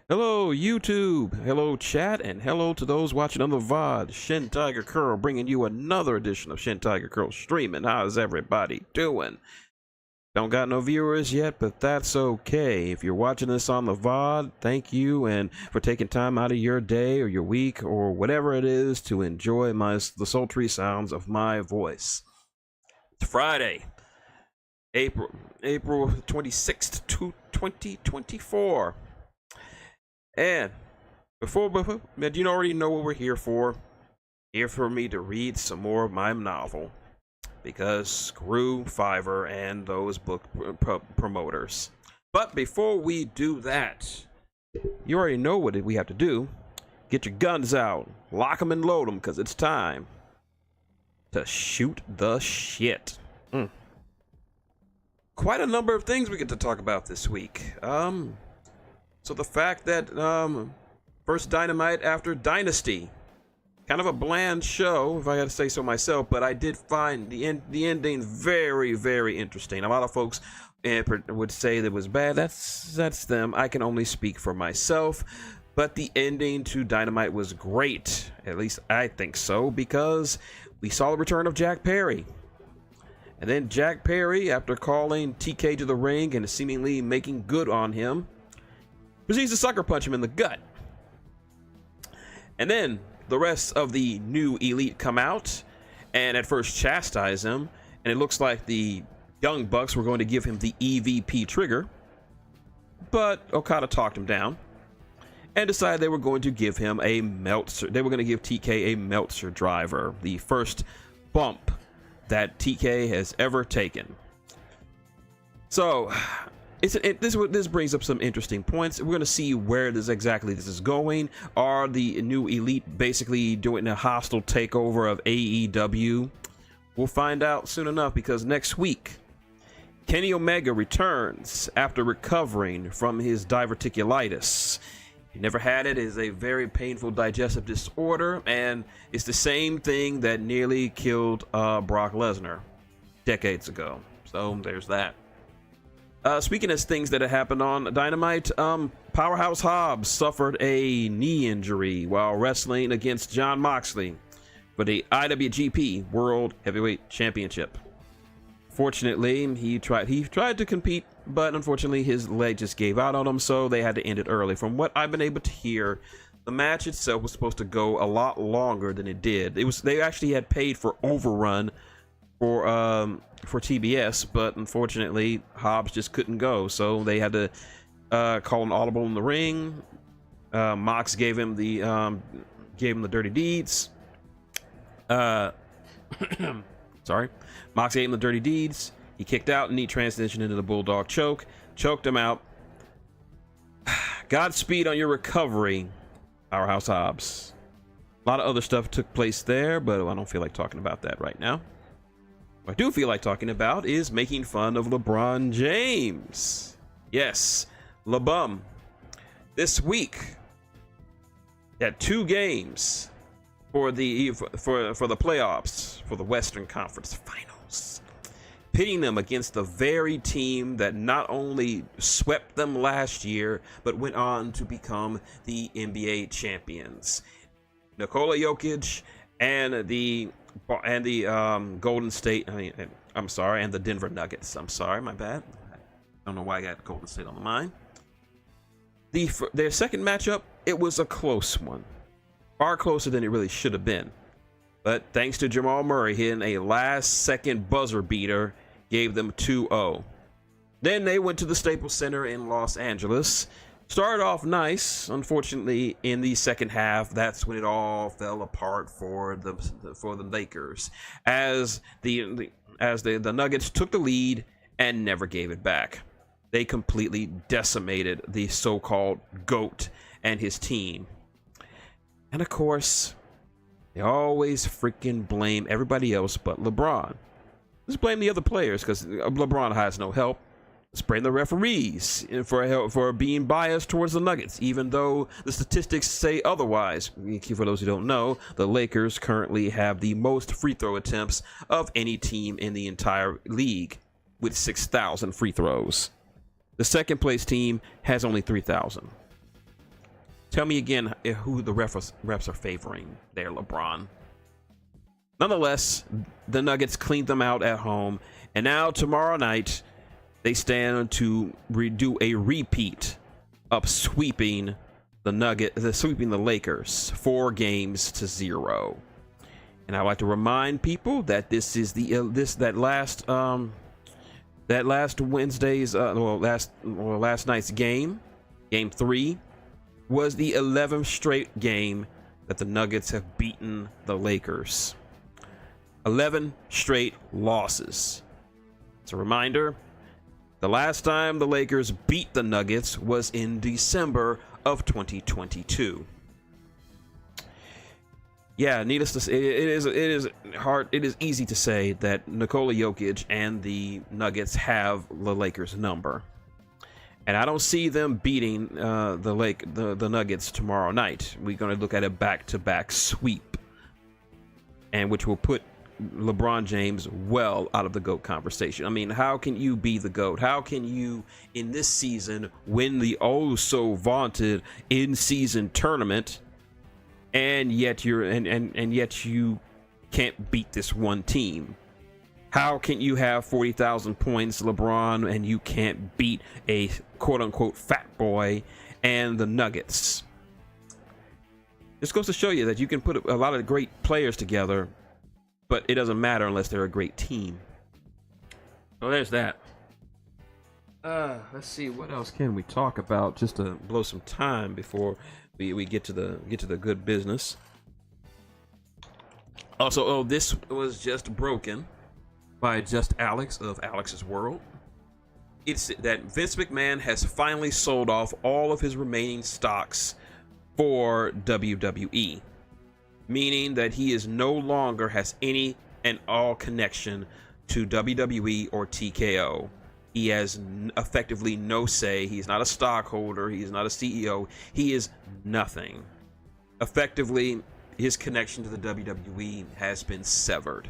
Hello, YouTube. Hello, chat, and hello to those watching on the VOD. Shintigercurl bringing you another edition of Shintigercurl Streamin. How's everybody doing? Don't got no viewers yet, but that's okay. If you're watching this on the VOD, thank you, and for taking time out of your day or your week or whatever it is to enjoy the sultry sounds of my voice. It's Friday, April 26th, 2024. And before you already know what we're here for. Here for me to read some more of my novel. Because screw Fiverr and those book promoters. But before we do that, you already know what we have to do. Get your guns out, lock them and load them, because it's time to shoot the shit. Quite a number of things we get to talk about this week. So the fact that first Dynamite after Dynasty. Kind of a bland show, if I had to say so myself, but I did find the ending very, very interesting. A lot of folks would say that it was bad. That's them. I can only speak for myself. But the ending to Dynamite was great. At least I think so, because we saw the return of Jack Perry. And then Jack Perry, after calling TK to the ring and seemingly making good on him, proceeds to sucker punch him in the gut. And then the rest of the new elite come out and at first chastise him, and it looks like the Young Bucks were going to give him the EVP trigger, but Okada talked him down and decided they were going to give him a Meltzer. They were going to give TK a Meltzer driver, the first bump that TK has ever taken. So this brings up some interesting points. We're going to see where this is going. Are the new elite basically doing a hostile takeover of AEW? We'll find out soon enough, because next week Kenny Omega returns after recovering from his diverticulitis. He never had it. It is a very painful digestive disorder, and it's the same thing that nearly killed Brock Lesnar decades ago. So there's that. Speaking of things that had happened on Dynamite, Powerhouse Hobbs suffered a knee injury while wrestling against Jon Moxley for the IWGP World Heavyweight Championship. Fortunately, he tried to compete, but unfortunately his leg just gave out on him, so they had to end it early. From what I've been able to hear, the match itself was supposed to go a lot longer than it did. They actually had paid for overrun for TBS, but unfortunately Hobbs just couldn't go, so they had to call an audible in the ring. Mox gave him the dirty deeds. Sorry, Mox gave him the dirty deeds. He kicked out and he transitioned into the bulldog choke, choked him out. Godspeed on your recovery, Powerhouse Hobbs. A lot of other stuff took place there, but I don't feel like talking about that right now. What I do feel like talking about is making fun of LeBron James. Yes, LeBum. This week, had 2 games for the playoffs for the Western Conference Finals, pitting them against the very team that not only swept them last year but went on to become the NBA champions. Nikola Jokic and the Golden State, and the Denver Nuggets. I'm sorry, my bad. I don't know why I got Golden State on the mind. Their second matchup, it was a close one. Far closer than it really should have been. But thanks to Jamal Murray hitting a last-second buzzer beater, gave them 2-0. Then they went to the Staples Center in Los Angeles. Started off nice. Unfortunately, in the second half, that's when it all fell apart for the Lakers, as the Nuggets took the lead and never gave it back. They completely decimated the so-called GOAT and his team. And of course, they always freaking blame everybody else but LeBron. Just blame the other players, because LeBron has no help. Blame the referees for being biased towards the Nuggets, even though the statistics say otherwise. For those who don't know, the Lakers currently have the most free throw attempts of any team in the entire league, with 6,000 free throws. The second place team has only 3,000. Tell me again who the refs are favoring there, LeBron. Nonetheless, the Nuggets cleaned them out at home, and now tomorrow night they stand to do a repeat of sweeping the Lakers 4-0. And I'd like to remind people that this is the last Wednesday's last night's game 3, was the 11th straight game that the Nuggets have beaten the Lakers. 11 straight losses. It's a reminder, the last time the Lakers beat the Nuggets was in December of 2022. Yeah, needless to say, it is easy to say that Nikola Jokic and the Nuggets have the Lakers number. And I don't see them beating the Nuggets tomorrow night. We're going to look at a back-to-back sweep, and which will put LeBron James well out of the GOAT conversation. I mean, how can you be the GOAT? How can you, in this season, win the oh-so-vaunted in-season tournament, and yet you can't beat this one team? How can you have 40,000 points, LeBron, and you can't beat a quote-unquote fat boy and the Nuggets? This goes to show you that you can put a lot of great players together, but it doesn't matter unless they're a great team. So there's that. Let's see, what else can we talk about just to blow some time before we get to the good business. Also, this was just broken by Just Alex of Alex's World. It's that Vince McMahon has finally sold off all of his remaining stocks for WWE, meaning that he is no longer has any and all connection to WWE or TKO. He has effectively no say. He's not a stockholder. He's not a CEO. He is nothing. Effectively, his connection to the WWE has been severed.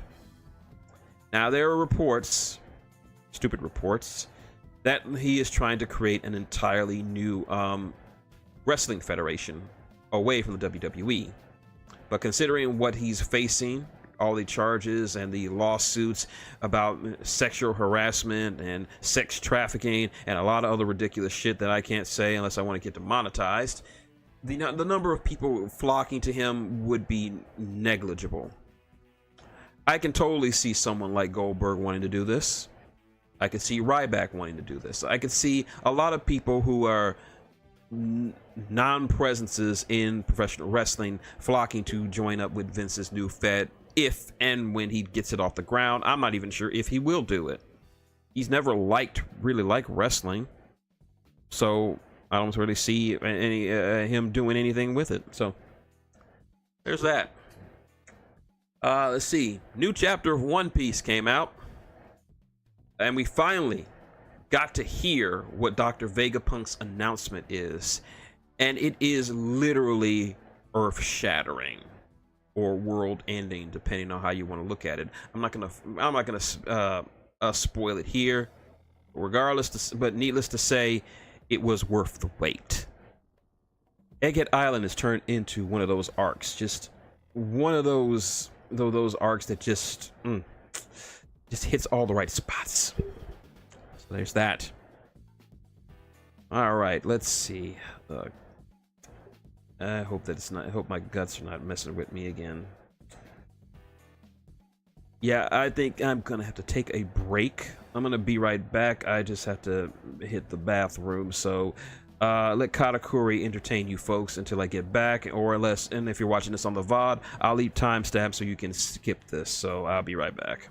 Now, there are reports, stupid reports, that he is trying to create an entirely new wrestling federation away from the WWE. But considering what he's facing, all the charges and the lawsuits about sexual harassment and sex trafficking and a lot of other ridiculous shit that I can't say unless I want to get demonetized, the number of people flocking to him would be negligible. I can totally see someone like Goldberg wanting to do this. I could see Ryback wanting to do this. I could see a lot of people who are non-presences in professional wrestling flocking to join up with Vince's new fed if and when he gets it off the ground. I'm not even sure if he will do it. He's never really liked wrestling, so I don't really see him doing anything with it. So there's that. Let's see. New chapter of One Piece came out, and we finally got to hear what Dr. Vegapunk's announcement is, and it is literally earth-shattering or world-ending, depending on how you want to look at it. I'm not gonna spoil it here. But needless to say, it was worth the wait. Egghead Island is turned into one of those arcs, just one of those arcs that just hits all the right spots. So there's that. All right, let's see. I hope my guts are not messing with me again. Yeah, I think I'm gonna have to take a break. I'm gonna be right back. I just have to hit the bathroom. So let Katakuri entertain you folks until I get back, and if you're watching this on the VOD, I'll leave timestamps so you can skip this. So I'll be right back.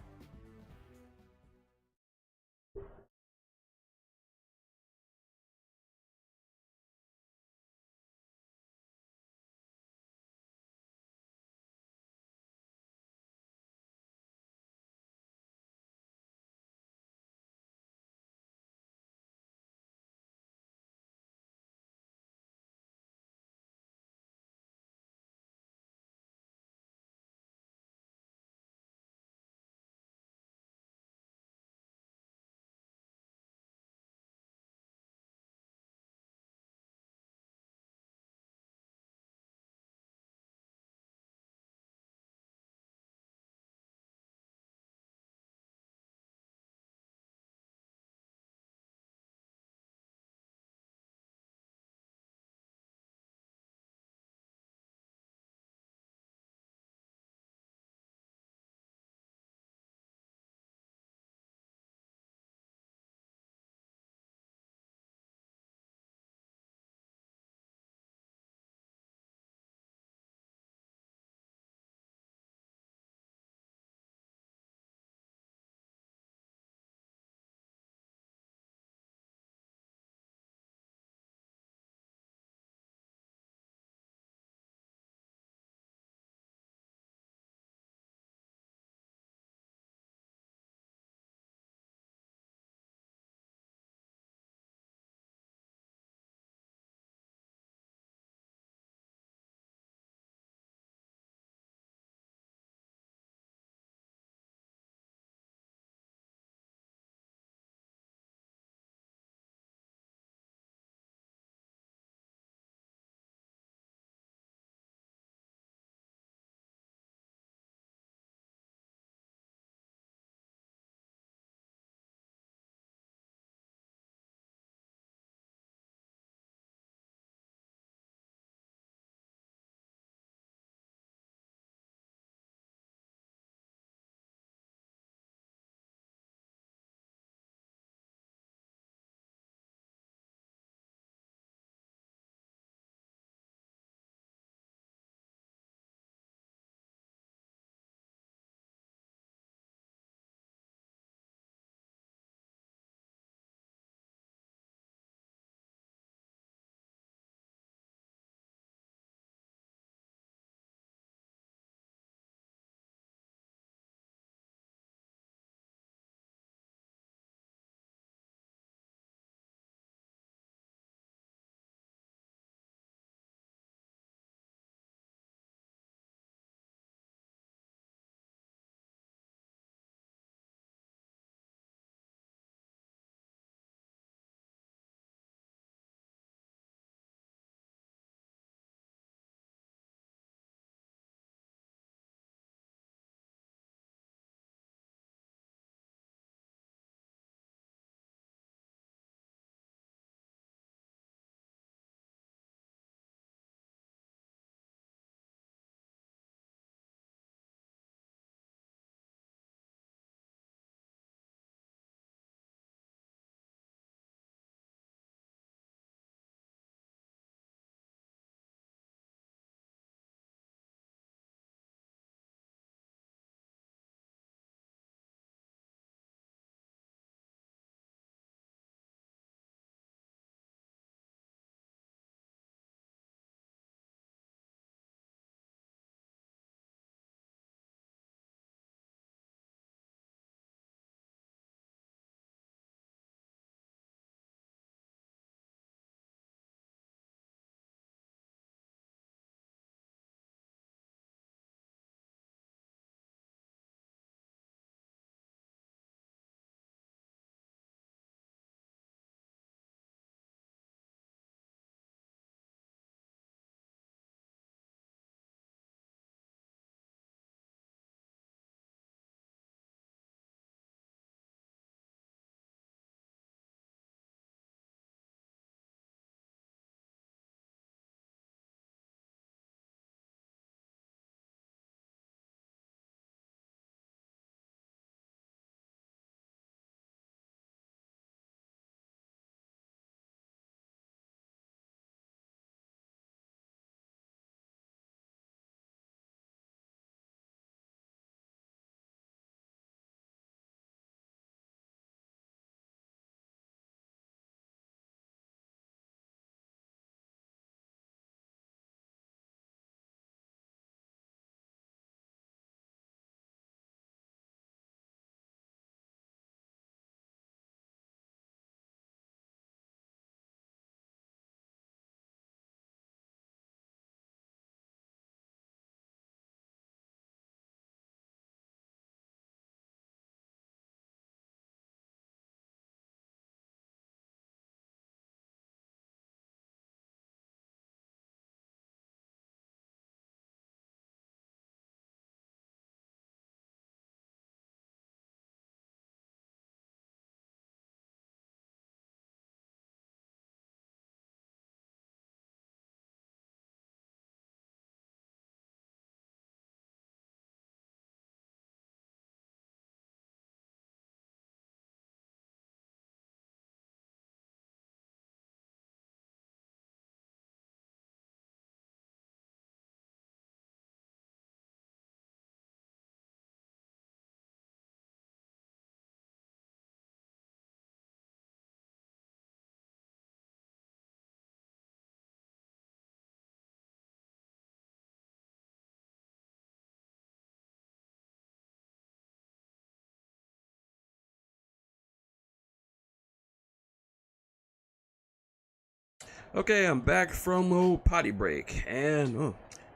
Okay, I'm back from potty break, and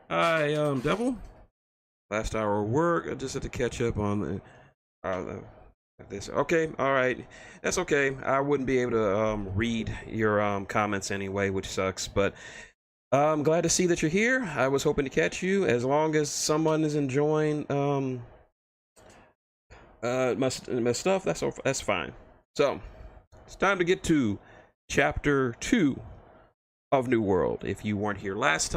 hi, Devil. Last hour of work. I just had to catch up on this. Okay, all right, that's okay. I wouldn't be able to read your comments anyway, which sucks. But I'm glad to see that you're here. I was hoping to catch you. As long as someone is enjoying my stuff, that's fine. So it's time to get to chapter 2 of New World. If you weren't here last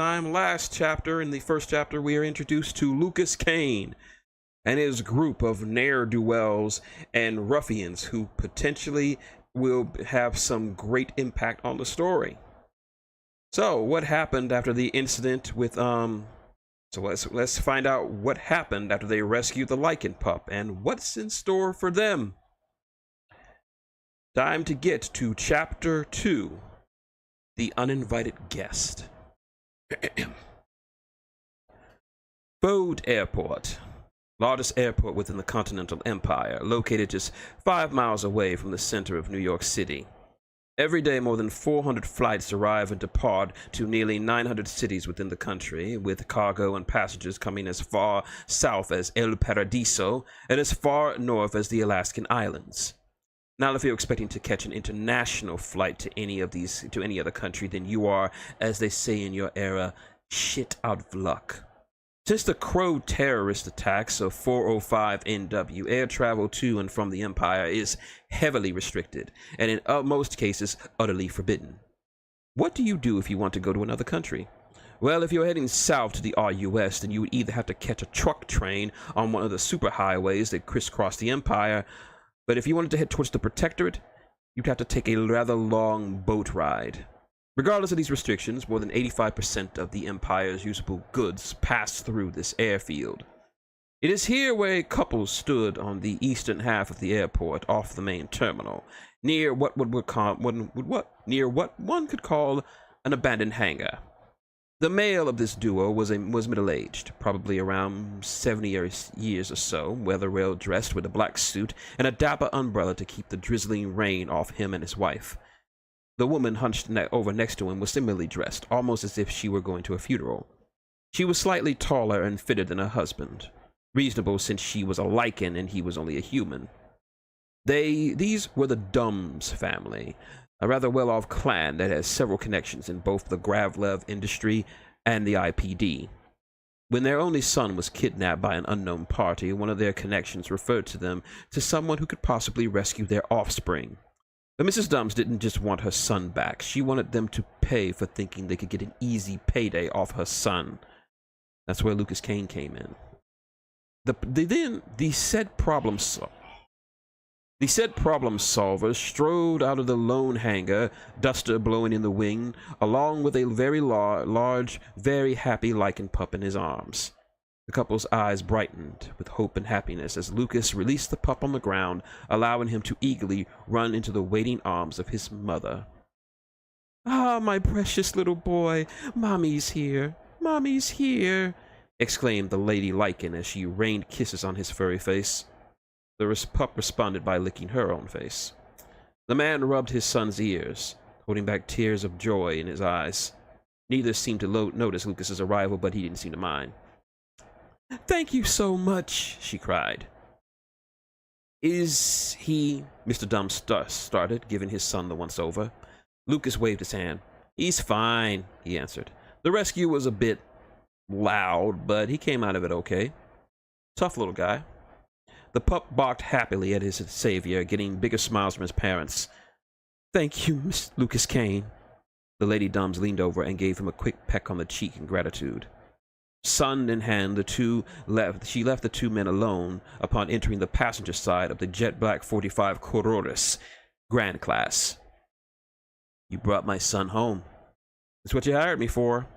chapter, in the first chapter, we are introduced to Lucas Kane and his group of ne'er-do-wells and ruffians who potentially will have some great impact on the story. So, what happened after the incident with So let's find out what happened after they rescued the lichen pup and what's in store for them. Time to get to chapter 2. The Uninvited Guest. Bode Airport, largest airport within the continental empire, located just 5 miles away from the center of New York City. Every day, more than 400 flights arrive and depart to nearly 900 cities within the country, with cargo and passengers coming as far south as El Paradiso and as far north as the Alaskan Islands. Now, if you're expecting to catch an international flight to any other country, then you are, as they say in your era, shit out of luck. Since the Crow terrorist attacks of 405 NW, air travel to and from the Empire is heavily restricted, and in most cases, utterly forbidden. What do you do if you want to go to another country? Well, if you're heading south to the RUS, then you would either have to catch a truck train on one of the superhighways that crisscross the Empire. But if you wanted to head towards the Protectorate, you'd have to take a rather long boat ride. Regardless of these restrictions, more than 85% of the Empire's usable goods pass through this airfield. It is here where a couple stood on the eastern half of the airport, off the main terminal, near what one could call an abandoned hangar. The male of this duo was middle-aged, probably around 70 years or so, well dressed with a black suit and a dapper umbrella to keep the drizzling rain off him and his wife. The woman hunched over next to him was similarly dressed, almost as if she were going to a funeral. She was slightly taller and fitter than her husband, reasonable since she was a lichen and he was only a human. These were the Dumbs family, a rather well-off clan that has several connections in both the Gravlev industry and the IPD. When their only son was kidnapped by an unknown party, one of their connections referred to them to someone who could possibly rescue their offspring. But Mrs. Dumbs didn't just want her son back. She wanted them to pay for thinking they could get an easy payday off her son. That's where Lucas Kane came in. The said problem solver strode out of the lone hangar, duster blowing in the wind, along with a very large, very happy lichen pup in his arms. The couple's eyes brightened with hope and happiness as Lucas released the pup on the ground, allowing him to eagerly run into the waiting arms of his mother. "Ah, my precious little boy, Mommy's here, Mommy's here," exclaimed the lady lichen as she rained kisses on his furry face. The pup responded by licking her own face. The man rubbed his son's ears, holding back tears of joy in his eyes. Neither seemed to notice Lucas's arrival, but he didn't seem to mind. "Thank you so much," she cried. "Is he—" Mr. Dumb started, giving his son the once-over. Lucas waved his hand. "He's fine," he answered. "The rescue was a bit loud, but he came out of it okay. Tough little guy." The pup barked happily at his savior, getting bigger smiles from his parents. "Thank you, Miss Lucas Kane." The Lady Dumbs leaned over and gave him a quick peck on the cheek in gratitude. Son in hand, she left the two men alone upon entering the passenger side of the jet black 45 Cororis, Grand Class. "You brought my son home. That's what you hired me for."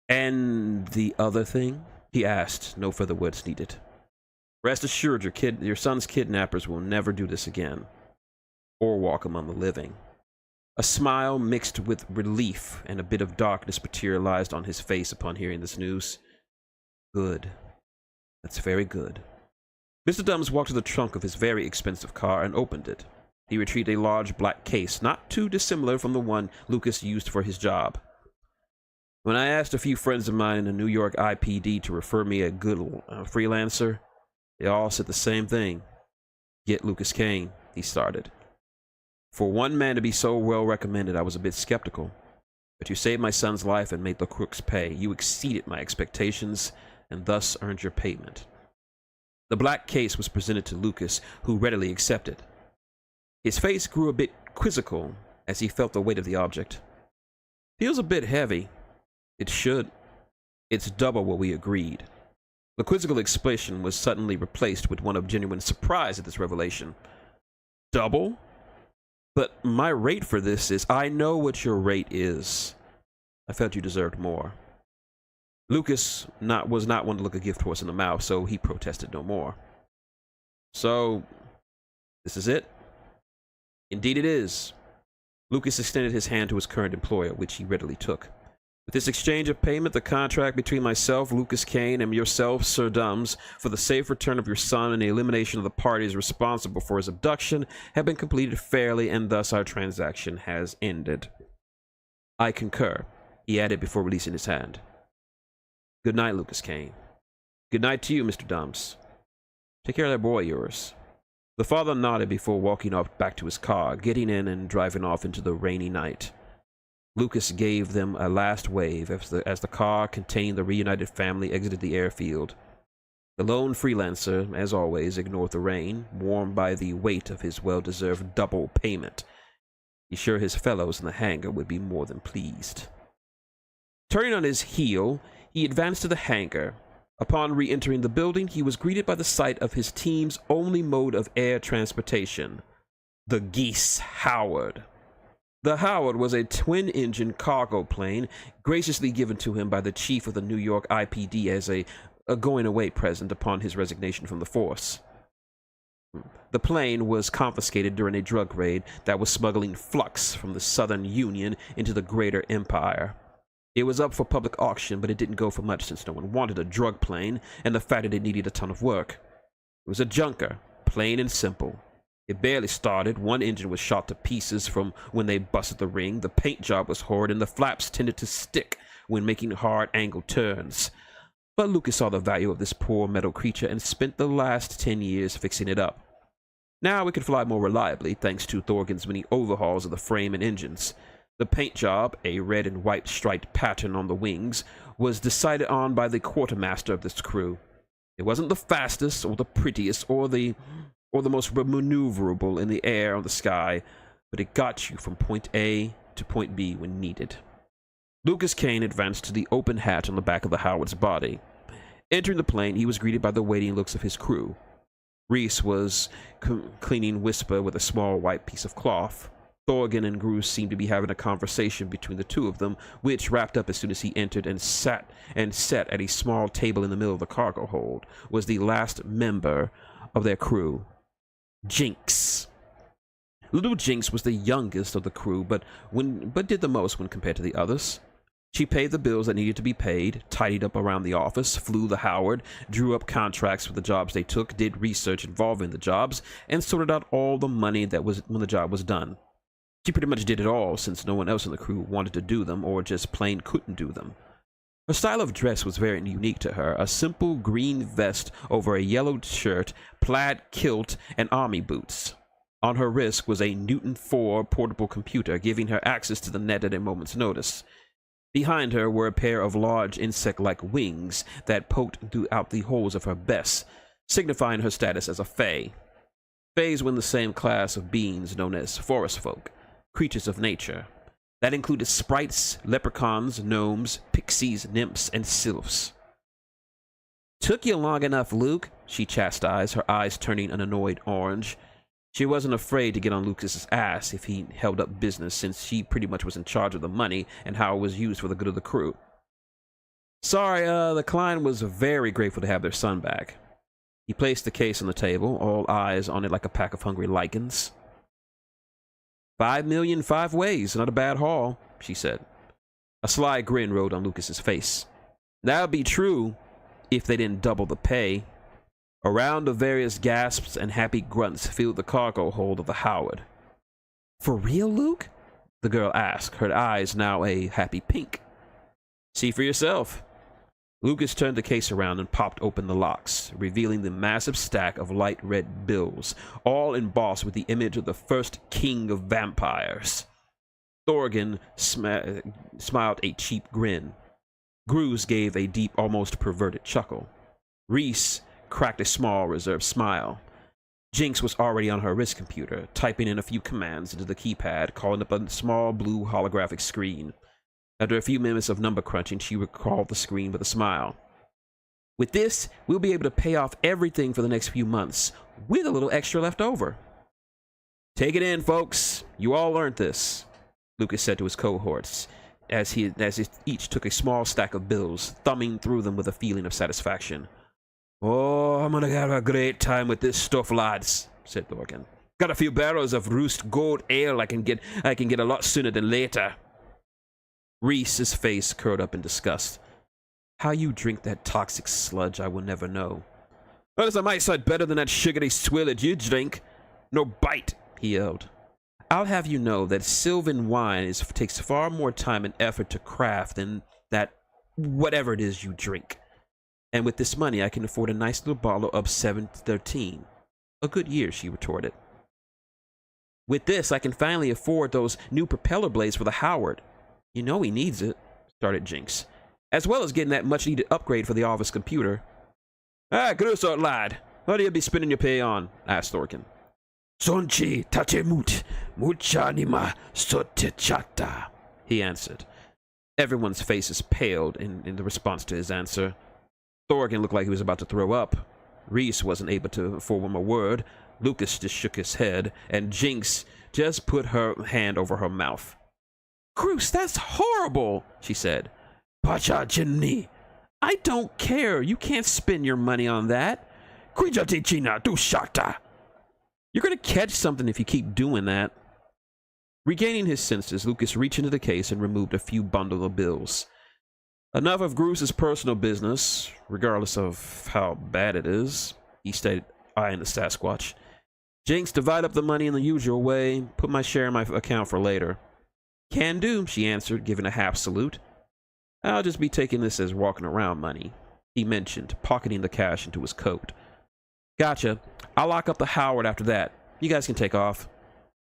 "And the other thing?" he asked, no further words needed. "Rest assured, your son's kidnappers will never do this again, or walk among the living." A smile mixed with relief and a bit of darkness materialized on his face upon hearing this news. "Good. That's very good." Mr. Dumbs walked to the trunk of his very expensive car and opened it. He retrieved a large black case, not too dissimilar from the one Lucas used for his job. When I asked a few friends of mine in the New York IPD to refer me a good freelancer, they all said the same thing. Get Lucas Kane, he started. For one man to be so well recommended, I was a bit skeptical. But you saved my son's life and made the crooks pay. You exceeded my expectations and thus earned your payment. The black case was presented to Lucas, who readily accepted. His face grew a bit quizzical as he felt the weight of the object. Feels a bit heavy. It should. It's double what we agreed. The quizzical expression was suddenly replaced with one of genuine surprise at this revelation. Double? But my rate for this is, I know what your rate is. I felt you deserved more. Lucas was not one to look a gift horse in the mouth, so he protested no more. So, this is it? Indeed it is. Lucas extended his hand to his current employer, which he readily took. With this exchange of payment, the contract between myself, Lucas Kane, and yourself, Sir Dumbs, for the safe return of your son and the elimination of the parties responsible for his abduction have been completed fairly, and thus our transaction has ended. I concur, he added before releasing his hand. Good night, Lucas Kane. Good night to you, Mr. Dumbs. Take care of that boy of yours. The father nodded before walking off back to his car, getting in and driving off into the rainy night. Lucas gave them a last wave as the car containing the reunited family exited the airfield. The lone freelancer, as always, ignored the rain, warmed by the weight of his well-deserved double payment. He's sure his fellows in the hangar would be more than pleased. Turning on his heel, he advanced to the hangar. Upon re-entering the building, he was greeted by the sight of his team's only mode of air transportation, the Geese Howard. The Howard was a twin-engine cargo plane graciously given to him by the chief of the New York IPD as a going-away present upon his resignation from the force. The plane was confiscated during a drug raid that was smuggling flux from the Southern Union into the greater empire. It was up for public auction, but it didn't go for much since no one wanted a drug plane, and the fact that it needed a ton of work. It was a junker, plain and simple. It barely started. One engine was shot to pieces from when they busted the ring. The paint job was horrid, and the flaps tended to stick when making hard angle turns. But Lucas saw the value of this poor metal creature and spent the last 10 years fixing it up. Now it could fly more reliably, thanks to Thorgan's many overhauls of the frame and engines. The paint job, a red and white striped pattern on the wings, was decided on by the quartermaster of this crew. It wasn't the fastest, or the prettiest, or the most maneuverable in the air or the sky, but it got you from point A to point B when needed. Lucas Kane advanced to the open hatch on the back of the Howard's body. Entering the plane, he was greeted by the waiting looks of his crew. Reese was cleaning Whisper with a small white piece of cloth. Thorgan and Groose seemed to be having a conversation between the two of them, which wrapped up as soon as he entered and sat at a small table in the middle of the cargo hold, was the last member of their crew. Jinx. Little Jinx was the youngest of the crew, but did the most when compared to the others. She paid the bills that needed to be paid, tidied up around the office, flew the Howard, drew up contracts for the jobs they took, did research involving the jobs, and sorted out all the money that was when the job was done. She pretty much did it all, since no one else in the crew wanted to do them or just plain couldn't do them. Her style of dress was very unique to her, a simple green vest over a yellow shirt, plaid kilt, and army boots. On her wrist was a Newton 4 portable computer, giving her access to the net at a moment's notice. Behind her were a pair of large insect-like wings that poked throughout the holes of her vest, signifying her status as a fae. Faes were in the same class of beings known as forest folk, creatures of nature. That included sprites, leprechauns, gnomes, pixies, nymphs, and sylphs. "Took you long enough, Luke," she chastised, her eyes turning an annoyed orange. She wasn't afraid to get on Lucas's ass if he held up business, since she pretty much was in charge of the money and how it was used for the good of the crew. "Sorry, the client was very grateful to have their son back." He placed the case on the table, all eyes on it like a pack of hungry lichens. 5 million 5 ways, not a bad haul, she said. A sly grin rode on Lucas's face. That would be true if they didn't double the pay. A round of various gasps and happy grunts filled the cargo hold of the Howard. For real, Luke? The girl asked, her eyes now a happy pink. See for yourself. Lucas turned the case around and popped open the locks, revealing the massive stack of light red bills, all embossed with the image of the first king of vampires. Thorgan smiled a cheap grin. Gruz gave a deep, almost perverted chuckle. Reese cracked a small, reserved smile. Jinx was already on her wrist computer, typing in a few commands into the keypad, calling up a small blue holographic screen. After a few minutes of number crunching, she recalled the screen with a smile. With this, we'll be able to pay off everything for the next few months, with a little extra left over. Take it in, folks. You all learned this, Lucas said to his cohorts, as each took a small stack of bills, thumbing through them with a feeling of satisfaction. Oh, I'm gonna have a great time with this stuff, lads, said Thorgan. Got a few barrels of roost gold ale I can get a lot sooner than later. Reese's face curled up in disgust. How you drink that toxic sludge, I will never know. Well, it's a mite sight better than that sugary swillage you drink. No bite, he yelled. I'll have you know that Sylvan wine takes far more time and effort to craft than that whatever it is you drink. And with this money, I can afford a nice little bottle of 713. A good year, she retorted. With this, I can finally afford those new propeller blades for the Howard. You know he needs it, started Jinx, as well as getting that much-needed upgrade for the office computer. Grusot, lad, what do you be spending your pay on? Asked Thorgan. Sonchi tachemut, muchanima sotechata, he answered. Everyone's faces paled in the response to his answer. Thorgan looked like he was about to throw up. Reese wasn't able to form a word. Lucas just shook his head, and Jinx just put her hand over her mouth. Gruz, that's horrible, she said. Pacha Jinni. I don't care. You can't spend your money on that. You're gonna catch something if you keep doing that. Regaining his senses, Lucas reached into the case and removed a few bundles of bills. Enough of Gruz's personal business, regardless of how bad it is, he stated, eyeing the Sasquatch. Jinx, divide up the money in the usual way. Put my share in my account for later. Can do, she answered, giving a half salute. I'll just be taking this as walking around money, he mentioned, pocketing the cash into his coat. Gotcha. I'll lock up the Howard after that. You guys can take off.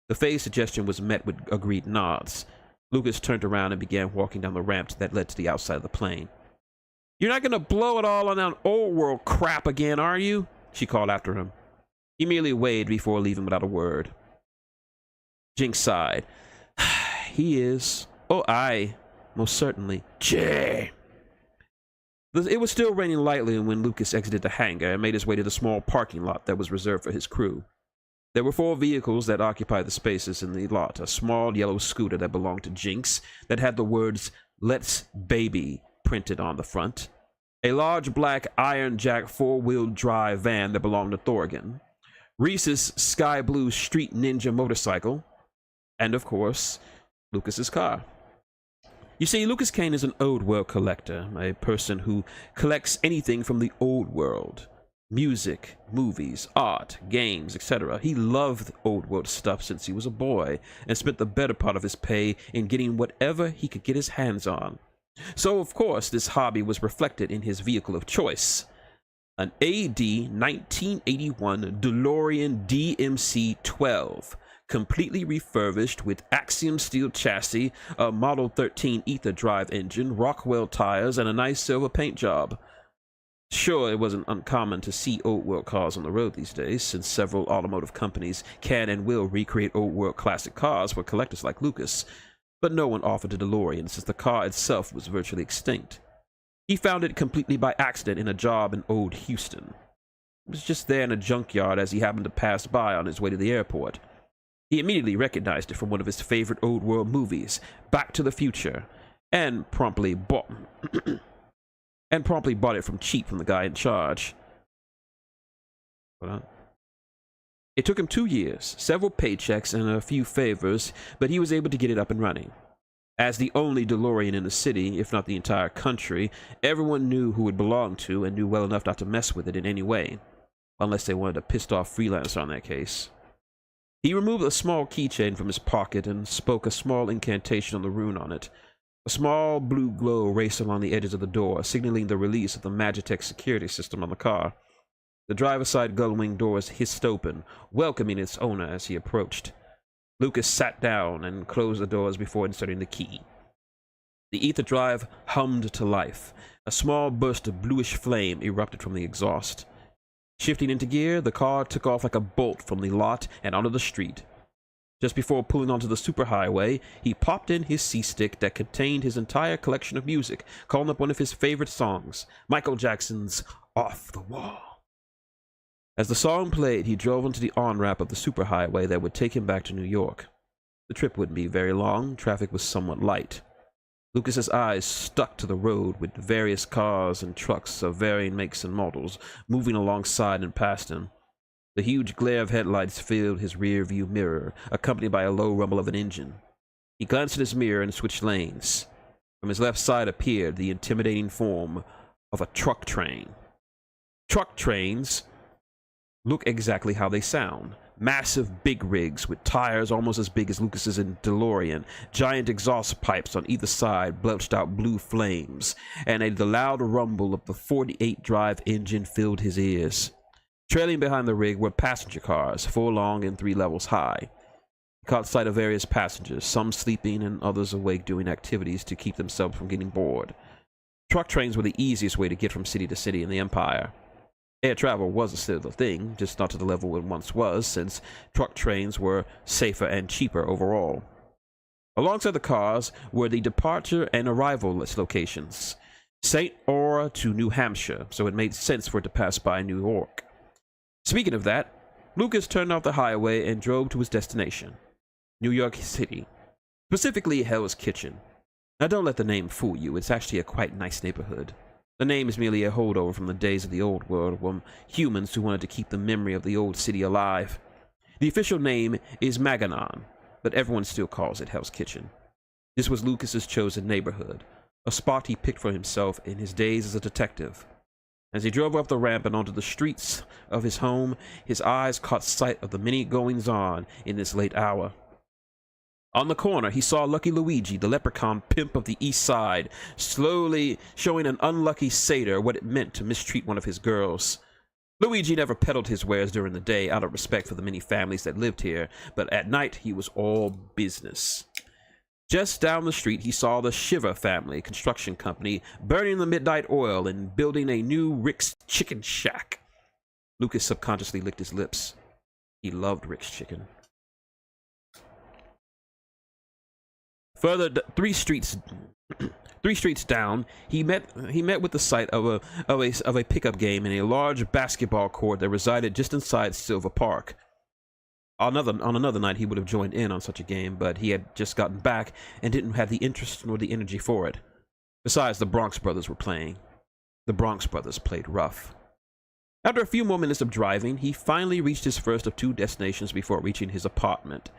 The phase suggestion was met with agreed nods. Lucas turned around and began walking down the ramp that led to the outside of the plane. You're not going to blow it all on that old world crap again, are you? She called after him. He merely waved before leaving without a word. Jinx sighed. He is. Oh, aye. Most certainly. Jay. It was still raining lightly when Lucas exited the hangar and made his way to the small parking lot that was reserved for his crew. There were 4 vehicles that occupied the spaces in the lot. A small yellow scooter that belonged to Jinx that had the words, Let's Baby, printed on the front. A large black Iron Jack 4-wheel drive van that belonged to Thorgan. Reese's sky blue street ninja motorcycle. And of course, Lucas's car. You see, Lucas Kane is an old world collector, a person who collects anything from the old world. Music, movies, art, games, etc. He loved old world stuff since he was a boy, and spent the better part of his pay in getting whatever he could get his hands on. So, of course, this hobby was reflected in his vehicle of choice. An AD 1981 DeLorean DMC-12. Completely refurbished with Axiom steel chassis, a Model 13 ether drive engine, Rockwell tires, and a nice silver paint job. Sure, it wasn't uncommon to see old world cars on the road these days, since several automotive companies can and will recreate old world classic cars for collectors like Lucas, but no one offered a DeLorean since the car itself was virtually extinct. He found it completely by accident in a job in old Houston. It was just there in a junkyard as he happened to pass by on his way to the airport. He immediately recognized it from one of his favorite old world movies, Back to the Future, and promptly bought it from cheap from the guy in charge. Hold on. It took him 2 years, several paychecks, and a few favors, but he was able to get it up and running. As the only DeLorean in the city, if not the entire country, everyone knew who it belonged to and knew well enough not to mess with it in any way, unless they wanted a pissed off freelancer on that case. He removed a small keychain from his pocket and spoke a small incantation on the rune on it. A small blue glow raced along the edges of the door, signaling the release of the Magitech security system on the car. The driver's side gull-wing doors hissed open, welcoming its owner as he approached. Lucas sat down and closed the doors before inserting the key. The ether drive hummed to life. A small burst of bluish flame erupted from the exhaust. Shifting into gear, the car took off like a bolt from the lot and onto the street. Just before pulling onto the superhighway, he popped in his C-stick that contained his entire collection of music, calling up one of his favorite songs, Michael Jackson's Off the Wall. As the song played, he drove onto the on-ramp of the superhighway that would take him back to New York. The trip wouldn't be very long. Traffic was somewhat light. Lucas's eyes stuck to the road, with various cars and trucks of varying makes and models moving alongside and past him. The huge glare of headlights filled his rear-view mirror, accompanied by a low rumble of an engine. He glanced at his mirror and switched lanes. From his left side appeared the intimidating form of a truck train. Truck trains look exactly how they sound. Massive big rigs with tires almost as big as Lucas's in DeLorean, giant exhaust pipes on either side belched out blue flames, and the loud rumble of the 48 drive engine filled his ears. Trailing behind the rig were passenger cars, 4 long and 3 levels high. He caught sight of various passengers, some sleeping and others awake doing activities to keep themselves from getting bored. Truck trains were the easiest way to get from city to city in the Empire. Air travel was still a thing, just not to the level it once was, since truck trains were safer and cheaper overall. Alongside the cars were the departure and arrival locations. St. Aura to New Hampshire, so it made sense for it to pass by New York. Speaking of that, Lucas turned off the highway and drove to his destination, New York City, specifically Hell's Kitchen. Now don't let the name fool you, it's actually a quite nice neighborhood. The name is merely a holdover from the days of the old world, when humans who wanted to keep the memory of the old city alive. The official name is Maganon, but everyone still calls it Hell's Kitchen. This was Lucas's chosen neighborhood, a spot he picked for himself in his days as a detective. As he drove up the ramp and onto the streets of his home, his eyes caught sight of the many goings-on in this late hour. On the corner, he saw Lucky Luigi, the leprechaun pimp of the East Side, slowly showing an unlucky satyr what it meant to mistreat one of his girls. Luigi never peddled his wares during the day out of respect for the many families that lived here, but at night he was all business. Just down the street, he saw the Shiva family construction company burning the midnight oil and building a new Rick's Chicken Shack. Lucas subconsciously licked his lips. He loved Rick's Chicken. Further, 3 streets down, he met with the site of a pickup game in a large basketball court that resided just inside Silver Park. On another night, he would have joined in on such a game, but he had just gotten back and didn't have the interest nor the energy for it. Besides, the Bronx Brothers were playing. The Bronx Brothers played rough. After a few more minutes of driving, he finally reached his first of 2 destinations before reaching his apartment.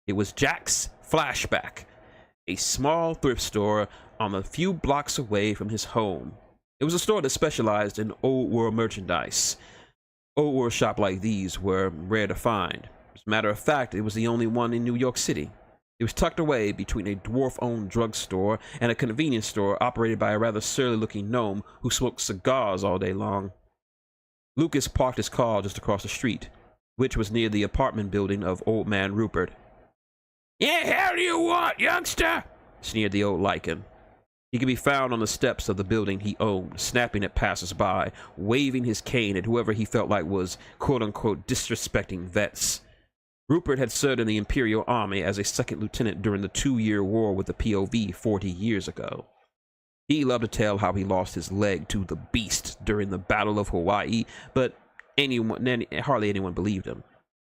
It was Jack's Flashback, a small thrift store on a few blocks away from his home. It was a store that specialized in old world merchandise. Old world shops like these were rare to find. As a matter of fact, it was the only one in New York City. It was tucked away between a dwarf-owned drugstore and a convenience store operated by a rather surly-looking gnome who smoked cigars all day long. Lucas parked his car just across the street, which was near the apartment building of Old Man Rupert. "Yeah, hell do you want, youngster?" sneered the old lichen. He could be found on the steps of the building he owned, snapping at passers-by, waving his cane at whoever he felt like was quote-unquote disrespecting vets. Rupert had served in the Imperial Army as a second lieutenant during the 2-year war with the POV 40 years ago. He loved to tell how he lost his leg to the Beast during the Battle of Hawaii, but hardly anyone believed him,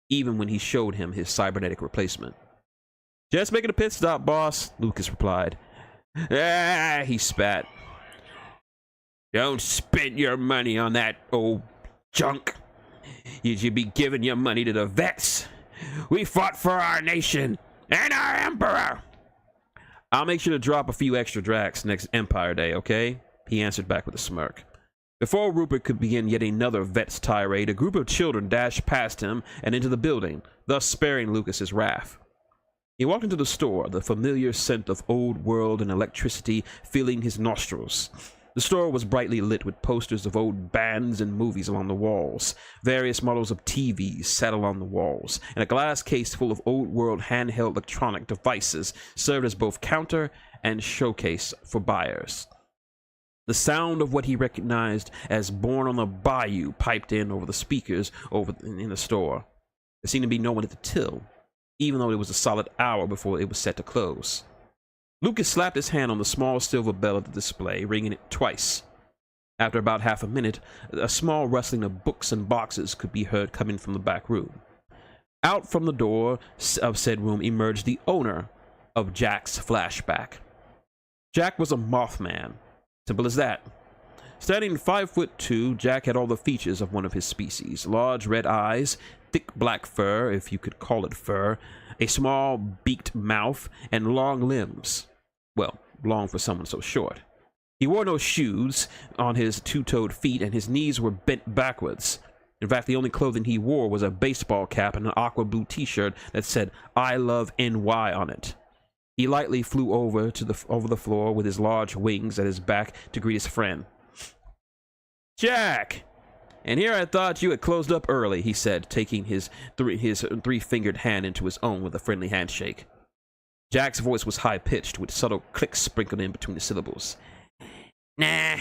even when he showed him his cybernetic replacement. "Just making a pit stop, boss," Lucas replied. "Ah," he spat. "Don't spend your money on that old junk. You should be giving your money to the vets. We fought for our nation and our emperor." "I'll make sure to drop a few extra dracs next Empire Day, okay?" he answered back with a smirk. Before Rupert could begin yet another vet's tirade, a group of children dashed past him and into the building, thus sparing Lucas's wrath. He walked into the store, the familiar scent of old world and electricity filling his nostrils. The store was brightly lit with posters of old bands and movies along the walls. Various models of TVs sat along the walls, and a glass case full of old world handheld electronic devices served as both counter and showcase for buyers. The sound of what he recognized as Born on the Bayou piped in over the speakers in the store. There seemed to be no one at the till, even though it was a solid hour before it was set to close. Lucas slapped his hand on the small silver bell of the display, ringing it twice. After about half a minute, a small rustling of books and boxes could be heard coming from the back room. Out from the door of said room emerged the owner of Jack's flashback. Jack was a Mothman. Simple as that. Standing 5'2", Jack had all the features of one of his species. Large red eyes, thick black fur, if you could call it fur, a small beaked mouth, and long limbs. Well, long for someone so short. He wore no shoes on his two-toed feet, and his knees were bent backwards. In fact, the only clothing he wore was a baseball cap and an aqua blue t-shirt that said, "I love NY" on it. He lightly flew over the floor with his large wings at his back to greet his friend. "Jack! And here I thought you had closed up early," he said, taking his three-fingered hand into his own with a friendly handshake. Jack's voice was high-pitched, with subtle clicks sprinkled in between the syllables. "Nah,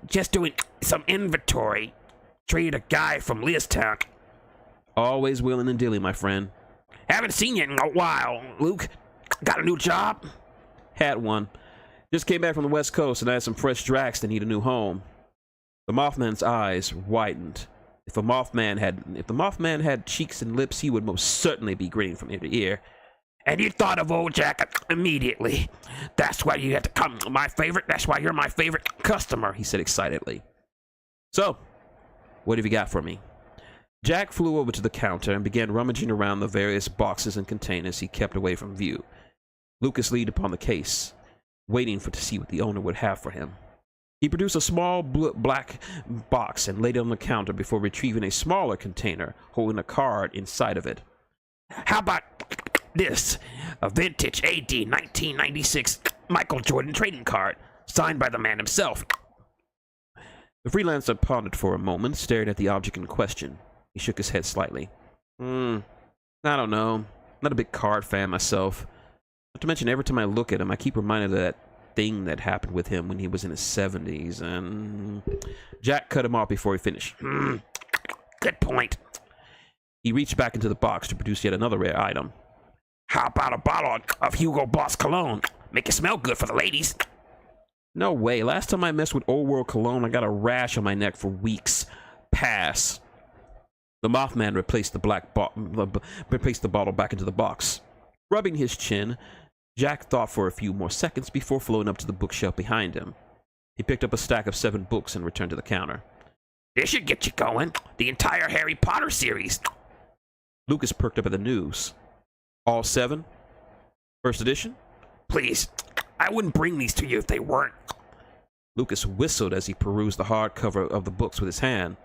just doing some inventory. Traded a guy from Leastown." "Always willing and dealing, my friend." "Haven't seen you in a while, Luke. Got a new job?" "Had one. Just came back from the West Coast and I had some fresh dracks that need a new home." The Mothman's eyes widened. If the Mothman had cheeks and lips, he would most certainly be grinning from ear to ear. "And you thought of old Jack immediately. That's why you had to come. That's why you're my favorite customer," he said excitedly. "So, what have you got for me?" Jack flew over to the counter and began rummaging around the various boxes and containers he kept away from view. Lucas leaned upon the case, waiting to see what the owner would have for him. He produced a small black box and laid it on the counter before retrieving a smaller container holding a card inside of it. "How about this? A vintage AD 1996 Michael Jordan trading card, signed by the man himself." The freelancer pondered for a moment, staring at the object in question. He shook his head slightly. I don't know. Not a big card fan myself. Not to mention, every time I look at him, I keep reminded of that thing that happened with him when he was in his 70s, and..." Jack cut him off before he finished. Good point." He reached back into the box to produce yet another rare item. "How about a bottle of Hugo Boss cologne? Make it smell good for the ladies." "No way. Last time I messed with old world cologne, I got a rash on my neck for weeks. Pass." The Mothman replaced the bottle back into the box. Rubbing his chin, Jack thought for a few more seconds before floating up to the bookshelf behind him. He picked up a stack of 7 books and returned to the counter. "This should get you going. The entire Harry Potter series." Lucas perked up at the news. "All 7? First edition?" "Please, I wouldn't bring these to you if they weren't." Lucas whistled as he perused the hardcover of the books with his hand.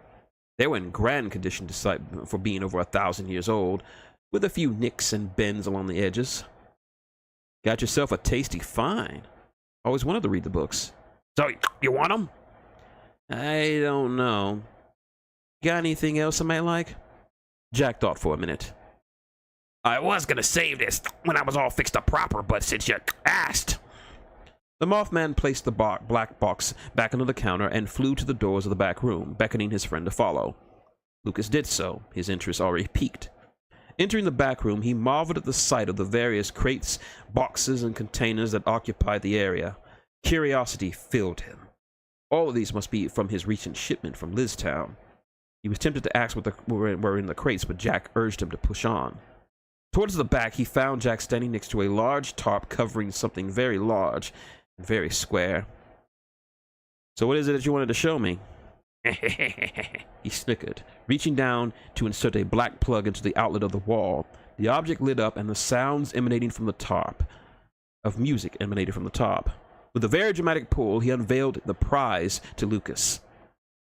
They were in grand condition for being over 1,000 years old, with a few nicks and bends along the edges. "Got yourself a tasty find. Always wanted to read the books." "So, you want them?" "I don't know. Got anything else I might like?" Jack thought for a minute. "I was gonna save this when I was all fixed up proper, but since you asked..." The Mothman placed the black box back onto the counter and flew to the doors of the back room, beckoning his friend to follow. Lucas did so, his interest already piqued. Entering the back room, he marveled at the sight of the various crates, boxes, and containers that occupied the area. Curiosity filled him. All of these must be from his recent shipment from Liztown. He was tempted to ask what were in the crates, but Jack urged him to push on. Towards the back, he found Jack standing next to a large tarp covering something very large and very square. "So what is it that you wanted to show me?" He snickered, reaching down to insert a black plug into the outlet of the wall. The object lit up, and the sounds emanating from the top of music emanated from the top. With a very dramatic pull, he unveiled the prize to Lucas.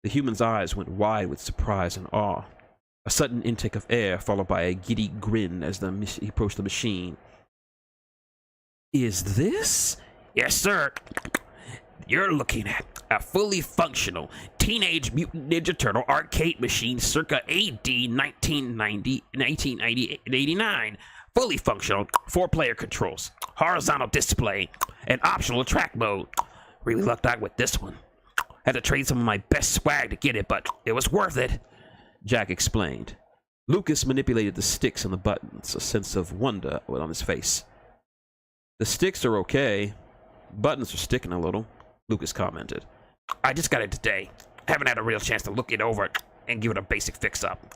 The human's eyes went wide with surprise and awe. A sudden intake of air, followed by a giddy grin as he approached the machine. Is this? Yes, sir. You're looking at a fully functional Teenage Mutant Ninja Turtle arcade machine circa AD 1989. Fully functional, 4-player controls, horizontal display, and optional track mode. Really lucked out with this one. Had to trade some of my best swag to get it, but it was worth it, Jack explained. Lucas manipulated the sticks and the buttons, a sense of wonder on his face. The sticks are okay. Buttons are sticking a little, Lucas commented. I just got it today. Haven't had a real chance to look it over and give it a basic fix-up.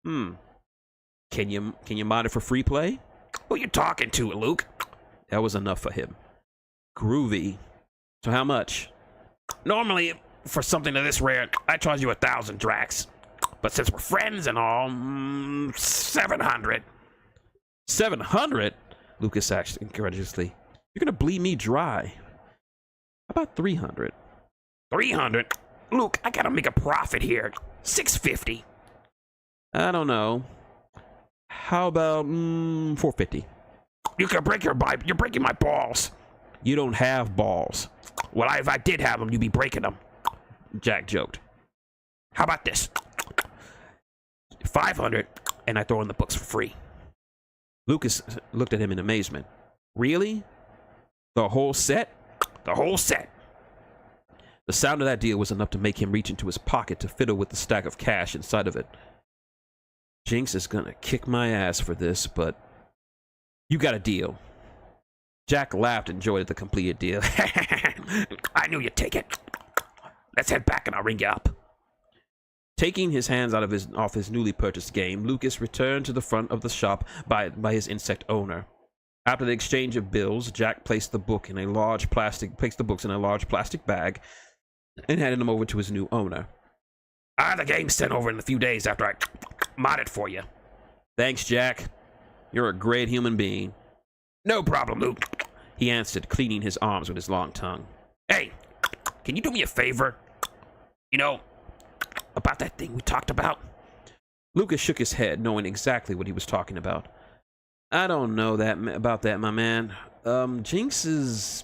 Can you mod it for free play? Who you talking to, Luke? That was enough for him. Groovy. So how much? Normally, for something of this rare, I charge you 1,000 dracs. But since we're friends and all, 700. 700? Lucas asked incredulously. You're gonna bleed me dry. How about 300? 300? Luke, I gotta make a profit here. 650. I don't know. How about 450? You can break you're breaking my balls. You don't have balls. Well, if I did have them, you'd be breaking them, Jack joked. How about this? 500, and I throw in the books for free. Lucas looked at him in amazement. Really? The whole set? The whole set. The sound of that deal was enough to make him reach into his pocket to fiddle with the stack of cash inside of it. Jinx is gonna kick my ass for this, but you got a deal. Jack laughed and enjoyed the completed deal. I knew you'd take it. Let's head back and I'll ring you up. Taking his hands off his newly purchased game, Lucas returned to the front of the shop by his insect owner. After the exchange of bills, Jack placed the books in a large plastic bag and handed them over to his new owner. The game's sent over in a few days after I mod it for you. Thanks, Jack. You're a great human being. No problem, Luke, he answered, cleaning his arms with his long tongue. Hey, can you do me a favor? You know, about that thing we talked about? Lucas shook his head, knowing exactly what he was talking about. I don't know about that, my man. Jinx is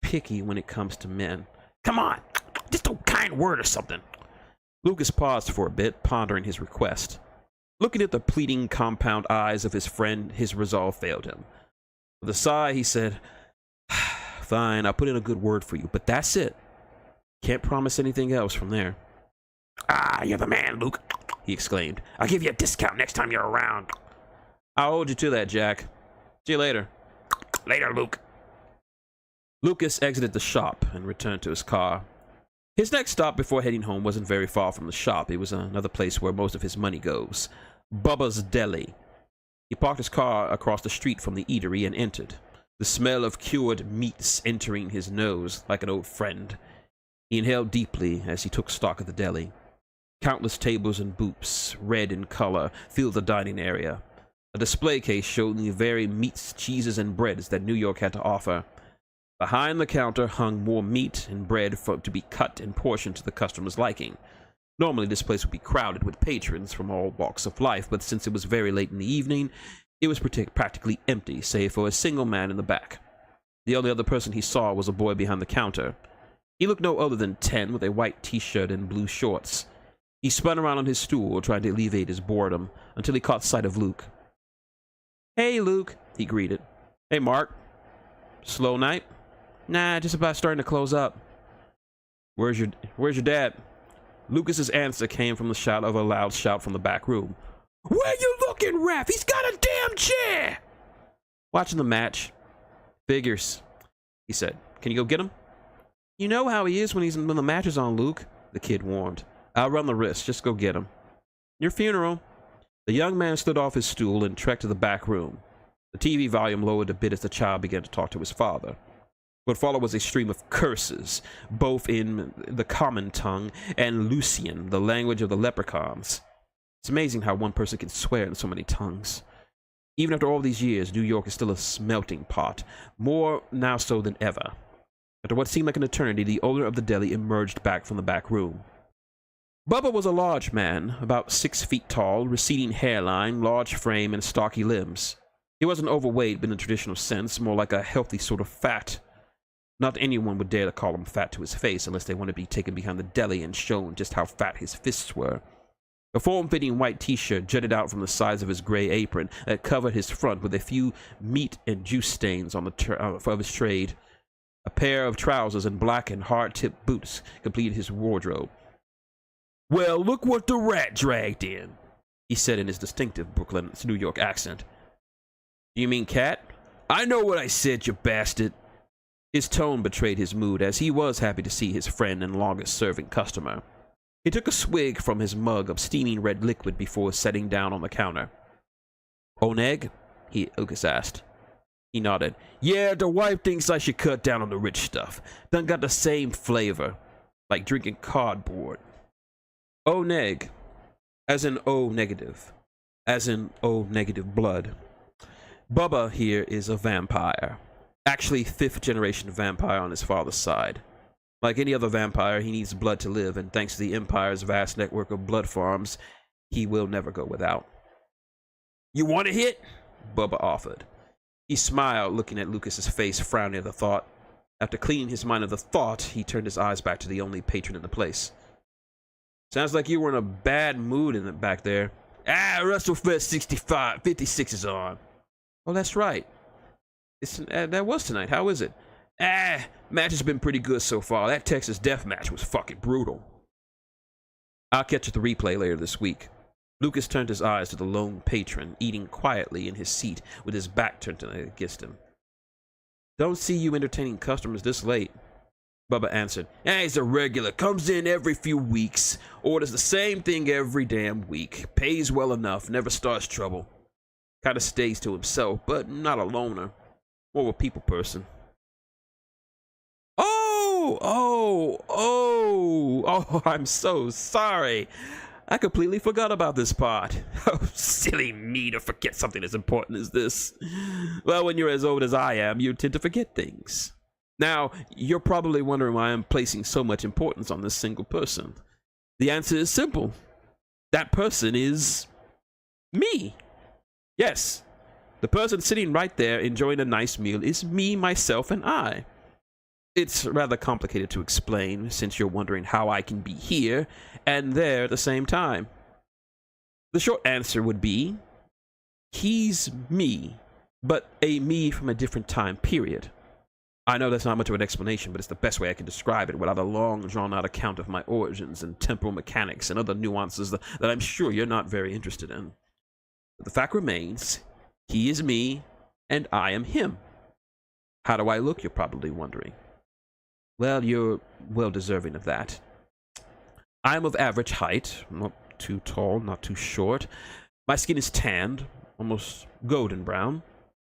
picky when it comes to men. Come on, just a kind word or something. Lucas paused for a bit, pondering his request. Looking at the pleading compound eyes of his friend, his resolve failed him. With a sigh, he said, Fine, I'll put in a good word for you, but that's it. Can't promise anything else from there. You're the man, Luke, he exclaimed. I'll give you a discount next time you're around. I'll hold you to that, Jack. See you later. Later, Luke. Lucas exited the shop and returned to his car. His next stop before heading home wasn't very far from the shop. It was another place where most of his money goes. Bubba's Deli. He parked his car across the street from the eatery and entered, the smell of cured meats entering his nose like an old friend. He inhaled deeply as he took stock of the deli. Countless tables and booths, red in color, filled the dining area. A display case showed the very meats, cheeses, and breads that New York had to offer. Behind the counter hung more meat and bread to be cut and portioned to the customer's liking. Normally, this place would be crowded with patrons from all walks of life, but since it was very late in the evening, it was practically empty, save for a single man in the back. The only other person he saw was a boy behind the counter. He looked no other than 10, with a white t-shirt and blue shorts. He spun around on his stool, trying to alleviate his boredom, until he caught sight of Luke. Hey, Luke, he greeted. Hey, Mark. Slow night? Nah, just about starting to close up. Where's your dad? Lucas's answer came from the shout of a loud shout from the back room. Where you looking, Raph? He's got a damn chair! Watching the match. Figures, he said. Can you go get him? You know how he is when the match is on, Luke, the kid warned. I'll run the risk. Just go get him. Your funeral. The young man stood off his stool and trekked to the back room. The TV volume lowered a bit as the child began to talk to his father. What followed was a stream of curses, both in the common tongue and Lucian, the language of the leprechauns. It's amazing how one person can swear in so many tongues. Even after all these years, New York is still a melting pot, more now so than ever. After what seemed like an eternity, the owner of the deli emerged back from the back room. Bubba was a large man, about 6 feet tall, receding hairline, large frame, and stocky limbs. He wasn't overweight in the traditional sense, more like a healthy sort of fat. Not anyone would dare to call him fat to his face unless they wanted to be taken behind the deli and shown just how fat his fists were. A form-fitting white t-shirt jutted out from the sides of his gray apron that covered his front with a few meat and juice stains on the of his trade. A pair of trousers and black and hard-tipped boots completed his wardrobe. "Well, look what the rat dragged in," he said in his distinctive Brooklyn, New York accent. "You mean cat?" "I know what I said, you bastard." His tone betrayed his mood, as he was happy to see his friend and longest-serving customer. He took a swig from his mug of steaming red liquid before setting down on the counter. "Oneg?" Lucas asked. He nodded. "Yeah, the wife thinks I should cut down on the rich stuff. Done got the same flavor. Like drinking cardboard." Oneg, as in O negative, as in O negative blood. Bubba here is a vampire. Actually, 5th-generation vampire on his father's side. Like any other vampire, he needs blood to live, and thanks to the Empire's vast network of blood farms, he will never go without. "You want a hit?" Bubba offered. He smiled, looking at Lucas's face, frowning at the thought. After cleaning his mind of the thought, he turned his eyes back to the only patron in the place. "Sounds like you were in a bad mood in the back there." "WrestleFest 56 is on." "Oh, that's right. That was tonight. How is it?" Match has been pretty good so far. That Texas death match was fucking brutal." "I'll catch the replay later this week." Lucas turned his eyes to the lone patron, eating quietly in his seat with his back turned against him. "Don't see you entertaining customers this late," Bubba answered. "He's a regular. Comes in every few weeks. Orders the same thing every damn week. Pays well enough. Never starts trouble. Kinda stays to himself, but not a loner. More of a people person." Oh, I'm so sorry. I completely forgot about this part. Oh, silly me to forget something as important as this. Well, when you're as old as I am, you tend to forget things. Now, you're probably wondering why I'm placing so much importance on this single person. The answer is simple. That person is me. Yes, the person sitting right there enjoying a nice meal is me, myself, and I. It's rather complicated to explain, since you're wondering how I can be here and there at the same time. The short answer would be, he's me, but a me from a different time period. I know that's not much of an explanation, but it's the best way I can describe it without a long, drawn-out account of my origins and temporal mechanics and other nuances that I'm sure you're not very interested in. But the fact remains, he is me, and I am him. How do I look, you're probably wondering. Well, you're well deserving of that. I'm of average height, not too tall, not too short. My skin is tanned, almost golden brown.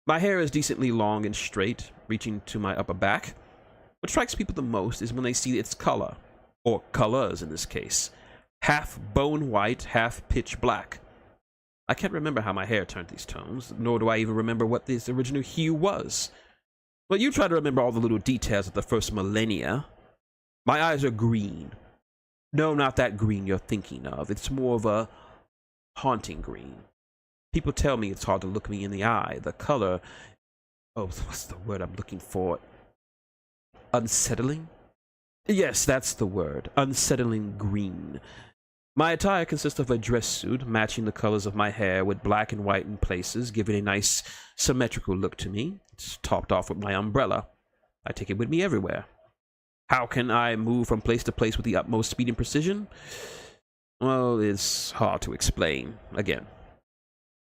My hair is decently long and straight, reaching to my upper back. What strikes people the most is when they see its color, or colors in this case. Half bone white, half pitch black. I can't remember how my hair turned these tones, nor do I even remember what this original hue was. But you try to remember all the little details of the first millennia. My eyes are green. No, not that green you're thinking of. It's more of a haunting green. People tell me it's hard to look me in the eye. The color... Oh, what's the word I'm looking for? Unsettling? Yes, that's the word. Unsettling green. My attire consists of a dress suit, matching the colors of my hair with black and white in places, giving a nice symmetrical look to me. It's topped off with my umbrella. I take it with me everywhere. How can I move from place to place with the utmost speed and precision? Well, it's hard to explain. Again.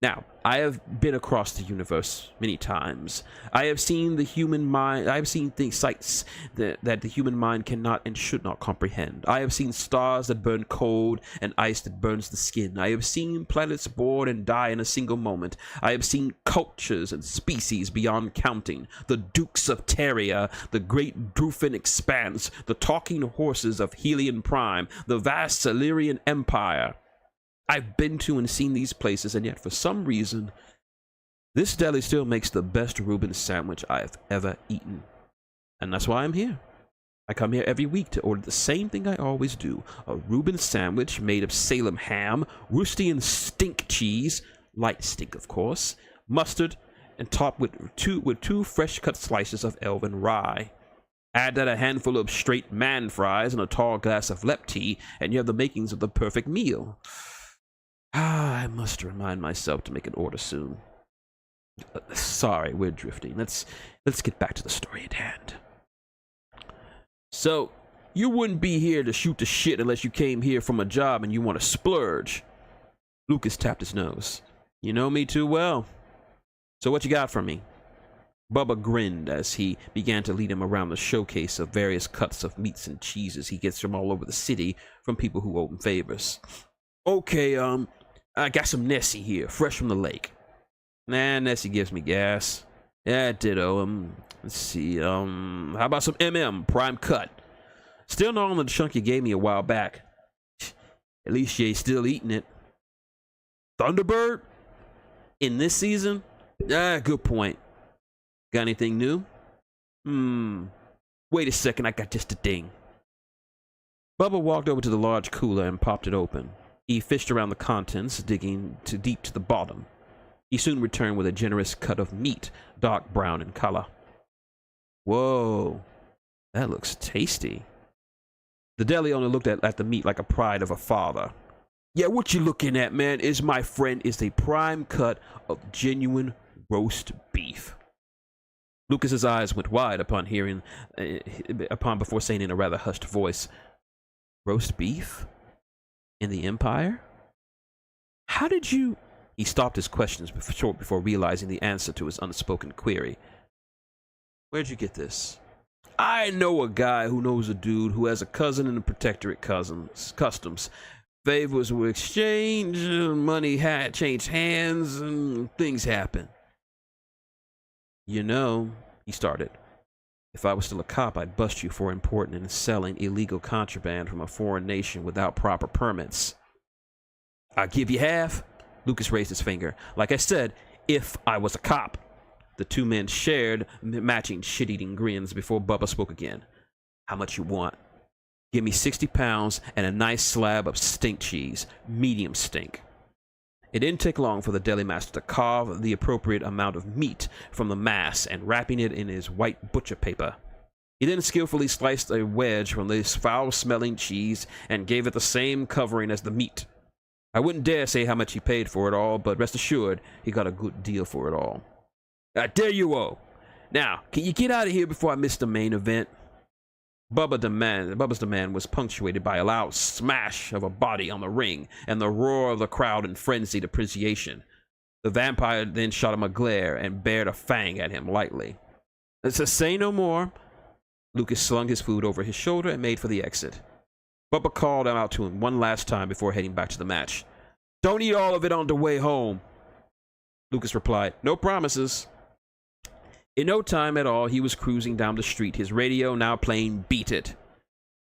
Now, I have been across the universe many times. I have seen the human mind. I have seen sights that the human mind cannot and should not comprehend. I have seen stars that burn cold and ice that burns the skin. I have seen planets born and die in a single moment. I have seen cultures and species beyond counting. The Dukes of Teria, the great Drufin expanse, the talking horses of Helion Prime, the vast Silurian Empire. I've been to and seen these places, and yet for some reason, this deli still makes the best Reuben sandwich I have ever eaten. And that's why I'm here. I come here every week to order the same thing I always do. A Reuben sandwich made of Salem ham, Worcester stink cheese, light stink of course, mustard, and topped with two fresh cut slices of elven rye. Add that a handful of straight man fries and a tall glass of lep tea, and you have the makings of the perfect meal. I must remind myself to make an order soon. Sorry, we're drifting. Let's get back to the story at hand. So, you wouldn't be here to shoot the shit unless you came here from a job and you want to splurge. Lucas tapped his nose. You know me too well. So what you got for me? Bubba grinned as he began to lead him around the showcase of various cuts of meats and cheeses he gets from all over the city from people who owe him favors. Okay, I got some Nessie here, fresh from the lake. Nah, Nessie gives me gas. Yeah, ditto. Let's see, how about some prime cut? Still not on the chunk you gave me a while back. At least you ain't still eating it. Thunderbird? In this season? Ah, good point. Got anything new? Wait a second, I got just a ding. Bubba walked over to the large cooler and popped it open. He fished around the contents, digging deep to the bottom. He soon returned with a generous cut of meat, dark brown in color. Whoa, that looks tasty. The deli owner looked at the meat like a pride of a father. Yeah, what you looking at, man, is my friend, is a prime cut of genuine roast beef. Lucas's eyes went wide upon before saying in a rather hushed voice, roast beef? In the Empire? How did you... He stopped his questions short before realizing the answer to his unspoken query. Where'd you get this? I know a guy who knows a dude who has a cousin in the Protectorate Customs. Favors were exchanged, money had changed hands, and things happen. You know, he started. If I was still a cop, I'd bust you for importing and selling illegal contraband from a foreign nation without proper permits. I'll give you half. Lucas raised his finger. Like I said, if I was a cop. The two men shared matching shit-eating grins before Bubba spoke again. How much you want? Give me 60 pounds and a nice slab of stink cheese, medium stink. It didn't take long for the deli master to carve the appropriate amount of meat from the mass and wrapping it in his white butcher paper. He then skillfully sliced a wedge from this foul-smelling cheese and gave it the same covering as the meat. I wouldn't dare say how much he paid for it all, but rest assured, he got a good deal for it all. There you go. Now, can you get out of here before I miss the main event? Bubba's demand was punctuated by a loud smash of a body on the ring and the roar of the crowd in frenzied appreciation. The vampire then shot him a glare and bared a fang at him lightly. So say no more. Lucas slung his food over his shoulder and made for the exit. Bubba called out to him one last time before heading back to the match. Don't eat all of it on the way home. Lucas replied, no promises. In no time at all, he was cruising down the street, his radio now playing Beat It.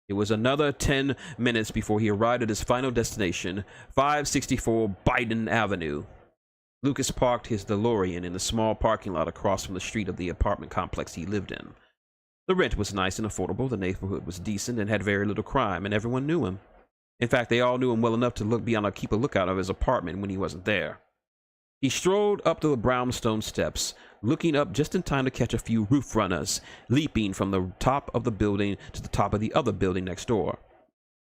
It was another 10 minutes before he arrived at his final destination, 564 Biden Avenue. Lucas parked his DeLorean in the small parking lot across from the street of the apartment complex he lived in. The rent was nice and affordable, the neighborhood was decent and had very little crime, and everyone knew him. In fact, they all knew him well enough to keep a lookout of his apartment when he wasn't there. He strolled up the brownstone steps, looking up just in time to catch a few roof runners, leaping from the top of the building to the top of the other building next door.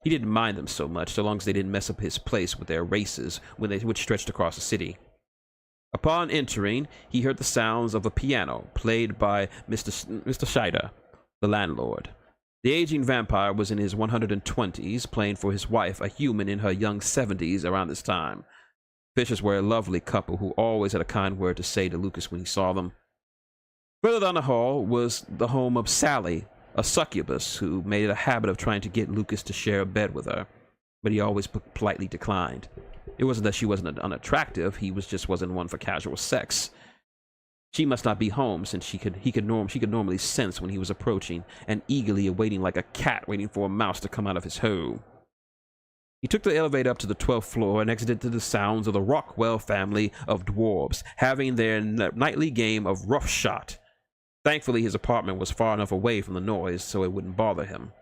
He didn't mind them so much, so long as they didn't mess up his place with their races, which stretched across the city. Upon entering, he heard the sounds of a piano, played by Mr. Scheider, the landlord. The aging vampire was in his 120s, playing for his wife, a human in her young 70s around this time. Fishers were a lovely couple who always had a kind word to say to Lucas when he saw them. Further down the hall was the home of Sally, a succubus who made it a habit of trying to get Lucas to share a bed with her, but he always politely declined. It wasn't that she wasn't unattractive, he just wasn't one for casual sex. She must not be home, since she could normally sense when he was approaching, and eagerly awaiting like a cat waiting for a mouse to come out of his hole. He took the elevator up to the 12th floor and exited to the sounds of the Rockwell family of dwarves having their nightly game of roughshot. Thankfully, his apartment was far enough away from the noise so it wouldn't bother him.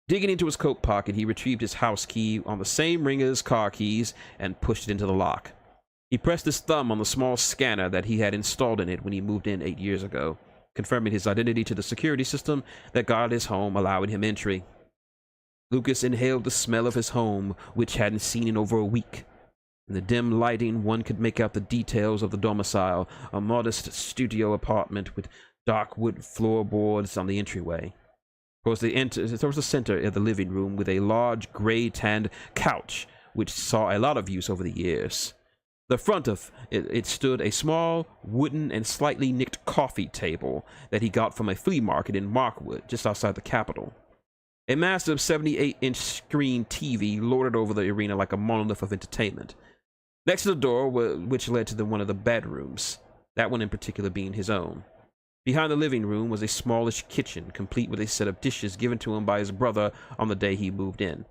Digging into his coat pocket, he retrieved his house key on the same ring as his car keys and pushed it into the lock. He pressed his thumb on the small scanner that he had installed in it when he moved in 8 years ago, confirming his identity to the security system that guarded his home, allowing him entry. Lucas inhaled the smell of his home, which hadn't seen in over a week. In the dim lighting, one could make out the details of the domicile, a modest studio apartment with dark wood floorboards on the entryway. Towards the center of the living room with a large gray-tanned couch, which saw a lot of use over the years. The front of it stood a small, wooden and slightly nicked coffee table that he got from a flea market in Markwood, just outside the capital. A massive 78-inch screen TV lorded over the arena like a monolith of entertainment. Next to the door, which led to one of the bedrooms, that one in particular being his own. Behind the living room was a smallish kitchen, complete with a set of dishes given to him by his brother on the day he moved in.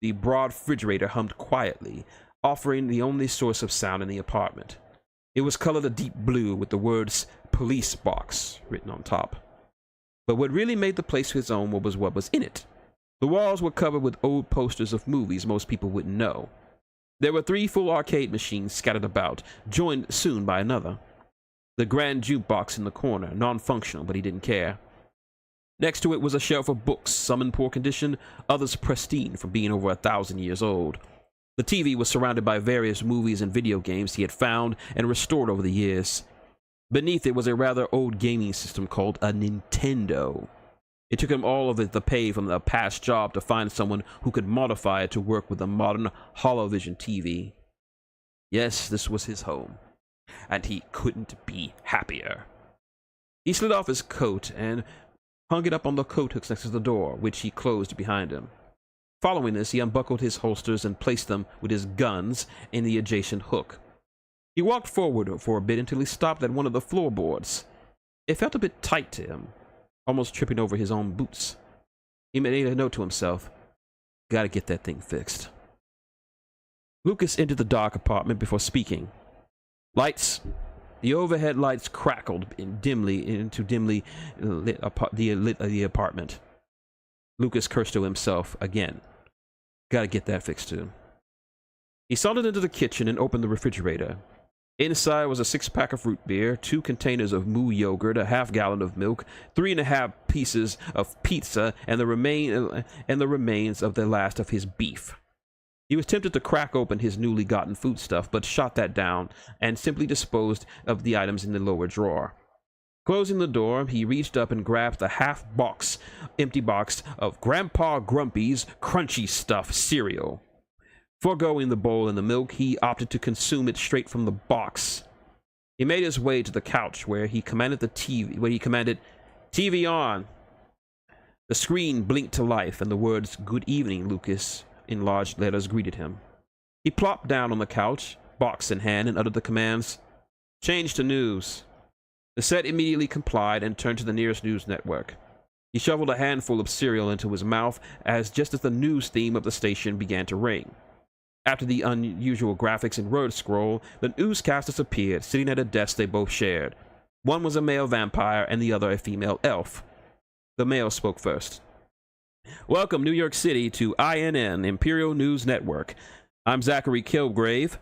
The broad refrigerator hummed quietly, offering the only source of sound in the apartment. It was colored a deep blue with the words "Police Box" written on top. But what really made the place his own was what was in it. The walls were covered with old posters of movies most people wouldn't know. There were 3 full arcade machines scattered about, joined soon by another. The grand jukebox in the corner, non-functional, but he didn't care. Next to it was a shelf of books, some in poor condition, others pristine from being over 1,000 years old. The TV was surrounded by various movies and video games he had found and restored over the years. Beneath it was a rather old gaming system called a Nintendo. It took him all of the pay from the past job to find someone who could modify it to work with a modern holovision TV. Yes, this was his home, and he couldn't be happier. He slid off his coat and hung it up on the coat hooks next to the door, which he closed behind him. Following this, he unbuckled his holsters and placed them with his guns in the adjacent hook. He walked forward for a bit until he stopped at one of the floorboards. It felt a bit tight to him, almost tripping over his own boots. He made a note to himself, "Gotta get that thing fixed." Lucas entered the dark apartment before speaking. Lights. The overhead lights crackled dimly lit the apartment. Lucas cursed to himself again. Gotta get that fixed too. He sauntered into the kitchen and opened the refrigerator. Inside was a 6-pack of root beer, 2 containers of moo yogurt, a half-gallon of milk, 3.5 pieces of pizza, and the remains of the last of his beef. He was tempted to crack open his newly gotten foodstuff, but shot that down and simply disposed of the items in the lower drawer. Closing the door, he reached up and grabbed the empty box of Grandpa Grumpy's Crunchy Stuff cereal. Foregoing the bowl and the milk, he opted to consume it straight from the box. He made his way to the couch where he commanded TV on. The screen blinked to life and the words "Good evening, Lucas" in large letters greeted him. He plopped down on the couch, box in hand, and uttered the commands, "Change to news." The set immediately complied and turned to the nearest news network. He shoveled a handful of cereal into his mouth just as the news theme of the station began to ring. After the unusual graphics and word scroll, the newscasters appeared, sitting at a desk they both shared. One was a male vampire and the other a female elf. The male spoke first. "Welcome, New York City, to INN, Imperial News Network. I'm Zachary Kilgrave."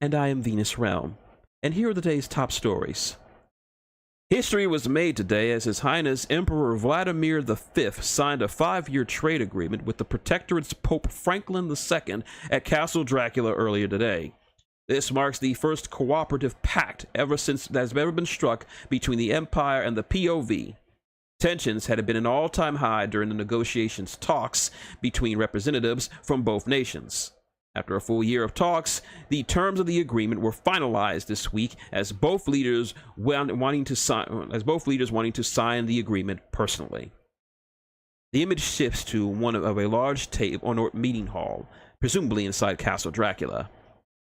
"And I am Venus Realm. And here are the day's top stories." History was made today as His Highness Emperor Vladimir V signed a 5-year trade agreement with the Protectorate's Pope Franklin II at Castle Dracula earlier today. This marks the first cooperative pact that has ever been struck between the Empire and the POV. Tensions had been an all-time high during the negotiations talks between representatives from both nations. After a full year of talks, the terms of the agreement were finalized this week as both leaders wanting to sign the agreement personally. The image shifts to one of a large table or meeting hall, presumably inside Castle Dracula.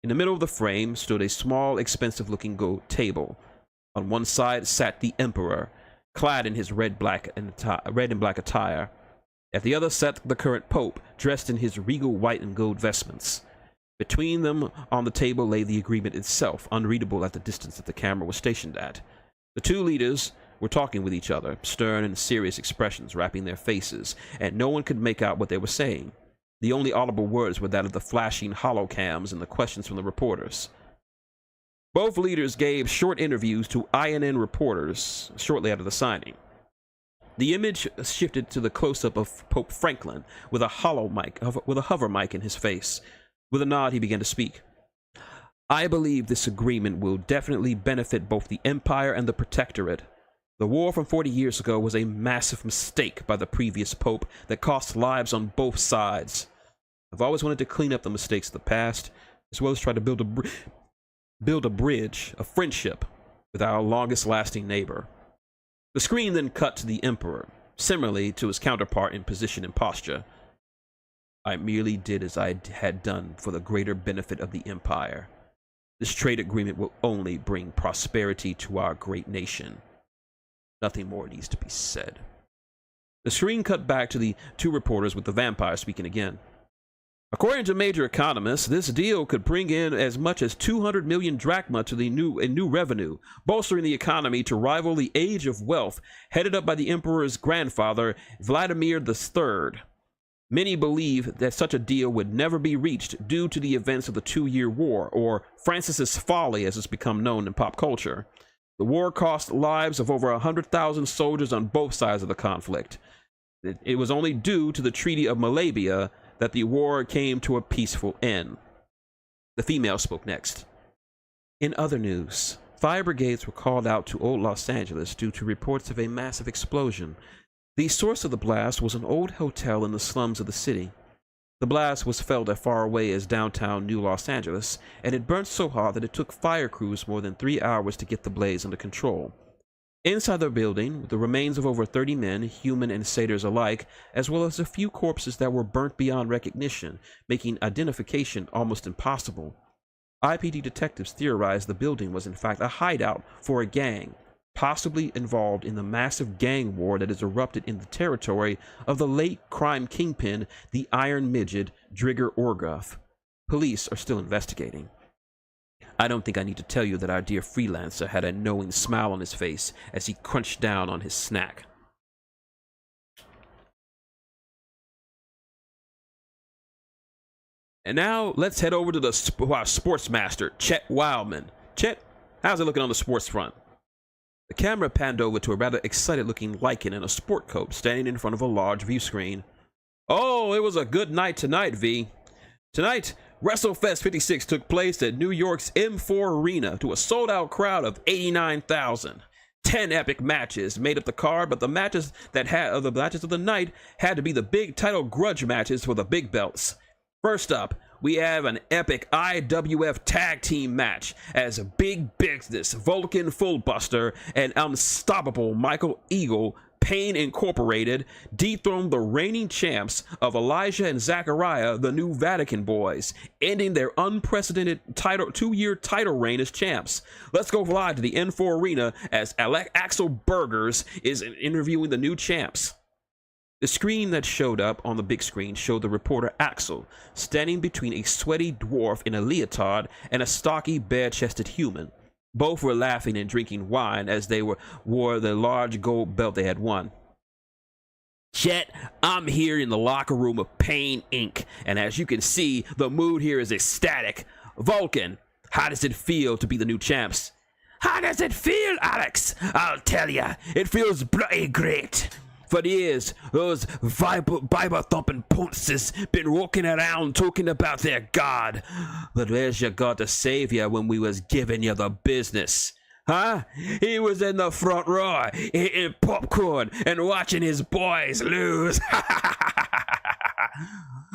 In the middle of the frame stood a small, expensive-looking gold table. On one side sat the Emperor, clad in his red and black attire. At the other sat the current Pope, dressed in his regal white and gold vestments. Between them on the table lay the agreement itself, unreadable at the distance that the camera was stationed at. The two leaders were talking with each other, stern and serious expressions wrapping their faces, and no one could make out what they were saying. The only audible words were that of the flashing holocams and the questions from the reporters. Both leaders gave short interviews to INN reporters shortly after the signing. The image shifted to the close-up of Pope Franklin with a hover mic in his face. With a nod, he began to speak. I believe this agreement will definitely benefit both the Empire and the Protectorate. The war from 40 years ago was a massive mistake by the previous Pope that cost lives on both sides. I've always wanted to clean up the mistakes of the past, as well as try to build a bridge of friendship with our longest-lasting neighbor. The screen then cut to the Emperor, similarly to his counterpart in position and posture. I merely did as I had done for the greater benefit of the Empire. This trade agreement will only bring prosperity to our great nation. Nothing more needs to be said. The screen cut back to the two reporters with the vampire speaking again. According to major economists, this deal could bring in as much as 200 million drachma to the new revenue, bolstering the economy to rival the Age of Wealth, headed up by the Emperor's grandfather, Vladimir III. Many believe that such a deal would never be reached due to the events of the 2-year war, or Francis's Folly as it's become known in pop culture. The war cost lives of over 100,000 soldiers on both sides of the conflict. It was only due to the Treaty of Malabia that the war came to a peaceful end. The female spoke next. In other news, fire brigades were called out to Old Los Angeles due to reports of a massive explosion. The source of the blast was an old hotel in the slums of the city. The blast was felt as far away as downtown New Los Angeles, and it burnt so hot that it took fire crews more than 3 hours to get the blaze under control. Inside the building, the remains of over 30 men, human and satyrs alike, as well as a few corpses that were burnt beyond recognition, making identification almost impossible. IPD detectives theorized the building was in fact a hideout for a gang, possibly involved in the massive gang war that has erupted in the territory of the late crime kingpin, the Iron Midget, Drigger Orgoff. Police are still investigating. I don't think I need to tell you that our dear freelancer had a knowing smile on his face as he crunched down on his snack. And now, let's head over to our sports master, Chet Wildman. Chet, how's it looking on the sports front? The camera panned over to a rather excited-looking lichen in a sport coat standing in front of a large view screen. Oh, it was a good night tonight, V. Tonight, WrestleFest 56 took place at New York's M4 Arena to a sold-out crowd of 89,000. 10 epic matches made up the card, but the matches of the night had to be the big title grudge matches for the big belts. First up, we have an epic IWF tag team match as Big Business, Vulcan Fullbuster, and Unstoppable Michael Eagle, Pain Incorporated, dethroned the reigning champs of Elijah and Zachariah, the new Vatican Boys, ending their unprecedented 2-year title reign as champs. Let's go live to the N4 Arena as Axel Burgers is interviewing the new champs. The screen that showed up on the big screen showed the reporter Axel standing between a sweaty dwarf in a leotard and a stocky, bare-chested human. Both were laughing and drinking wine as they wore the large gold belt they had won. Chet, I'm here in the locker room of Pain Inc., and as you can see, the mood here is ecstatic. Vulcan, how does it feel to be the new champs? How does it feel, Alex? I'll tell ya, it feels bloody great. For years, those Bible-thumping ponces been walking around talking about their God. But where's your God to save you when we was giving you the business? Huh? He was in the front row, eating popcorn and watching his boys lose.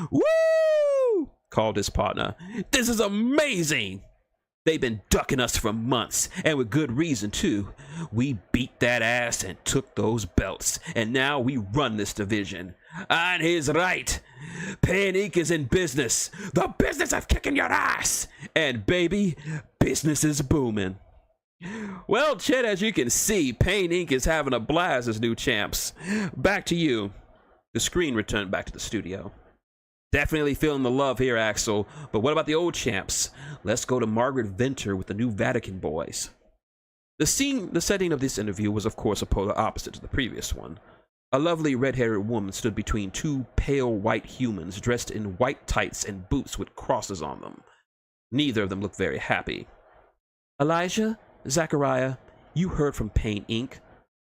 Woo! Called his partner. This is amazing! They've been ducking us for months, and with good reason, too. We beat that ass and took those belts, and now we run this division. And he's right. Pain Inc. is in business. The business of kicking your ass. And baby, business is booming. Well, Chet, as you can see, Pain Inc. is having a blast as new champs. Back to you. The screen returned back to the studio. Definitely feeling the love here, Axel. But what about the old champs? Let's go to Margaret Venter with the new Vatican Boys. The setting of this interview was, of course, a polar opposite to the previous one. A lovely red-haired woman stood between two pale white humans dressed in white tights and boots with crosses on them. Neither of them looked very happy. Elijah, Zachariah, you heard from Pain Inc.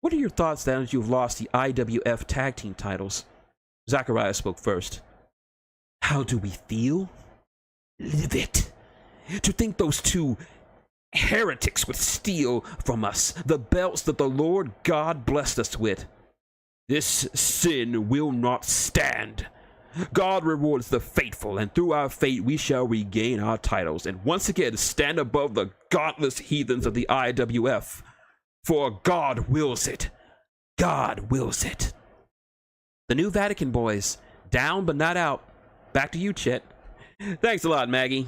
What are your thoughts now that you've lost the IWF tag team titles? Zachariah spoke first. How do we feel? Live it. To think those two heretics would steal from us the belts that the Lord God blessed us with. This sin will not stand. God rewards the faithful, and through our fate we shall regain our titles and once again stand above the godless heathens of the IWF. For God wills it. God wills it. The new Vatican boys, down but not out. Back to you, Chet. Thanks a lot, Maggie.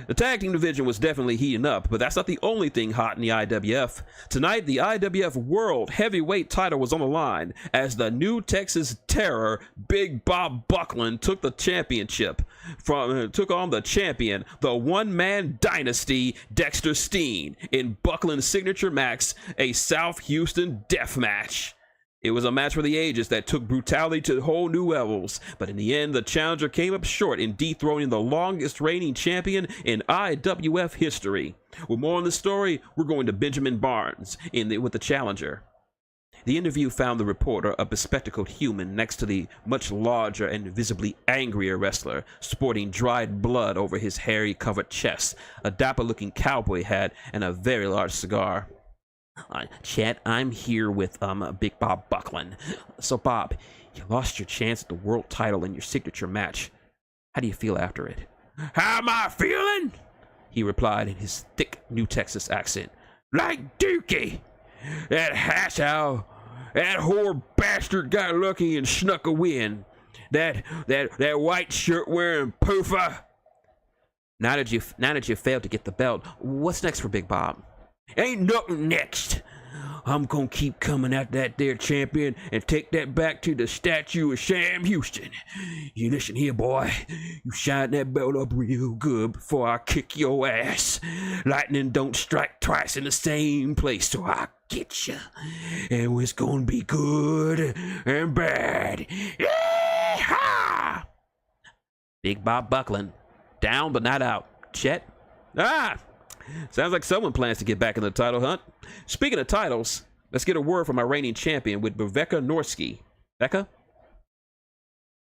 The tag team division was definitely heating up, but that's not the only thing hot in the IWF. Tonight, the IWF World Heavyweight title was on the line as the new Texas Terror, Big Bob Buckland, took the championship took on the champion, the one-man dynasty, Dexter Steen, in Buckland's signature match, a South Houston death match. It was a match for the ages that took brutality to whole new levels, but in the end, the challenger came up short in dethroning the longest reigning champion in IWF history. With more on the story, we're going to Benjamin Barnes with the challenger. The interview found the reporter a bespectacled human next to the much larger and visibly angrier wrestler, sporting dried blood over his hairy-covered chest, a dapper-looking cowboy hat, and a very large cigar. Chet, I'm here with Big Bob Buckland. So, Bob, you lost your chance at the world title in your signature match. How do you feel after it? How am I feeling? He replied in his thick New Texas accent. Like Dookie. That hash owl, that whore bastard got lucky and snuck a win. That white shirt wearing poofer. Now that you failed to get the belt, what's next for Big Bob? Ain't nothing next. I'm gonna keep coming at that there champion and take that back to the statue of Sam Houston. You listen here, boy. You shine that belt up real good before I kick your ass. Lightning don't strike twice in the same place, so I get you. And it's gonna be good and bad. Yeehaw! Big Bob Buckland, down but not out. Chet? Sounds like someone plans to get back in the title hunt. Speaking of titles, let's get a word from our reigning champion with Rebecca Norsky. Becca?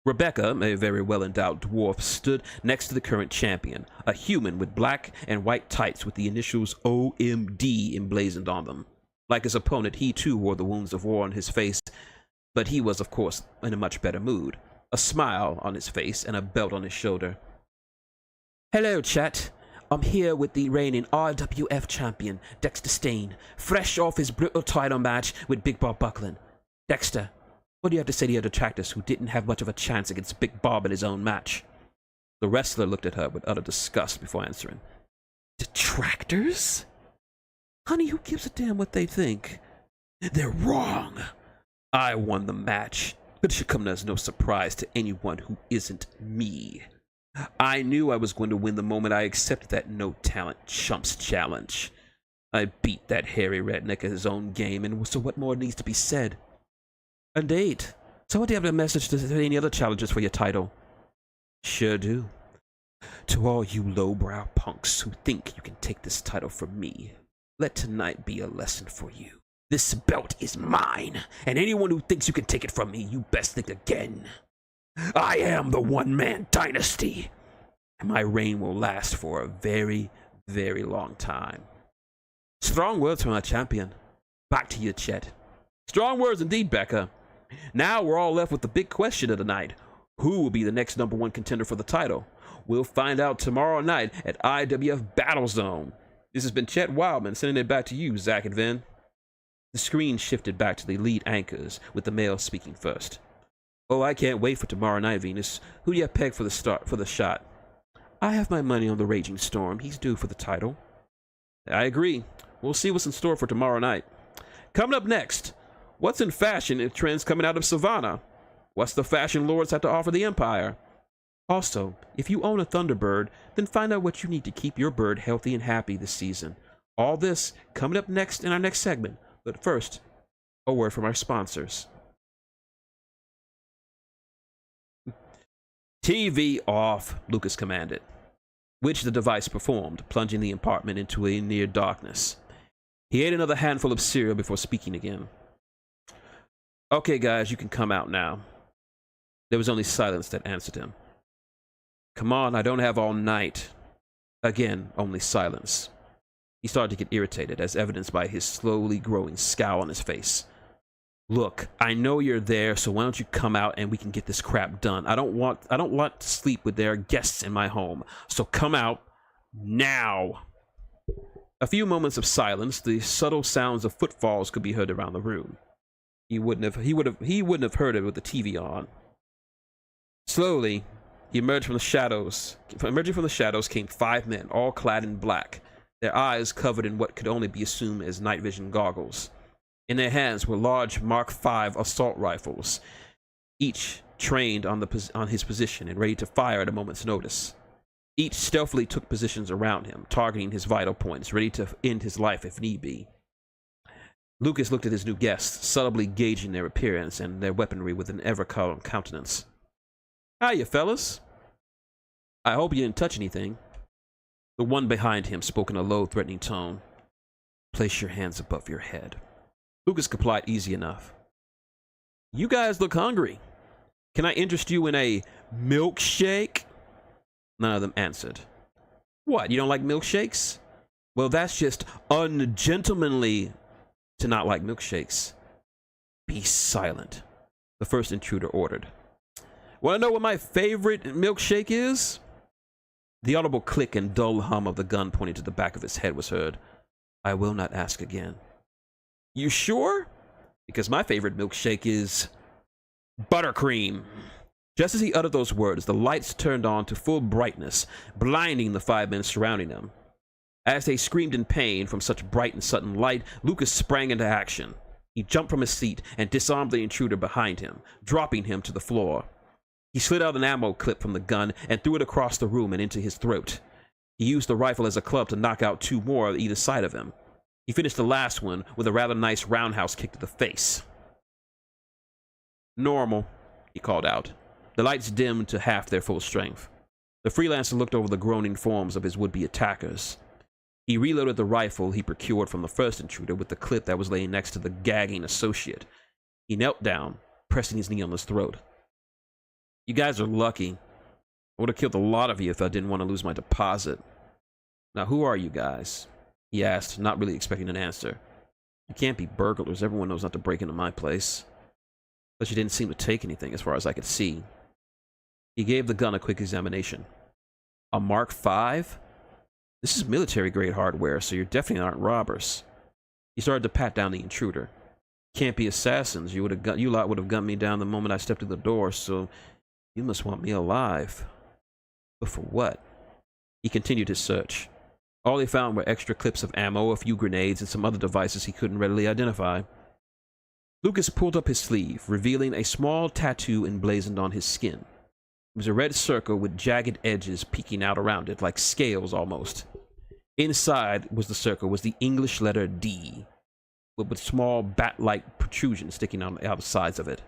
Rebecca, a very well-endowed dwarf, stood next to the current champion, a human with black and white tights with the initials OMD emblazoned on them. Like his opponent, he too wore the wounds of war on his face, but he was, of course, in a much better mood. A smile on his face and a belt on his shoulder. Hello, Chet. I'm here with the reigning RWF champion, Dexter Steen, fresh off his brutal title match with Big Bob Buckland. Dexter, what do you have to say to your detractors who didn't have much of a chance against Big Bob in his own match? The wrestler looked at her with utter disgust before answering. Detractors? Honey, who gives a damn what they think? They're wrong. I won the match, but it should come as no surprise to anyone who isn't me. I knew I was going to win the moment I accepted that no-talent chumps challenge. I beat that hairy redneck at his own game, and so what more needs to be said? Indeed. So what do you have a message to any other challengers for your title? Sure do. To all you lowbrow punks who think you can take this title from me, let tonight be a lesson for you. This belt is mine, and anyone who thinks you can take it from me, you best think again. I am the one-man dynasty, and my reign will last for a very, very long time. Strong words from our champion. Back to you, Chet. Strong words indeed, Becca. Now we're all left with the big question of the night. Who will be the next #1 contender for the title? We'll find out tomorrow night at IWF Battle Zone. This has been Chet Wildman, sending it back to you, Zach and Vin. The screen shifted back to the lead anchors, with the male speaking first. Oh, I can't wait for tomorrow night, Venus. Who do you have pegged for the shot? I have my money on the Raging Storm. He's due for the title. I agree. We'll see what's in store for tomorrow night. Coming up next, what's in fashion and trends coming out of Savannah? What's the fashion lords have to offer the Empire? Also, if you own a Thunderbird, then find out what you need to keep your bird healthy and happy this season. All this coming up next in our next segment. But first, a word from our sponsors. TV off, Lucas commanded, which the device performed, plunging the apartment into a near darkness. He ate another handful of cereal before speaking again. Okay, guys, you can come out now. There was only silence that answered him. Come on, I don't have all night. Again, only silence. He started to get irritated, as evidenced by his slowly growing scowl on his face. Look, I know you're there, so why don't you come out and we can get this crap done? I don't want to sleep with their guests in my home. So come out now. A few moments of silence, the subtle sounds of footfalls could be heard around the room. He wouldn't have heard it with the TV on. Slowly, he emerged from the shadows. Emerging from the shadows came 5 men, all clad in black, their eyes covered in what could only be assumed as night vision goggles. In their hands were large Mark V assault rifles, each trained on his position and ready to fire at a moment's notice. Each stealthily took positions around him, targeting his vital points, ready to end his life if need be. Lucas looked at his new guests, subtly gauging their appearance and their weaponry with an ever-calm countenance. Hiya, fellas. I hope you didn't touch anything. The one behind him spoke in a low, threatening tone. Place your hands above your head. Lucas complied easy enough. You guys look hungry. Can I interest you in a milkshake? None of them answered. What, you don't like milkshakes? Well, that's just ungentlemanly to not like milkshakes. Be silent, the first intruder ordered. Want to know what my favorite milkshake is? The audible click and dull hum of the gun pointing to the back of his head was heard. I will not ask again. You sure? Because my favorite milkshake is buttercream. Just as he uttered those words, the lights turned on to full brightness, blinding the 5 men surrounding them. As they screamed in pain from such bright and sudden light, Lucas sprang into action. He jumped from his seat and disarmed the intruder behind him, dropping him to the floor. He slid out an ammo clip from the gun and threw it across the room and into his throat. He used the rifle as a club to knock out 2 more on either side of him. He finished the last one with a rather nice roundhouse kick to the face. Normal, he called out. The lights dimmed to half their full strength. The freelancer looked over the groaning forms of his would-be attackers. He reloaded the rifle he procured from the first intruder with the clip that was laying next to the gagging associate. He knelt down, pressing his knee on his throat. You guys are lucky. I would have killed a lot of you if I didn't want to lose my deposit. Now, who are you guys? He asked, not really expecting an answer. You can't be burglars. Everyone knows not to break into my place. But you didn't seem to take anything as far as I could see. He gave the gun a quick examination. A Mark V? This is military-grade hardware, so you definitely aren't robbers. He started to pat down the intruder. Can't be assassins. You lot would have gunned me down the moment I stepped through the door, so you must want me alive. But for what? He continued his search. All he found were extra clips of ammo, a few grenades, and some other devices he couldn't readily identify. Lucas pulled up his sleeve, revealing a small tattoo emblazoned on his skin. It was a red circle with jagged edges peeking out around it, like scales almost. Inside the circle was the English letter D, with small bat-like protrusions sticking out the sides of it.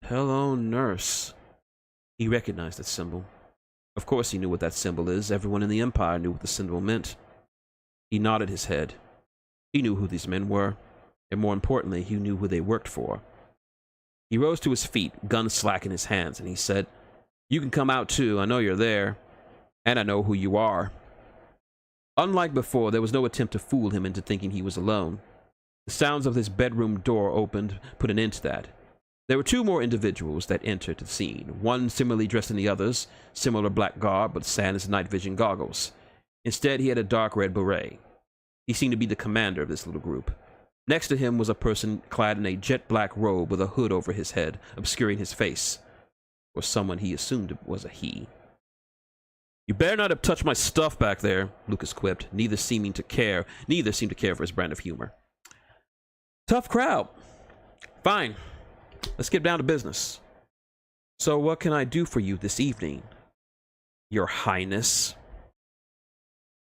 Hello, nurse. He recognized that symbol. Of course he knew what that symbol is. Everyone in the Empire knew what the symbol meant. He nodded his head. He knew who these men were, and more importantly, he knew who they worked for. He rose to his feet, gun slack in his hands, and he said, You can come out too. I know you're there, and I know who you are. Unlike before, there was no attempt to fool him into thinking he was alone. The sounds of his bedroom door opened put an end to that. There were 2 more individuals that entered the scene, one similarly dressed in the others, similar black garb, but sans night vision goggles. Instead, he had a dark red beret. He seemed to be the commander of this little group. Next to him was a person clad in a jet black robe with a hood over his head, obscuring his face, or someone he assumed was a he. You better not have touched my stuff back there, Lucas quipped, neither seemed to care for his brand of humor. Tough crowd. Fine. Let's get down to business. So what can I do for you this evening, Your Highness?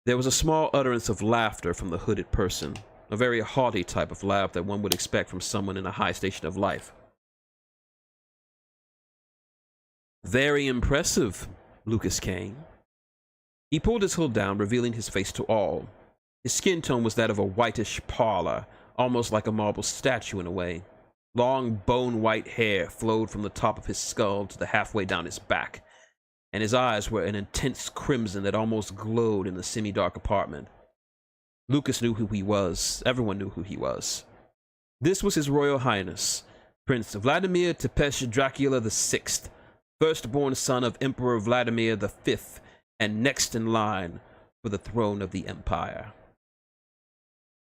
There was a small utterance of laughter from the hooded person, a very haughty type of laugh that one would expect from someone in a high station of life. Very impressive, Lucas Kane. He pulled his hood down, revealing his face to all. His skin tone was that of a whitish pallor, almost like a marble statue in a way. Long, bone-white hair flowed from the top of his skull to the halfway down his back, and his eyes were an intense crimson that almost glowed in the semi-dark apartment. Lucas knew who he was. Everyone knew who he was. This was His Royal Highness, Prince Vladimir Tepesh Dracula VI, firstborn son of Emperor Vladimir V, and next in line for the throne of the Empire.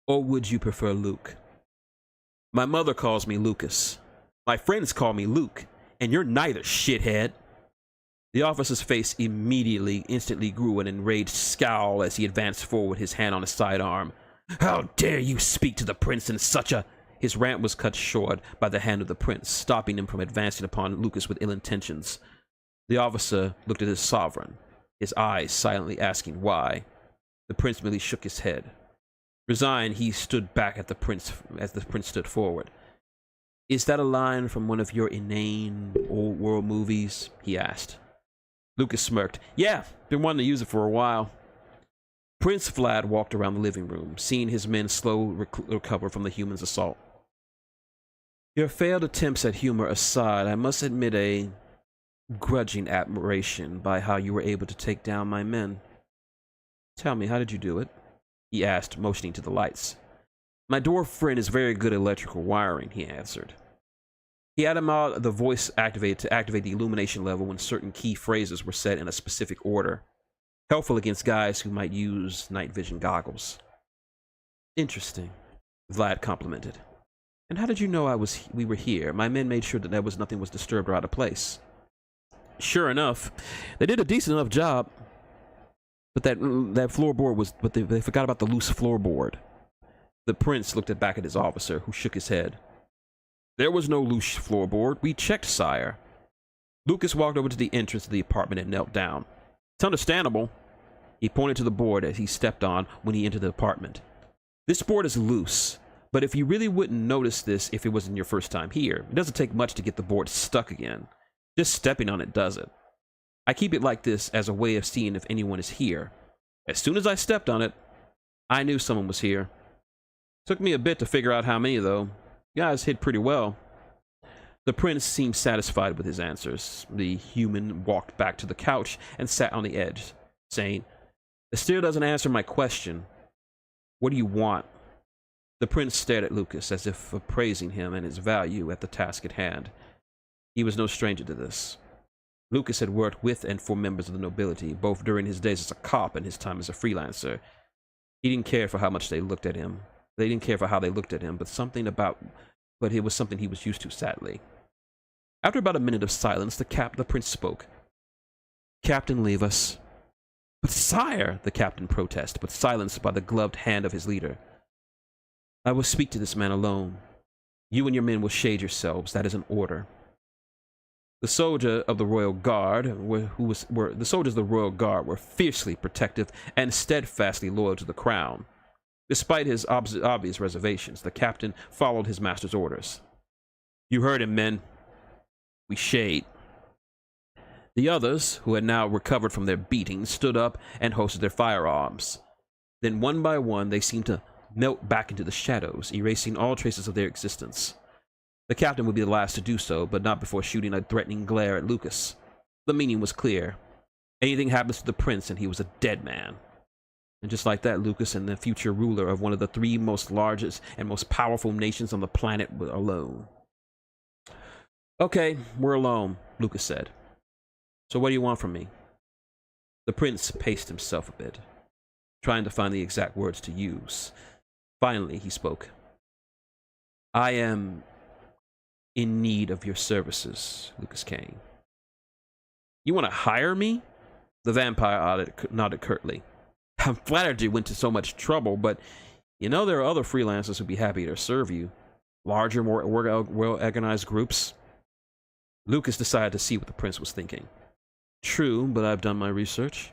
Or would you prefer Luke? My mother calls me Lucas. My friends call me Luke, and you're neither, shithead. The officer's face instantly grew an enraged scowl as he advanced forward, his hand on his sidearm. How dare you speak to the prince in such a... His rant was cut short by the hand of the prince, stopping him from advancing upon Lucas with ill intentions. The officer looked at his sovereign, his eyes silently asking why. The prince merely shook his head. Resigned, he stood back at the prince as the prince stood forward. Is that a line from one of your inane old world movies? He asked. Lucas smirked. Yeah, been wanting to use it for a while. Prince Vlad walked around the living room, seeing his men slowly recover from the human's assault. Your failed attempts at humor aside, I must admit a grudging admiration by how you were able to take down my men. Tell me, how did you do it? He asked, motioning to the lights. My dwarf friend is very good at electrical wiring, he answered. He had him out the voice activated to activate the illumination level when certain key phrases were set in a specific order. Helpful against guys who might use night vision goggles. Interesting, Vlad complimented. And how did you know we were here? My men made sure that nothing was disturbed or out of place. Sure enough, they did a decent enough job. But that floorboard was... But they forgot about the loose floorboard. The prince looked back at his officer, who shook his head. There was no loose floorboard. We checked, sire. Lucas walked over to the entrance of the apartment and knelt down. It's understandable. He pointed to the board as he stepped on when he entered the apartment. This board is loose, but if you really wouldn't notice this if it wasn't your first time here, it doesn't take much to get the board stuck again. Just stepping on it does it. I keep it like this as a way of seeing if anyone is here. As soon as I stepped on it, I knew someone was here. Took me a bit to figure out how many, though. You guys hid pretty well. The prince seemed satisfied with his answers. The human walked back to the couch and sat on the edge, saying, "It still doesn't answer my question. What do you want?" The prince stared at Lucas as if appraising him and his value at the task at hand. He was no stranger to this. Lucas had worked with and for members of the nobility, both during his days as a cop and his time as a freelancer. He didn't care for how much they looked at him. They didn't care for how they looked at him, but it was something he was used to, sadly. After about a minute of silence, the prince spoke. Captain, leave us. But sire, the captain protested, but silenced by the gloved hand of his leader. I will speak to this man alone. You and your men will shade yourselves. That is an order. The soldiers of the Royal Guard were fiercely protective and steadfastly loyal to the crown. Despite his obvious reservations, the captain followed his master's orders. You heard him, men. We shade. The others, who had now recovered from their beatings, stood up and holstered their firearms. Then one by one, they seemed to melt back into the shadows, erasing all traces of their existence. The captain would be the last to do so, but not before shooting a threatening glare at Lucas. The meaning was clear. Anything happens to the prince and he was a dead man. And just like that, Lucas and the future ruler of one of the three most largest and most powerful nations on the planet were alone. Okay, we're alone, Lucas said. So what do you want from me? The prince paced himself a bit, trying to find the exact words to use. Finally, he spoke. I am in need of your services, Lucas Kane. You want to hire me? The vampire nodded curtly. I'm flattered you went to so much trouble, but you know there are other freelancers who'd be happy to serve you. Larger, more well-organized groups. Lucas decided to see what the prince was thinking. True, but I've done my research.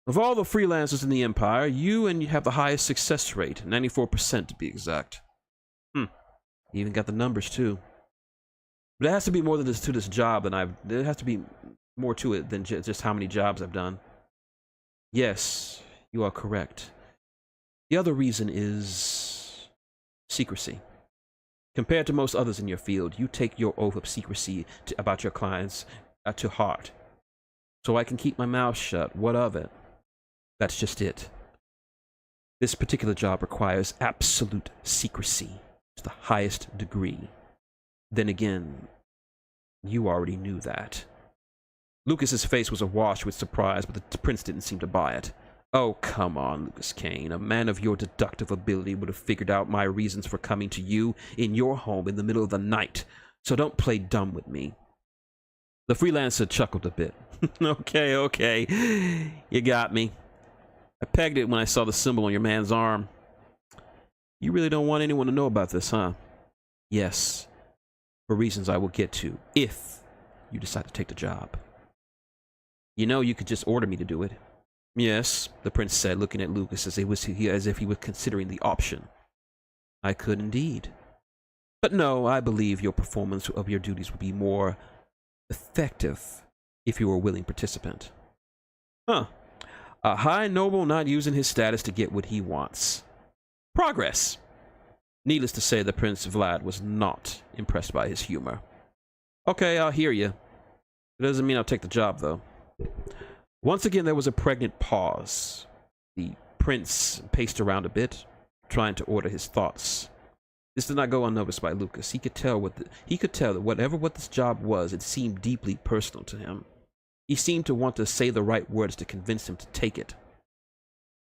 Of all the freelancers in the Empire, you have the highest success rate, 94% to be exact. You even got the numbers, too. But there has to be more than this to this job there has to be more to it than just how many jobs I've done. Yes, you are correct. The other reason is secrecy. Compared to most others in your field, you take your oath of secrecy about your clients to heart. So I can keep my mouth shut. What of it? That's just it. This particular job requires absolute secrecy to the highest degree. Then again, you already knew that. Lucas's face was awash with surprise, but the prince didn't seem to buy it. Oh, come on, Lucas Kane. A man of your deductive ability would have figured out my reasons for coming to you in your home in the middle of the night. So don't play dumb with me. The freelancer chuckled a bit. Okay. You got me. I pegged it when I saw the symbol on your man's arm. You really don't want anyone to know about this, huh? Yes. For reasons I will get to, if you decide to take the job. You know, you could just order me to do it. Yes, the prince said, looking at Lucas as if he was considering the option. I could indeed. But no, I believe your performance of your duties would be more effective if you were a willing participant. Huh. A high noble not using his status to get what he wants. Progress. Needless to say, the Prince Vlad was not impressed by his humor. Okay, I'll hear you. It doesn't mean I'll take the job, though. Once again, there was a pregnant pause. The prince paced around a bit, trying to order his thoughts. This did not go unnoticed by Lucas. He could tell that whatever this job was, it seemed deeply personal to him. He seemed to want to say the right words to convince him to take it.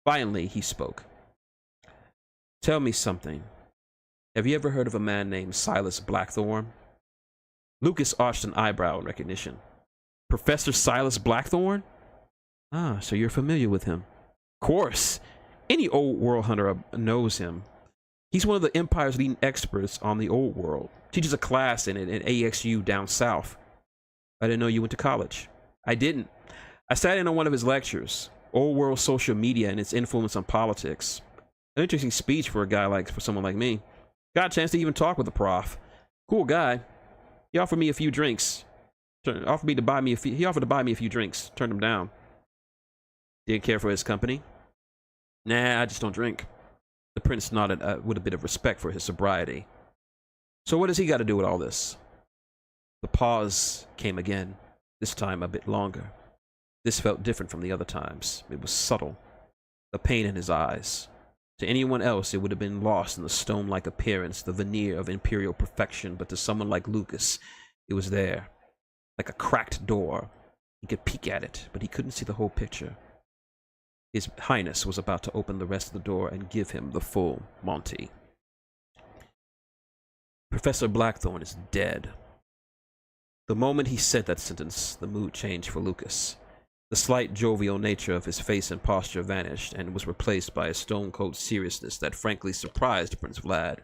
Finally, he spoke. Tell me something. Have you ever heard of a man named Silas Blackthorne? Lucas arched an eyebrow in recognition. Professor Silas Blackthorne? Ah, so you're familiar with him. Of course. Any old world hunter knows him. He's one of the Empire's leading experts on the old world. Teaches a class in it at AXU down south. I didn't know you went to college. I didn't. I sat in on one of his lectures. Old world social media and its influence on politics. An interesting speech for someone like me. Got a chance to even talk with the prof. Cool guy. He offered me a few drinks. He offered to buy me a few drinks. Turned him down. Didn't care for his company. Nah, I just don't drink. The prince nodded with a bit of respect for his sobriety. So what does he got to do with all this? The pause came again, this time a bit longer. This felt different from the other times. It was subtle. The pain in his eyes. To anyone else, it would have been lost in the stone-like appearance, the veneer of imperial perfection, but to someone like Lucas, it was there. Like a cracked door. He could peek at it, but he couldn't see the whole picture. His Highness was about to open the rest of the door and give him the full Monty. Professor Blackthorne is dead. The moment he said that sentence, the mood changed for Lucas. The slight jovial nature of his face and posture vanished and was replaced by a stone-cold seriousness that frankly surprised Prince Vlad.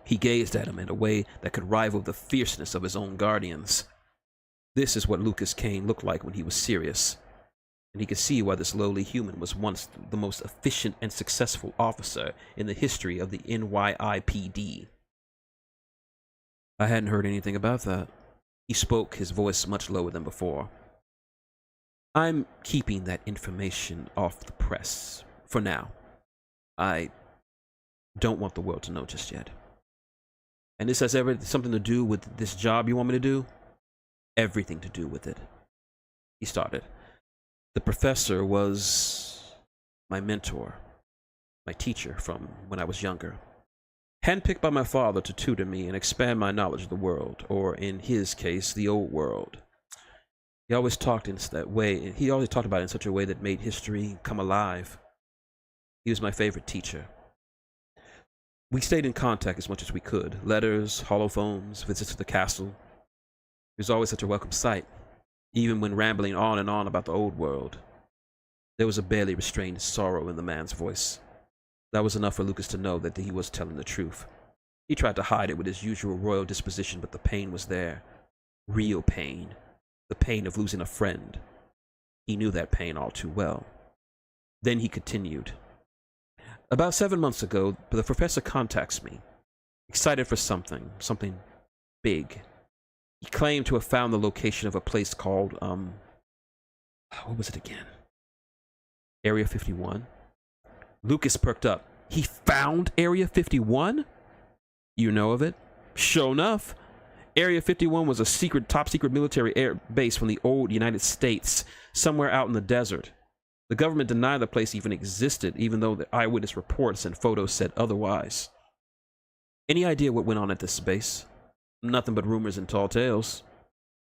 He gazed at him in a way that could rival the fierceness of his own guardians. This is what Lucas Kane looked like when he was serious, and he could see why this lowly human was once the most efficient and successful officer in the history of the NYIPD. I hadn't heard anything about that. He spoke, his voice much lower than before. I'm keeping that information off the press, for now. I don't want the world to know just yet. And this has something to do with this job you want me to do? Everything to do with it. He started. The professor was my mentor, my teacher from when I was younger. Handpicked by my father to tutor me and expand my knowledge of the world, or in his case, the old world. He always talked about it in such a way that made history come alive. He was my favorite teacher. We stayed in contact as much as we could. Letters, holophones, visits to the castle. It was always such a welcome sight, even when rambling on and on about the old world. There was a barely restrained sorrow in the man's voice. That was enough for Lucas to know that he was telling the truth. He tried to hide it with his usual royal disposition, but the pain was there. Real pain. The pain of losing a friend. He knew that pain all too well. Then he continued. About 7 months ago, the professor contacts me, excited for something big. He claimed to have found the location of a place called, what was it again? Area 51? Lucas perked up. He found Area 51? You know of it? Sure enough. Area 51 was a top secret military air base from the old United States, somewhere out in the desert. The government denied the place even existed, even though the eyewitness reports and photos said otherwise. Any idea what went on at this base? Nothing but rumors and tall tales.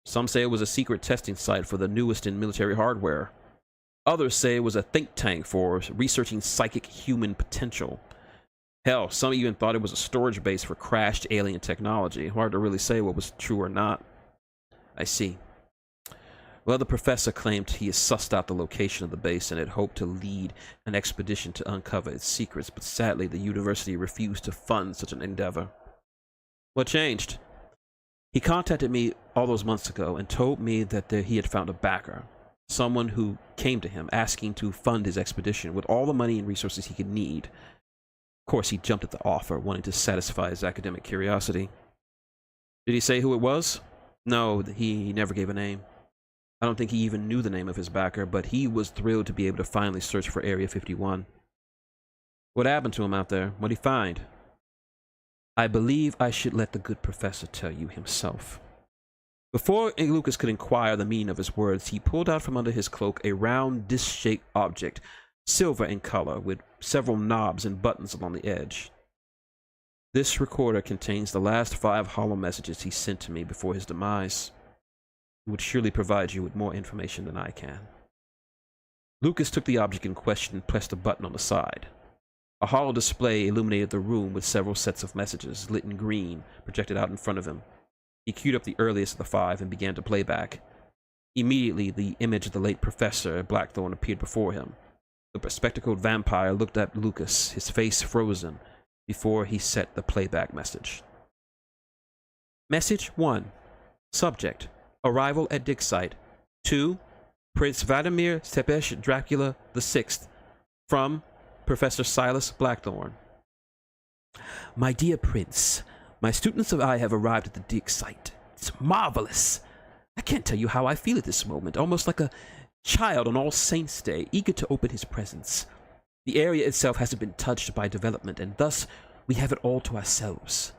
Some say it was a secret testing site for the newest in military hardware. Others say it was a think tank for researching psychic human potential. Hell, some even thought it was a storage base for crashed alien technology. Hard to really say what was true or not. I see. Well, the professor claimed he has sussed out the location of the base and had hoped to lead an expedition to uncover its secrets, but sadly the university refused to fund such an endeavor. What changed? He contacted me all those months ago and told me that he had found a backer, someone who came to him asking to fund his expedition with all the money and resources he could need. Of course, he jumped at the offer, wanting to satisfy his academic curiosity. Did he say who it was? No, he never gave a name. I don't think he even knew the name of his backer, but he was thrilled to be able to finally search for Area 51. What happened to him out there? What'd he find? I believe I should let the good professor tell you himself. Before Lucas could inquire the meaning of his words, he pulled out from under his cloak a round, disc-shaped object, silver in color, with several knobs and buttons along the edge. This recorder contains the last 5 hollow messages he sent to me before his demise. It would surely provide you with more information than I can. Lucas took the object in question and pressed a button on the side. A hollow display illuminated the room with several sets of messages, lit in green, projected out in front of him. He queued up the earliest of the 5 and began to play back. Immediately, the image of the late Professor Blackthorne appeared before him. The bespectacled vampire looked at Lucas, his face frozen, before he set the playback message. Message 1. Subject. Arrival at dig site. 2. Prince Vladimir Stepesh Dracula VI. From Professor Silas Blackthorne. My dear Prince, my students and I have arrived at the dig site. It's marvelous. I can't tell you how I feel at this moment, almost like a child on All Saints' Day, eager to open his presents. The area itself hasn't been touched by development, and thus we have it all to ourselves,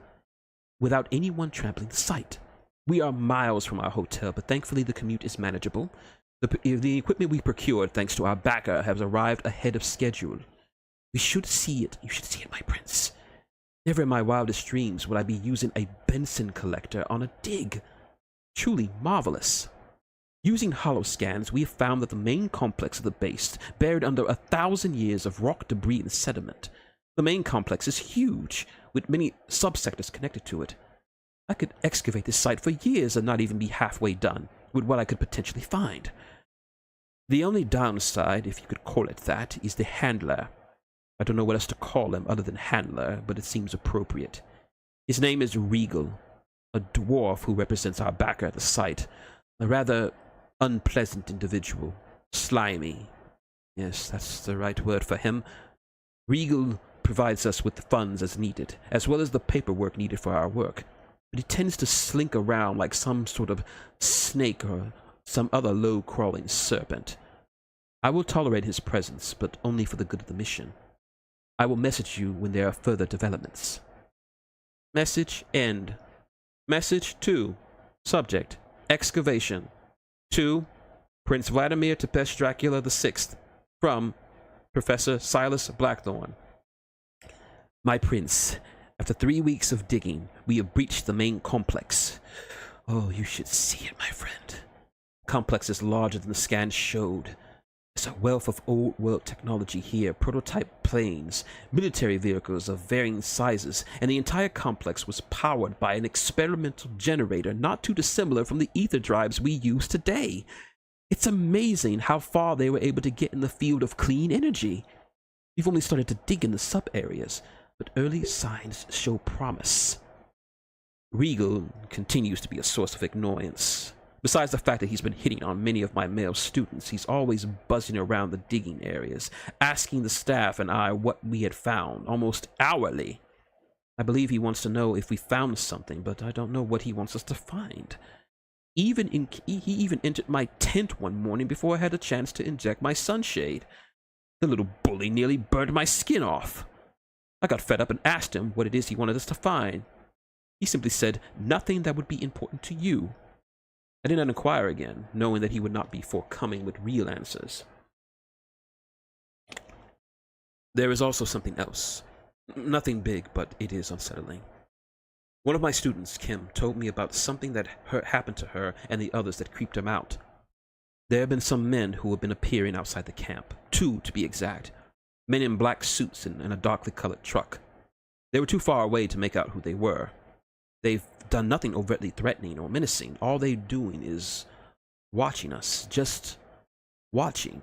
without anyone trampling the site. We are miles from our hotel, but thankfully the commute is manageable. The equipment we procured, thanks to our backer, has arrived ahead of schedule. We should see it. You should see it, my prince. Never in my wildest dreams would I be using a Benson collector on a dig. Truly marvelous. Using holoscans, we have found that the main complex of the base, buried under 1,000 years of rock debris and sediment. The main complex is huge, with many subsectors connected to it. I could excavate this site for years and not even be halfway done with what I could potentially find. The only downside, if you could call it that, is the handler. I don't know what else to call him other than handler, but it seems appropriate. His name is Regal, a dwarf who represents our backer at the site. A rather unpleasant individual. Slimy. Yes, that's the right word for him. Regal provides us with the funds as needed, as well as the paperwork needed for our work. But he tends to slink around like some sort of snake or some other low-crawling serpent. I will tolerate his presence, but only for the good of the mission. I will message you when there are further developments. Message end. Message 2. Subject. Excavation. 2. Prince Vladimir Tepesh Dracula VI. From Professor Silas Blackthorne. My prince, after 3 weeks of digging, we have breached the main complex. Oh, you should see it, my friend. The complex is larger than the scans showed. There's a wealth of old-world technology here, prototype planes, military vehicles of varying sizes, and the entire complex was powered by an experimental generator not too dissimilar from the ether drives we use today. It's amazing how far they were able to get in the field of clean energy. We've only started to dig in the sub-areas, but early signs show promise. Regal continues to be a source of annoyance. Besides the fact that he's been hitting on many of my male students, he's always buzzing around the digging areas, asking the staff and I what we had found, almost hourly. I believe he wants to know if we found something, but I don't know what he wants us to find. He even entered my tent one morning before I had a chance to inject my sunshade. The little bully nearly burned my skin off. I got fed up and asked him what it is he wanted us to find. He simply said, nothing that would be important to you. I did not inquire again, knowing that he would not be forthcoming with real answers. There is also something else. Nothing big, but it is unsettling. One of my students, Kim, told me about something that happened to her and the others that creeped him out. There have been some men who have been appearing outside the camp. 2, to be exact. Men in black suits and a darkly colored truck. They were too far away to make out who they were. They've done nothing overtly threatening or menacing. All they're doing is watching us. Just watching.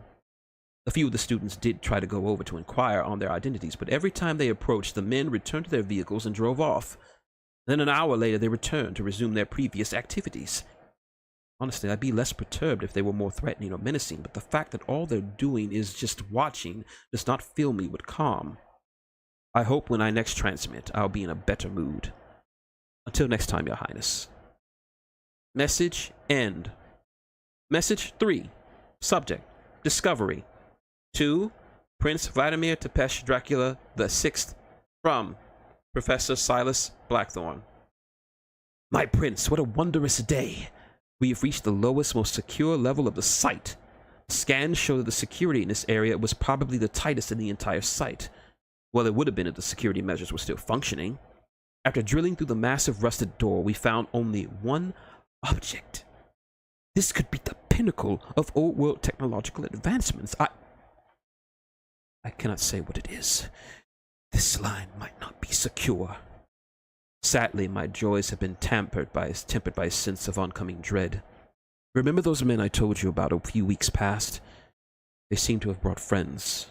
A few of the students did try to go over to inquire on their identities, but every time they approached, the men returned to their vehicles and drove off. Then an hour later, they returned to resume their previous activities. Honestly, I'd be less perturbed if they were more threatening or menacing, but the fact that all they're doing is just watching does not fill me with calm. I hope when I next transmit, I'll be in a better mood. Until next time, Your Highness. Message end. Message 3. Subject: Discovery. To Prince Vladimir Tepesh Dracula the Sixth, from Professor Silas Blackthorn. My prince, what a wondrous day! We have reached the lowest, most secure level of the site. Scans show that the security in this area was probably the tightest in the entire site. Well, it would have been if the security measures were still functioning. After drilling through the massive rusted door, we found only one object. This could be the pinnacle of old-world technological advancements. I cannot say what it is. This line might not be secure. Sadly, my joys have been tempered by a sense of oncoming dread. Remember those men I told you about a few weeks past? They seem to have brought friends.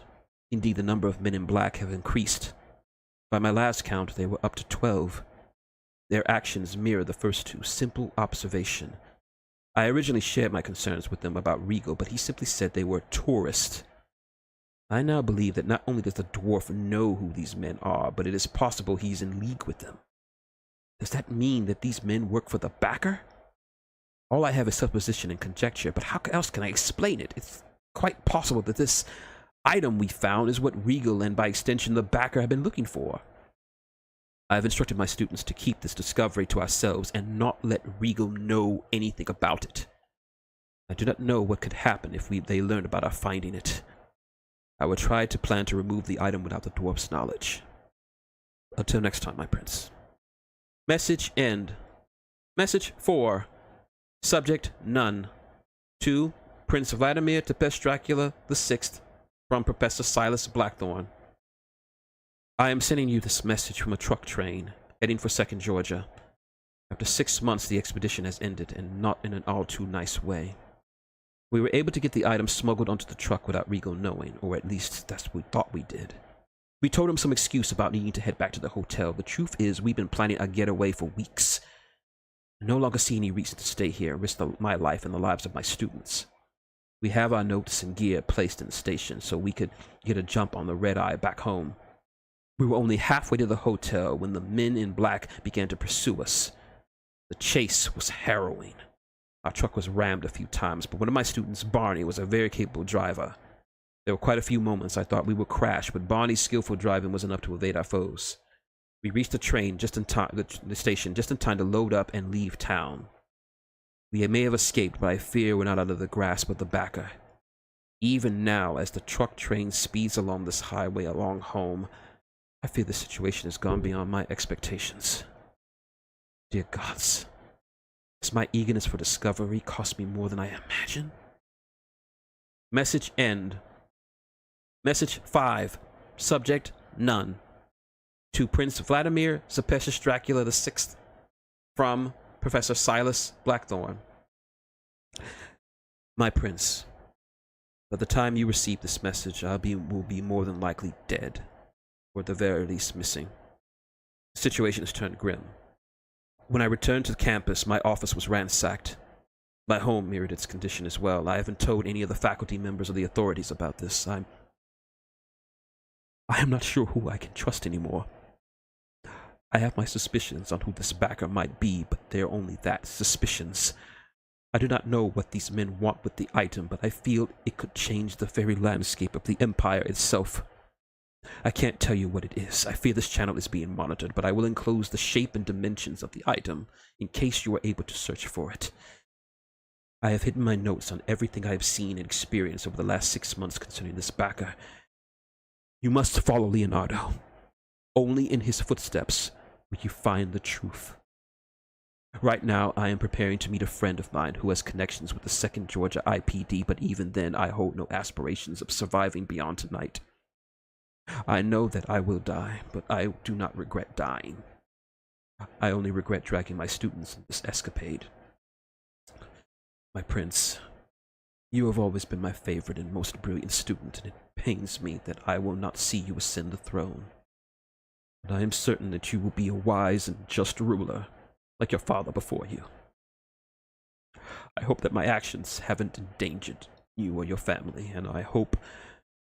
Indeed, the number of men in black have increased. By my last count, they were up to 12. Their actions mirror the first 2. Simple observation. I originally shared my concerns with them about Regal, but he simply said they were tourists. I now believe that not only does the dwarf know who these men are, but it is possible he's in league with them. Does that mean that these men work for the backer? All I have is supposition and conjecture, but how else can I explain it? It's quite possible that this item we found is what Regal and by extension the backer have been looking for. I have instructed my students to keep this discovery to ourselves and not let Regal know anything about it. I do not know what could happen if they learned about our finding it. I will try to plan to remove the item without the dwarf's knowledge. Until next time, my prince. Message end. Message 4. Subject: None. To Prince Vladimir Tepesh Dracula the Sixth, from Professor Silas Blackthorn. I am sending you this message from a truck train, heading for 2nd Georgia. After 6 months, the expedition has ended, and not in an all-too-nice way. We were able to get the item smuggled onto the truck without Regal knowing, or at least that's what we thought we did. We told him some excuse about needing to head back to the hotel. The truth is, we've been planning a getaway for weeks. I no longer see any reason to stay here and risk my life and the lives of my students. We have our notes and gear placed in the station so we could get a jump on the red-eye back home. We were only halfway to the hotel when the men in black began to pursue us. The chase was harrowing. Our truck was rammed a few times, but one of my students, Barney, was a very capable driver. There were quite a few moments I thought we would crash, but Barney's skillful driving was enough to evade our foes. We reached the train just in time, the station just in time to load up and leave town. We may have escaped, but I fear we're not under the grasp of the backer. Even now, as the truck train speeds along this highway along home, I fear the situation has gone beyond my expectations. Dear gods, does my eagerness for discovery cost me more than I imagine? Message end. Message 5. Subject: None. To Prince Vladimir Tepesh Dracula the Sixth, from Professor Silas Blackthorn. My prince, by the time you receive this message, will be more than likely dead, or at the very least missing. The situation has turned grim. When I returned to the campus, my office was ransacked. My home mirrored its condition as well. I haven't told any of the faculty members or the authorities about this. I am not sure who I can trust anymore. I have my suspicions on who this backer might be, but they're only that, suspicions. I do not know what these men want with the item, but I feel it could change the very landscape of the Empire itself. I can't tell you what it is. I fear this channel is being monitored, but I will enclose the shape and dimensions of the item in case you are able to search for it. I have hidden my notes on everything I have seen and experienced over the last 6 months concerning this backer. You must follow Leonardo. Only in his footsteps will you find the truth. Right now, I am preparing to meet a friend of mine who has connections with the 2nd Georgia IPD, but even then, I hold no aspirations of surviving beyond tonight. I know that I will die, but I do not regret dying. I only regret dragging my students in this escapade. My prince, you have always been my favorite and most brilliant student, and it pains me that I will not see you ascend the throne. But I am certain that you will be a wise and just ruler, like your father before you. I hope that my actions haven't endangered you or your family, and I hope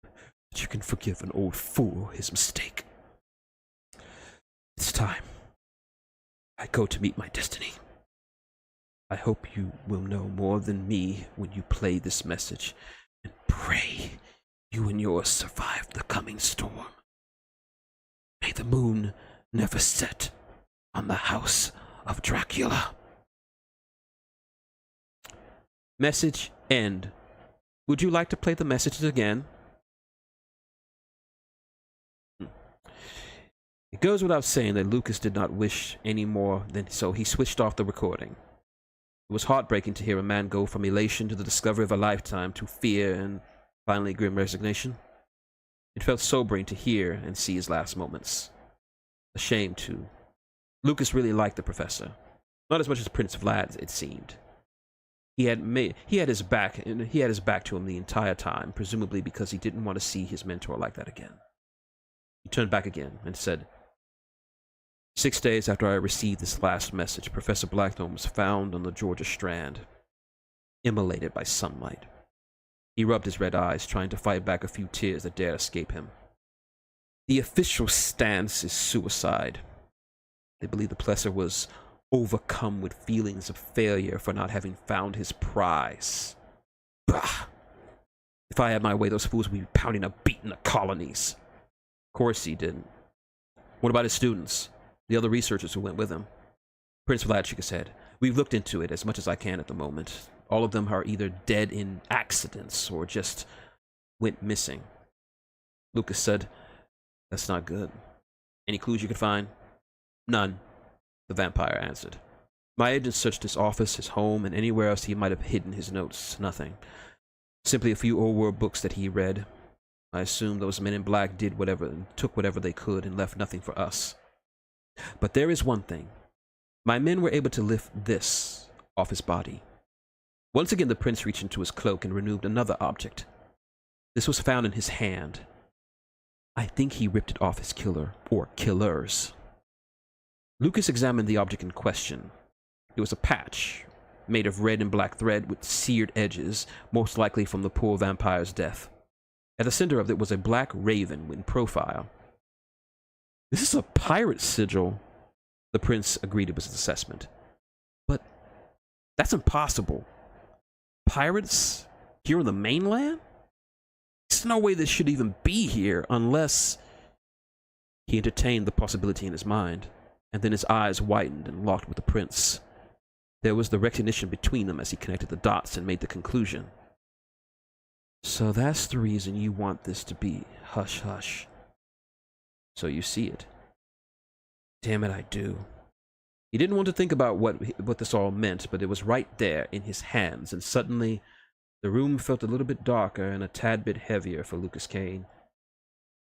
that you can forgive an old fool his mistake. It's time. I go to meet my destiny. I hope you will know more than me when you play this message, and pray you and yours survive the coming storm. May the moon never set on the house of Dracula. Message end. Would you like to play the messages again? It goes without saying that Lucas did not wish any more than so he switched off the recording. It was heartbreaking to hear a man go from elation to the discovery of a lifetime to fear and finally grim resignation. It felt sobering to hear and see his last moments. A shame, too. Lucas really liked the professor. Not as much as Prince Vlad, it seemed. He had his back to him the entire time, presumably because he didn't want to see his mentor like that again. He turned back again and said, 6 days after I received this last message, Professor Blackthorne was found on the Georgia Strand, immolated by sunlight. He rubbed his red eyes, trying to fight back a few tears that dared escape him. The official stance is suicide. They believe the professor was overcome with feelings of failure for not having found his prize. Bah! If I had my way, those fools would be pounding a beat in the colonies. Of course he didn't. What about his students? The other researchers who went with him? Prince Vlad shook his head. We've looked into it as much as I can at the moment. All of them are either dead in accidents or just went missing. Lucas said, that's not good. Any clues you could find? None, the vampire answered. My agent searched his office, his home, and anywhere else he might have hidden his notes. Nothing. Simply a few old world books that he read. I assume those men in black did whatever and took whatever they could and left nothing for us. But there is one thing. My men were able to lift this off his body. Once again, the prince reached into his cloak and removed another object. This was found in his hand. I think he ripped it off his killer, or killers. Lucas examined the object in question. It was a patch, made of red and black thread with seared edges, most likely from the poor vampire's death. At the center of it was a black raven in profile. This is a pirate sigil. The prince agreed with his assessment. But that's impossible. Pirates here on the mainland? There's no way this should even be here unless... He entertained the possibility in his mind, and then his eyes widened and locked with the prince. There was the recognition between them as he connected the dots and made the conclusion. So that's the reason you want this to be hush hush. So you see it. Damn it, I do. He didn't want to think about what this all meant, but it was right there in his hands, and suddenly the room felt a little bit darker and a tad bit heavier for Lucas Kane.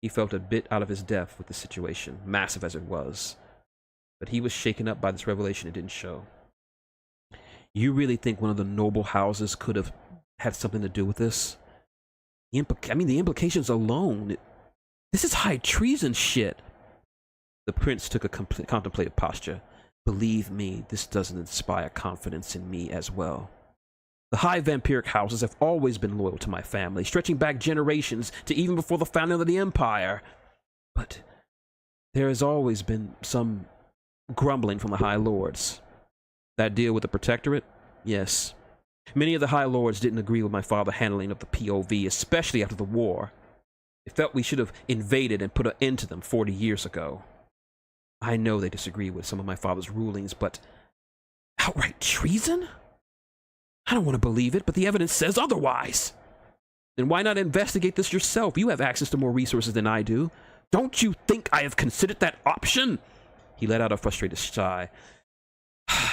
He felt a bit out of his depth with the situation, massive as it was. But he was shaken up by this revelation it didn't show. You really think one of the noble houses could have had something to do with this? The implications alone. This is high treason shit. The prince took a contemplative posture. Believe me, this doesn't inspire confidence in me as well. The high vampiric houses have always been loyal to my family, stretching back generations to even before the founding of the Empire. But there has always been some grumbling from the High Lords. That deal with the Protectorate? Yes. Many of the High Lords didn't agree with my father's handling of the POV, especially after the war. They felt we should have invaded and put an end to them 40 years ago. I know they disagree with some of my father's rulings, but outright treason? I don't want to believe it, but the evidence says otherwise. Then why not investigate this yourself? You have access to more resources than I do. Don't you think I have considered that option? He let out a frustrated sigh.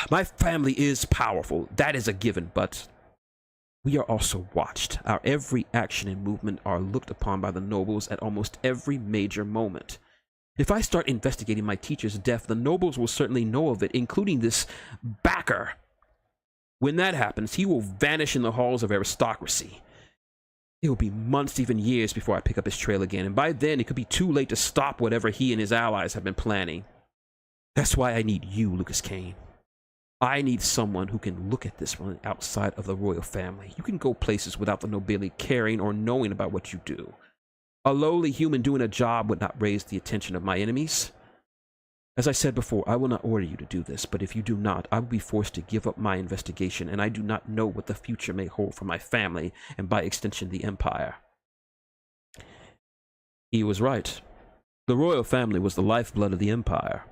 My family is powerful, that is a given, but we are also watched. Our every action and movement are looked upon by the nobles at almost every major moment. If I start investigating my teacher's death, the nobles will certainly know of it, including this backer. When that happens, he will vanish in the halls of aristocracy. It will be months, even years, before I pick up his trail again, and by then it could be too late to stop whatever he and his allies have been planning. That's why I need you, Lucas Kane. I need someone who can look at this from the outside of the royal family. You can go places without the nobility caring or knowing about what you do. A lowly human doing a job would not raise the attention of my enemies. As I said before, I will not order you to do this, but if you do not, I will be forced to give up my investigation, and I do not know what the future may hold for my family, and by extension, the Empire. He was right. The royal family was the lifeblood of the Empire.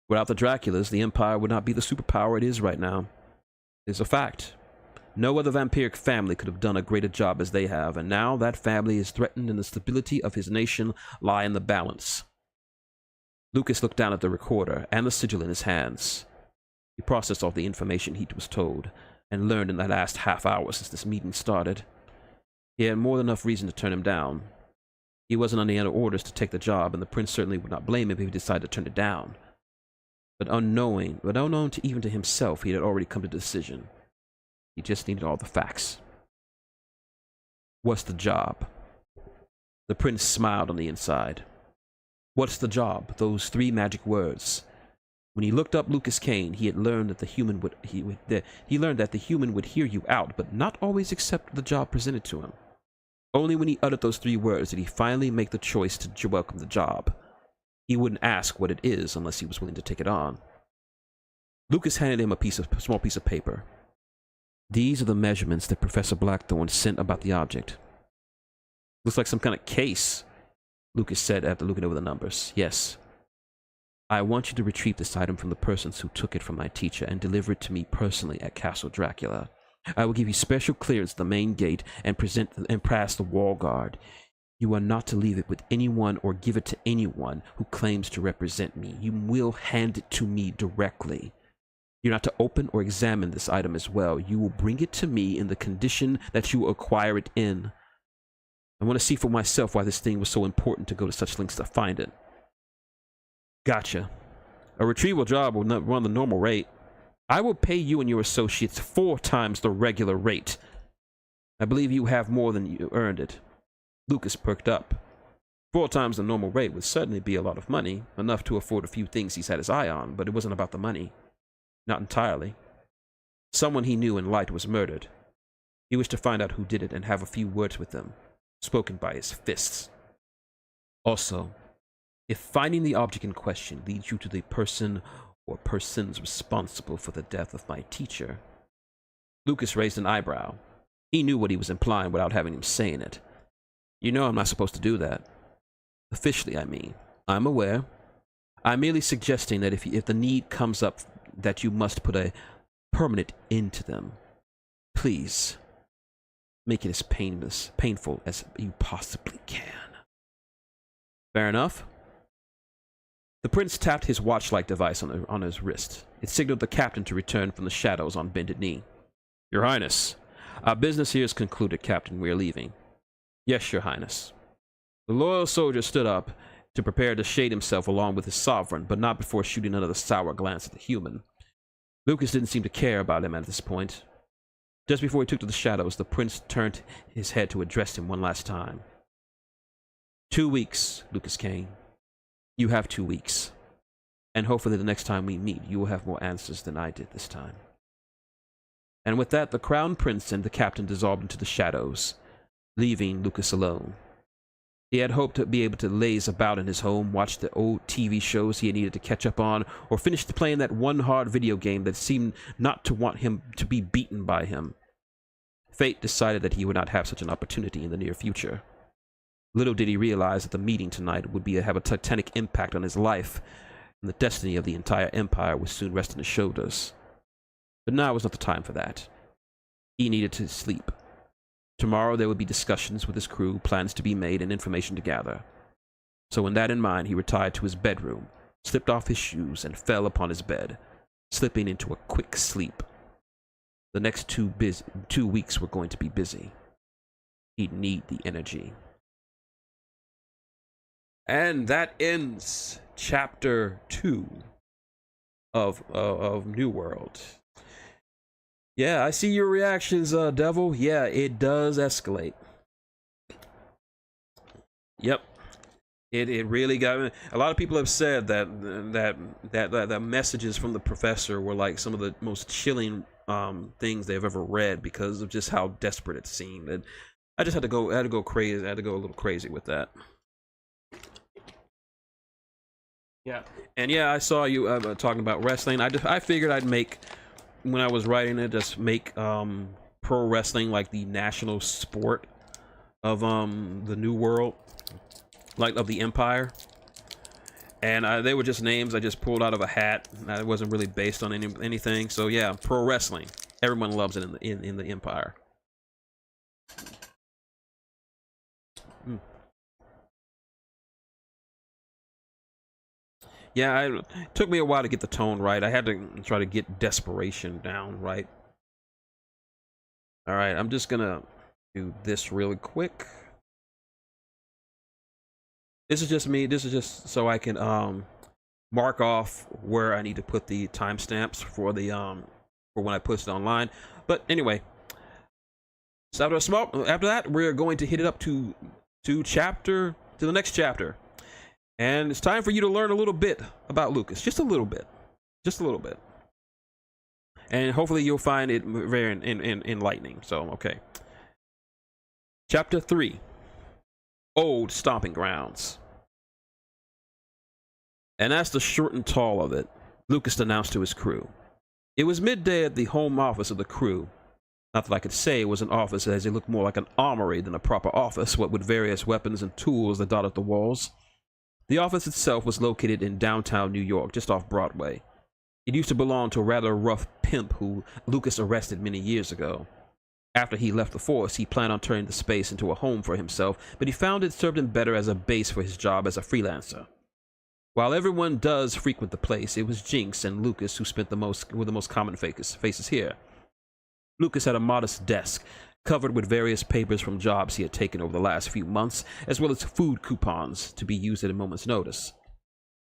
Without the Draculas, the Empire would not be the superpower it is right now. It is a fact. No other vampiric family could have done a greater job as they have, and now that family is threatened and the stability of his nation lie in the balance. Lucas looked down at the recorder and the sigil in his hands. He processed all the information he was told, and learned in the last half hour since this meeting started. He had more than enough reason to turn him down. He wasn't under any orders to take the job, and the prince certainly would not blame him if he decided to turn it down. But unknown to even to himself, he had already come to a decision. He just needed all the facts. What's the job? The prince smiled on the inside. What's the job? Those three magic words. When he looked up Lucas Kane, he had learned that the human would hear you out, but not always accept the job presented to him. Only when he uttered those three words did he finally make the choice to welcome the job. He wouldn't ask what it is unless he was willing to take it on. Lucas handed him a small piece of paper. These are the measurements that Professor Blackthorne sent about the object. Looks like some kind of case, Lucas said after looking over the numbers. Yes. I want you to retrieve this item from the persons who took it from my teacher and deliver it to me personally at Castle Dracula. I will give you special clearance at the main gate and pass the wall guard. You are not to leave it with anyone or give it to anyone who claims to represent me. You will hand it to me directly. You're not to open or examine this item as well. You will bring it to me in the condition that you acquire it in. I want to see for myself why this thing was so important to go to such lengths to find it. Gotcha. A retrieval job will not run the normal rate. I will pay you and your associates 4 times the regular rate. I believe you have more than you earned it. Lucas perked up. 4 times the normal rate would certainly be a lot of money, enough to afford a few things he's had his eye on, but it wasn't about the money. Not entirely. Someone he knew and liked was murdered. He wished to find out who did it and have a few words with them, spoken by his fists. Also, if finding the object in question leads you to the person or persons responsible for the death of my teacher. Lucas raised an eyebrow. He knew what he was implying without having him saying it. You know I'm not supposed to do that. Officially, I mean. I'm aware. I'm merely suggesting that if the need comes up, that you must put a permanent end to them. Please, make it as painful as you possibly can. Fair enough. The prince tapped his watch-like device on his wrist. It signaled the captain to return from the shadows on bended knee. Your Highness, our business here is concluded, Captain. We are leaving. Yes, Your Highness. The loyal soldier stood up to prepare to shade himself along with his sovereign, but not before shooting another sour glance at the human. Lucas didn't seem to care about him at this point. Just before he took to the shadows, the prince turned his head to address him one last time. 2 weeks, Lucas Kane. You have 2 weeks. And hopefully the next time we meet, you will have more answers than I did this time. And with that, the Crown Prince and the captain dissolved into the shadows, leaving Lucas alone. He had hoped to be able to laze about in his home, watch the old TV shows he had needed to catch up on, or finish playing that one hard video game that seemed not to want him to be beaten by him. Fate decided that he would not have such an opportunity in the near future. Little did he realize that the meeting tonight would have a titanic impact on his life, and the destiny of the entire empire would soon rest on his shoulders. But now was not the time for that. He needed to sleep. Tomorrow there would be discussions with his crew, plans to be made, and information to gather. So with that in mind, he retired to his bedroom, slipped off his shoes, and fell upon his bed, slipping into a quick sleep. The next 2 weeks were going to be busy. He'd need the energy. And that ends chapter 2 of New World. Yeah, I see your reactions, Devil. Yeah, it does escalate. Yep. It really got me. A lot of people have said that messages from the professor were like some of the most chilling things they've ever read because of just how desperate it seemed. And I just had to go crazy. I had to go a little crazy with that. Yeah. And yeah, I saw you talking about wrestling. I figured I'd make, when I was writing it, just make pro wrestling like the national sport of the New World, like of the Empire. And they were just names I just pulled out of a hat. It wasn't really based on anything. So yeah, pro wrestling. Everyone loves it in the Empire. Yeah, it took me a while to get the tone right. I had to try to get desperation down right. All right, I'm just gonna do this really quick. This is just me. This is just so I can mark off where I need to put the timestamps for the for when I post it online. But anyway, so after that, we're going to hit it up to the next chapter. And it's time for you to learn a little bit about Lucas. Just a little bit. Just a little bit. And hopefully you'll find it very enlightening. So, okay. Chapter 3. Old Stomping Grounds. And that's the short and tall of it, Lucas announced to his crew. It was midday at the home office of the crew. Not that I could say it was an office, as it looked more like an armory than a proper office, what with various weapons and tools that dotted the walls. The office itself was located in downtown New York, just off Broadway. It used to belong to a rather rough pimp who Lucas arrested many years ago. After he left the force, he planned on turning the space into a home for himself, but he found it served him better as a base for his job as a freelancer. While everyone does frequent the place, it was Jinx and Lucas who were the most common faces here. Lucas had a modest desk, covered with various papers from jobs he had taken over the last few months, as well as food coupons to be used at a moment's notice.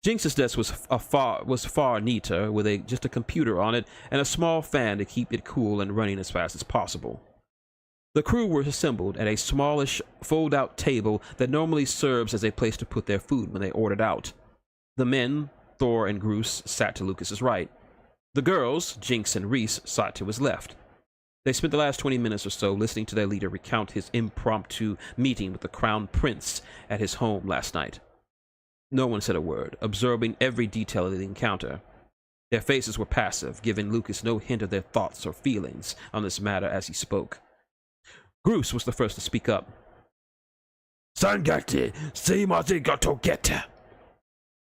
Jinx's desk was far neater, with just a computer on it and a small fan to keep it cool and running as fast as possible. The crew were assembled at a smallish fold-out table that normally serves as a place to put their food when they ordered out. The men, Thor and Groose, sat to Lucas's right. The girls, Jinx and Reese, sat to his left. They spent the last 20 minutes or so listening to their leader recount his impromptu meeting with the Crown Prince at his home last night. No one said a word, observing every detail of the encounter. Their faces were passive, giving Lucas no hint of their thoughts or feelings on this matter as he spoke. Groose was the first to speak up. Sangate, Simati goto get.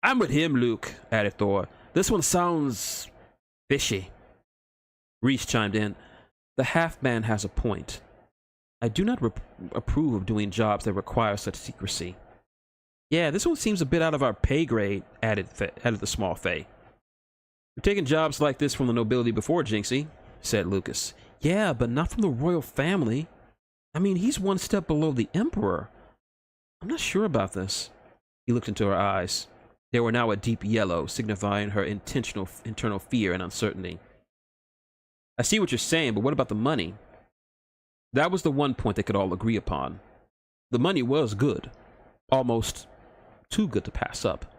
I'm with him, Luke, added Thor. This one sounds fishy. Reese chimed in. The half-man has a point. I do not approve of doing jobs that require such secrecy. Yeah, this one seems a bit out of our pay grade, added the small Fae. We've taken jobs like this from the nobility before, Jinxie, said Lucas. Yeah, but not from the royal family. I mean, he's one step below the Emperor. I'm not sure about this. He looked into her eyes. They were now a deep yellow, signifying her internal fear and uncertainty. I see what you're saying, but what about the money? That was the one point they could all agree upon. The money was good. Almost too good to pass up.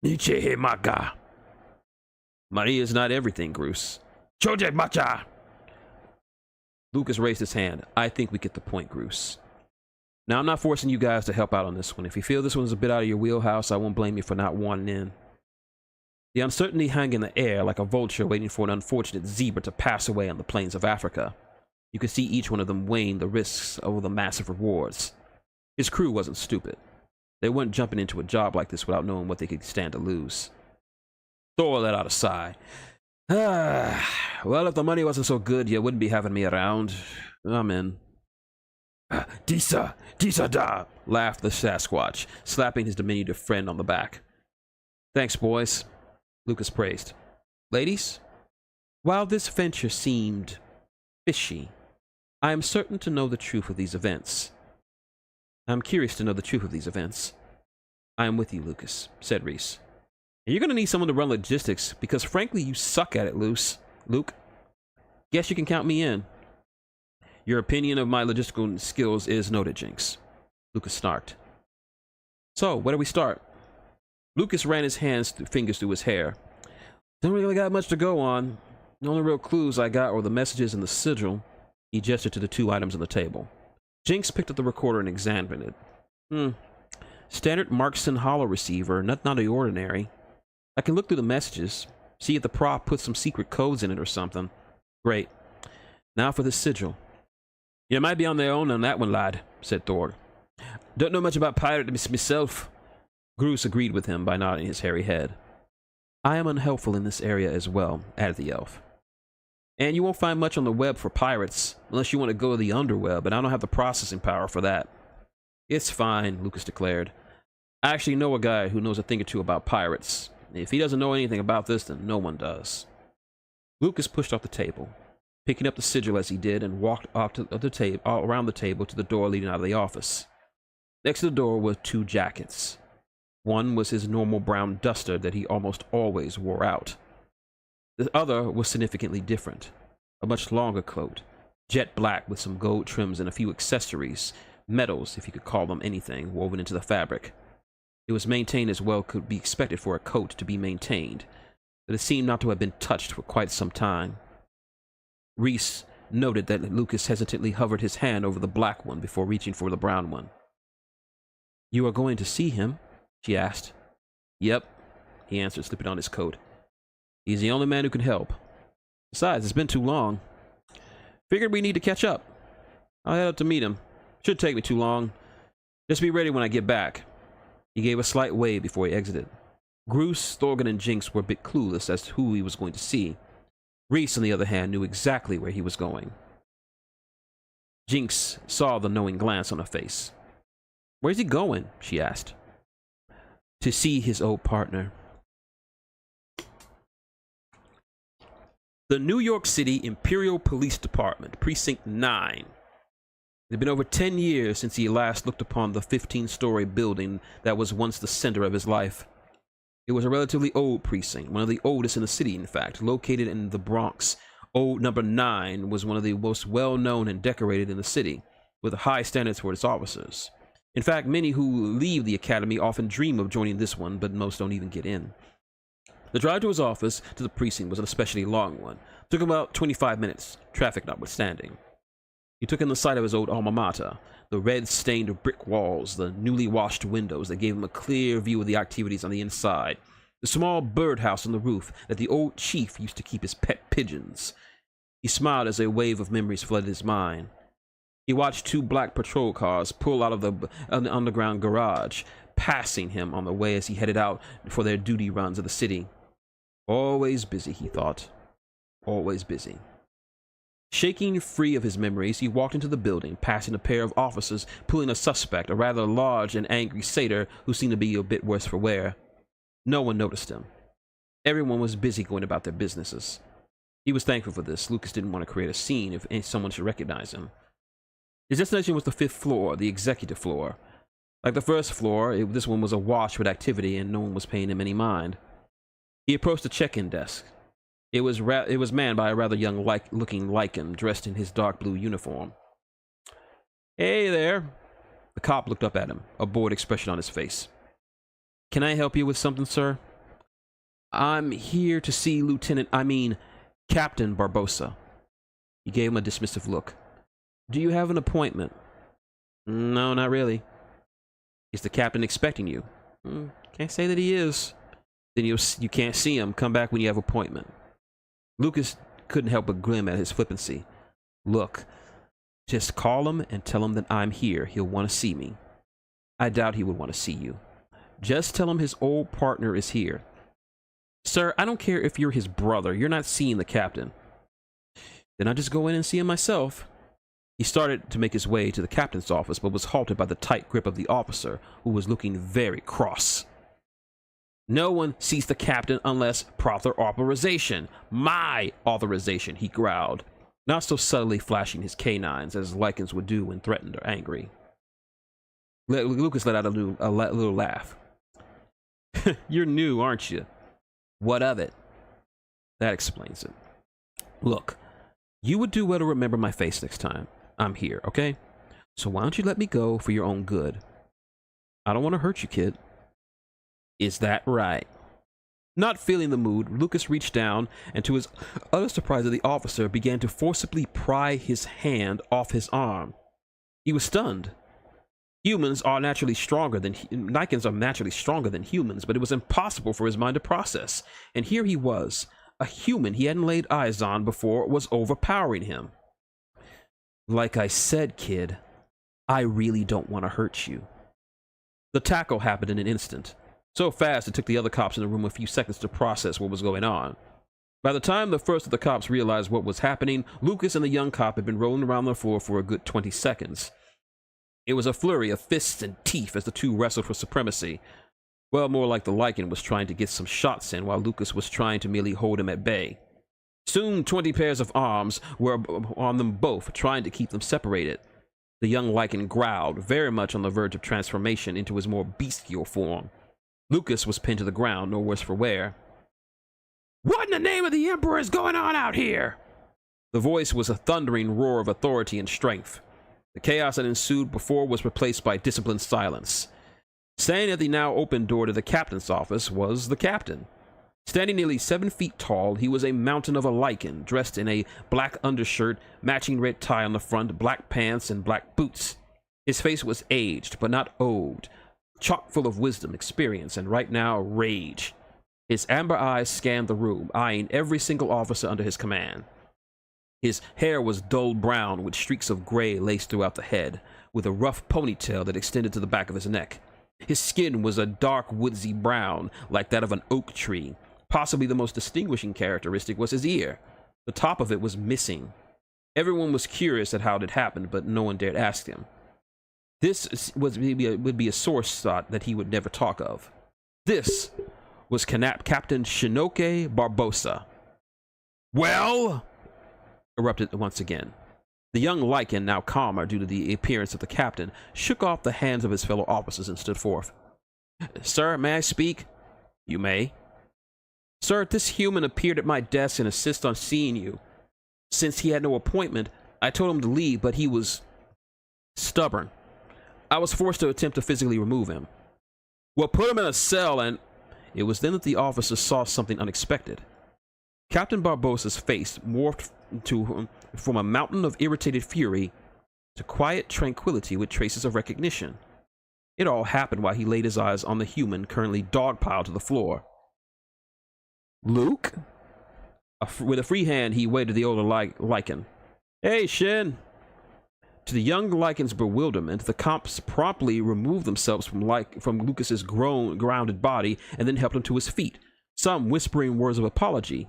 Niche maga. Money is not everything, Groose. Choje macha. Lucas raised his hand. I think we get the point, Bruce. Now, I'm not forcing you guys to help out on this one. If you feel this one's a bit out of your wheelhouse, I won't blame you for not wanting in. The uncertainty hung in the air like a vulture waiting for an unfortunate zebra to pass away on the plains of Africa. You could see each one of them weighing the risks over the massive rewards. His crew wasn't stupid. They weren't jumping into a job like this without knowing what they could stand to lose. Thor let out a sigh. Well, if the money wasn't so good, you wouldn't be having me around. I'm in. Disa da, laughed the Sasquatch, slapping his diminutive friend on the back. Thanks, boys, Lucas praised. Ladies, while this venture seemed fishy, I am certain to know the truth of these events. I'm curious to know the truth of these events. I am with you, Lucas, said Reese. And you're going to need someone to run logistics, because frankly, you suck at it, Luke. Guess you can count me in. Your opinion of my logistical skills is noted, Jinx, Lucas snarked. So, where do we start? Lucas ran his fingers through his hair. Don't really got much to go on. The only real clues I got were the messages in the sigil. He gestured to the 2 items on the table. Jinx picked up the recorder and examined it. Standard Markson hollow receiver, nothing out of the ordinary. I can look through the messages, see if the prop put some secret codes in it or something. Great. Now for the sigil. You might be on their own on that one, lad, said Thor. Don't know much about pirates myself. Groose agreed with him by nodding his hairy head. I am unhelpful in this area as well, added the elf. And you won't find much on the web for pirates, unless you want to go to the underweb, and I don't have the processing power for that. It's fine, Lucas declared. I actually know a guy who knows a thing or two about pirates. If he doesn't know anything about this, then no one does. Lucas pushed off the table, picking up the sigil as he did, and walked off to around the table to the door leading out of the office. Next to the door were 2 jackets. One was his normal brown duster that he almost always wore out. The other was significantly different. A much longer coat, jet black with some gold trims and a few accessories, metals, if you could call them anything, woven into the fabric. It was maintained as well could be expected for a coat to be maintained, but it seemed not to have been touched for quite some time. Reese noted that Lucas hesitantly hovered his hand over the black one before reaching for the brown one. You are going to see him? She asked. Yep, he answered, slipping on his coat. He's the only man who can help. Besides, it's been too long. Figured we need to catch up. I'll head up to meet him. Shouldn't take me too long. Just be ready when I get back. He gave a slight wave before he exited. Groose, Thorgan, and Jinx were a bit clueless as to who he was going to see. Reese, on the other hand, knew exactly where he was going. Jinx saw the knowing glance on her face. Where's he going? She asked. To see his old partner. The New York City Imperial Police Department, Precinct 9. It had been over 10 years since he last looked upon the 15-story building that was once the center of his life. It was a relatively old precinct, one of the oldest in the city, in fact, located in the Bronx. Old Number 9 was one of the most well-known and decorated in the city, with high standards for its officers. In fact, many who leave the academy often dream of joining this one, but most don't even get in. The drive to his office to the precinct was an especially long one. It took about 25 minutes, traffic notwithstanding. He took in the sight of his old alma mater, the red-stained brick walls, the newly washed windows that gave him a clear view of the activities on the inside, the small birdhouse on the roof that the old chief used to keep his pet pigeons. He smiled as a wave of memories flooded his mind. He watched 2 black patrol cars pull out of the underground garage, passing him on the way as he headed out for their duty runs of the city. Always busy, he thought. Always busy. Shaking free of his memories, he walked into the building, passing a pair of officers pulling a suspect, a rather large and angry satyr who seemed to be a bit worse for wear. No one noticed him. Everyone was busy going about their businesses. He was thankful for this. Lucas didn't want to create a scene if someone should recognize him. His destination was the 5th floor, the executive floor. Like the first floor, this one was awash with activity and no one was paying him any mind. He approached the check-in desk. It was manned by a rather young-looking Lycan dressed in his dark blue uniform. Hey there. The cop looked up at him, a bored expression on his face. Can I help you with something, sir? I'm here to see Captain Barbosa. He gave him a dismissive look. Do you have an appointment? No, not really. Is the captain expecting you? Can't say that he is. Then you can't see him. Come back when you have an appointment. Lucas couldn't help but grin at his flippancy. Look, just call him and tell him that I'm here. He'll want to see me. I doubt he would want to see you. Just tell him his old partner is here. Sir, I don't care if you're his brother. You're not seeing the captain. Then I just go in and see him myself. He started to make his way to the captain's office, but was halted by the tight grip of the officer, who was looking very cross. No one sees the captain unless proper authorization. My authorization, he growled, not so subtly flashing his canines as lichens would do when threatened or angry. Lucas let out a little laugh. You're new, aren't you? What of it? That explains it. Look, you would do well to remember my face next time I'm here, okay? So why don't you let me go for your own good? I don't want to hurt you, kid. Is that right? Not feeling the mood, Lucas reached down and, to his utter surprise, the officer began to forcibly pry his hand off his arm. He was stunned. Lichens are naturally stronger than humans, but it was impossible for his mind to process. And here he was, a human he hadn't laid eyes on before was overpowering him. Like I said, kid, I really don't want to hurt you. The tackle happened in an instant. So fast it took the other cops in the room a few seconds to process what was going on. By the time the first of the cops realized what was happening, Lucas and the young cop had been rolling around the floor for a good 20 seconds. It was a flurry of fists and teeth as the two wrestled for supremacy. Well, more like the lichen was trying to get some shots in while Lucas was trying to merely hold him at bay. Soon 20 pairs of arms were on them both, trying to keep them separated. The young lichen growled, very much on the verge of transformation into his more bestial form. Lucas was pinned to the ground, no worse for wear. What in the name of the Emperor is going on out here? The voice was a thundering roar of authority and strength. The chaos that ensued before was replaced by disciplined silence. Standing at the now open door to the captain's office was the captain. Standing nearly 7 feet tall, he was a mountain of a lichen, dressed in a black undershirt, matching red tie on the front, black pants, and black boots. His face was aged, but not old, chock full of wisdom, experience, and right now, rage. His amber eyes scanned the room, eyeing every single officer under his command. His hair was dull brown with streaks of gray laced throughout the head, with a rough ponytail that extended to the back of his neck. His skin was a dark woodsy brown, like that of an oak tree. Possibly the most distinguishing characteristic was his ear. The top of it was missing. Everyone was curious at how it had happened, but no one dared ask him. This would be a sore spot that he would never talk of. This was Captain Shinoke Barbosa. Well? Erupted once again. The young lichen, now calmer due to the appearance of the captain, shook off the hands of his fellow officers and stood forth. Sir, may I speak? You may. Sir, this human appeared at my desk and insisted on seeing you. Since he had no appointment, I told him to leave, but he was stubborn. I was forced to attempt to physically remove him. Well, put him in a cell and... It was then that the officer saw something unexpected. Captain Barbosa's face morphed from a mountain of irritated fury to quiet tranquility with traces of recognition. It all happened while he laid his eyes on the human currently dogpiled to the floor. Luke? With a free hand, he waved to the older lichen. Hey, Shin! To the young lichen's bewilderment, the cops promptly removed themselves from Lucas's grounded body and then helped him to his feet, some whispering words of apology.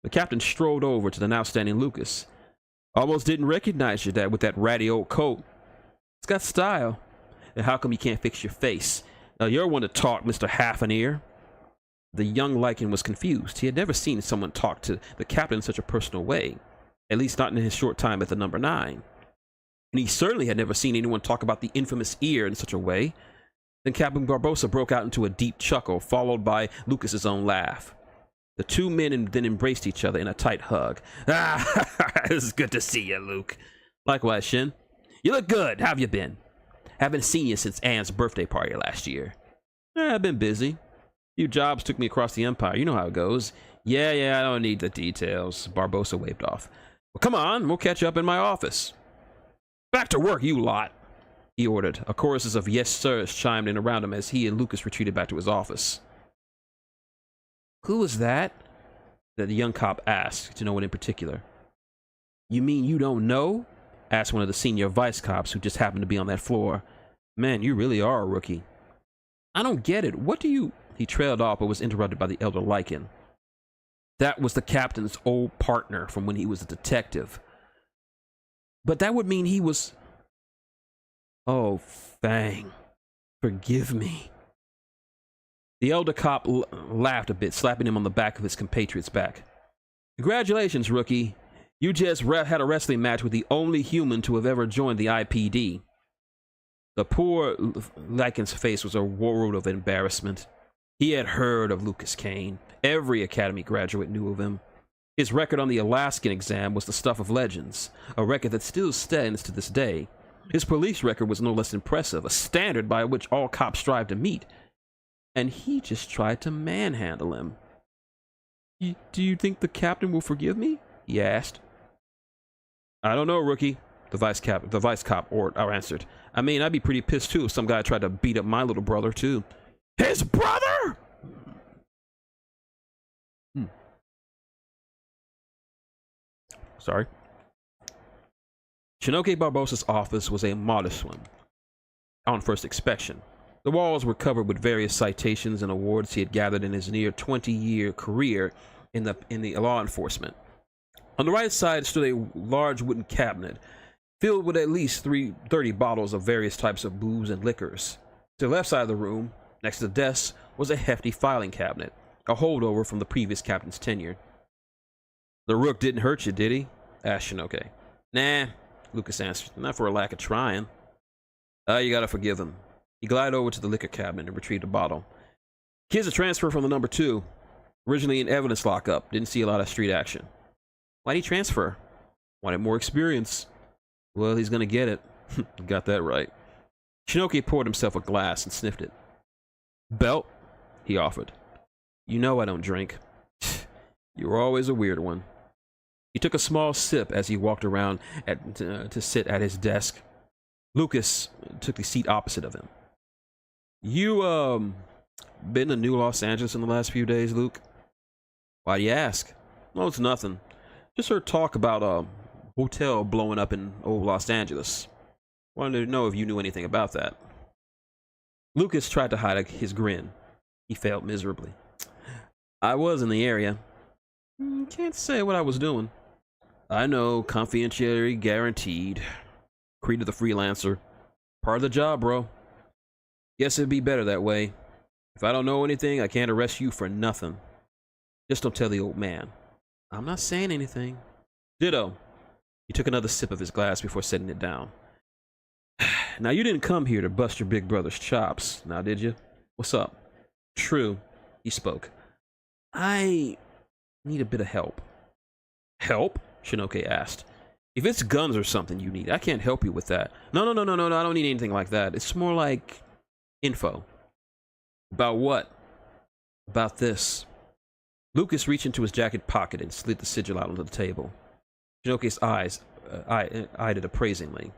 The captain strolled over to the now standing Lucas. Almost didn't recognize you with that ratty old coat. It's got style. And how come you can't fix your face? Now you're one to talk, Mr. Half-an-Ear. The young lichen was confused. He had never seen someone talk to the captain in such a personal way, at least not in his short time at the number 9. And he certainly had never seen anyone talk about the infamous ear in such a way. Then Captain Barbosa broke out into a deep chuckle, followed by Lucas's own laugh. The two men then embraced each other in a tight hug. Ah, it's good to see you, Luke. Likewise, Shin. You look good. How have you been? Haven't seen you since Anne's birthday party last year. I've been busy. A few jobs took me across the Empire. You know how it goes. Yeah, I don't need the details. Barbosa waved off. Well, come on. We'll catch up in my office. Back to work, you lot, he ordered. A chorus of yes sirs chimed in around him as he and Lucas retreated back to his office. Who was that? The young cop asked, to no one in particular. You mean you don't know? Asked one of the senior vice cops who just happened to be on that floor. Man, you really are a rookie. I don't get it. What do you... He trailed off but was interrupted by the elder Lycan. That was the captain's old partner from when he was a detective. But that would mean he was... Oh, Fang. Forgive me. The elder cop laughed a bit, slapping him on the back of his compatriot's back. Congratulations, rookie. You just had a wrestling match with the only human to have ever joined the IPD. The poor Lycan's face was a world of embarrassment. He had heard of Lucas Kane. Every Academy graduate knew of him. His record on the Alaskan exam was the stuff of legends, a record that still stands to this day. His police record was no less impressive, a standard by which all cops strive to meet. And he just tried to manhandle him. Do you think the captain will forgive me? He asked. I don't know, rookie, the vice cop answered. I mean, I'd be pretty pissed too if some guy tried to beat up my little brother too. His brother? Sorry. Shinoke Barbosa's office was a modest one on first inspection. The walls were covered with various citations and awards he had gathered in his near 20-year career in the law enforcement. On the right side stood a large wooden cabinet filled with at least 30 bottles of various types of booze and liquors. To the left side of the room, next to the desk, was a hefty filing cabinet, a holdover from the previous captain's tenure. The rook didn't hurt you, did he? Asked Shinoke. Nah, Lucas answered. Not for a lack of trying. You gotta forgive him. He glided over to the liquor cabinet and retrieved a bottle. Kid's a transfer from the number 2. Originally in evidence lockup. Didn't see a lot of street action. Why'd he transfer? Wanted more experience. Well, he's gonna get it. Got that right. Shinoke poured himself a glass and sniffed it. Belt? He offered. You know I don't drink. You were always a weird one. He took a small sip as he walked around to sit at his desk. Lucas took the seat opposite of him. You, been to New Los Angeles in the last few days, Luke? Why do you ask? Oh, it's nothing. Just heard talk about a hotel blowing up in old Los Angeles. Wanted to know if you knew anything about that. Lucas tried to hide his grin. He failed miserably. I was in the area. Can't say what I was doing. I know, confidentiality guaranteed. Creed of the freelancer. Part of the job, bro. Guess it'd be better that way. If I don't know anything, I can't arrest you for nothing. Just don't tell the old man. I'm not saying anything. Ditto. He took another sip of his glass before setting it down. Now, you didn't come here to bust your big brother's chops, now did you? What's up? True, he spoke. I need a bit of help. Help? Shinoke asked. If it's guns or something you need, I can't help you with that. No, I don't need anything like that. It's more like info. About what? About this. Lucas reached into his jacket pocket and slid the sigil out onto the table. Shinoke's eyes eyed it appraisingly.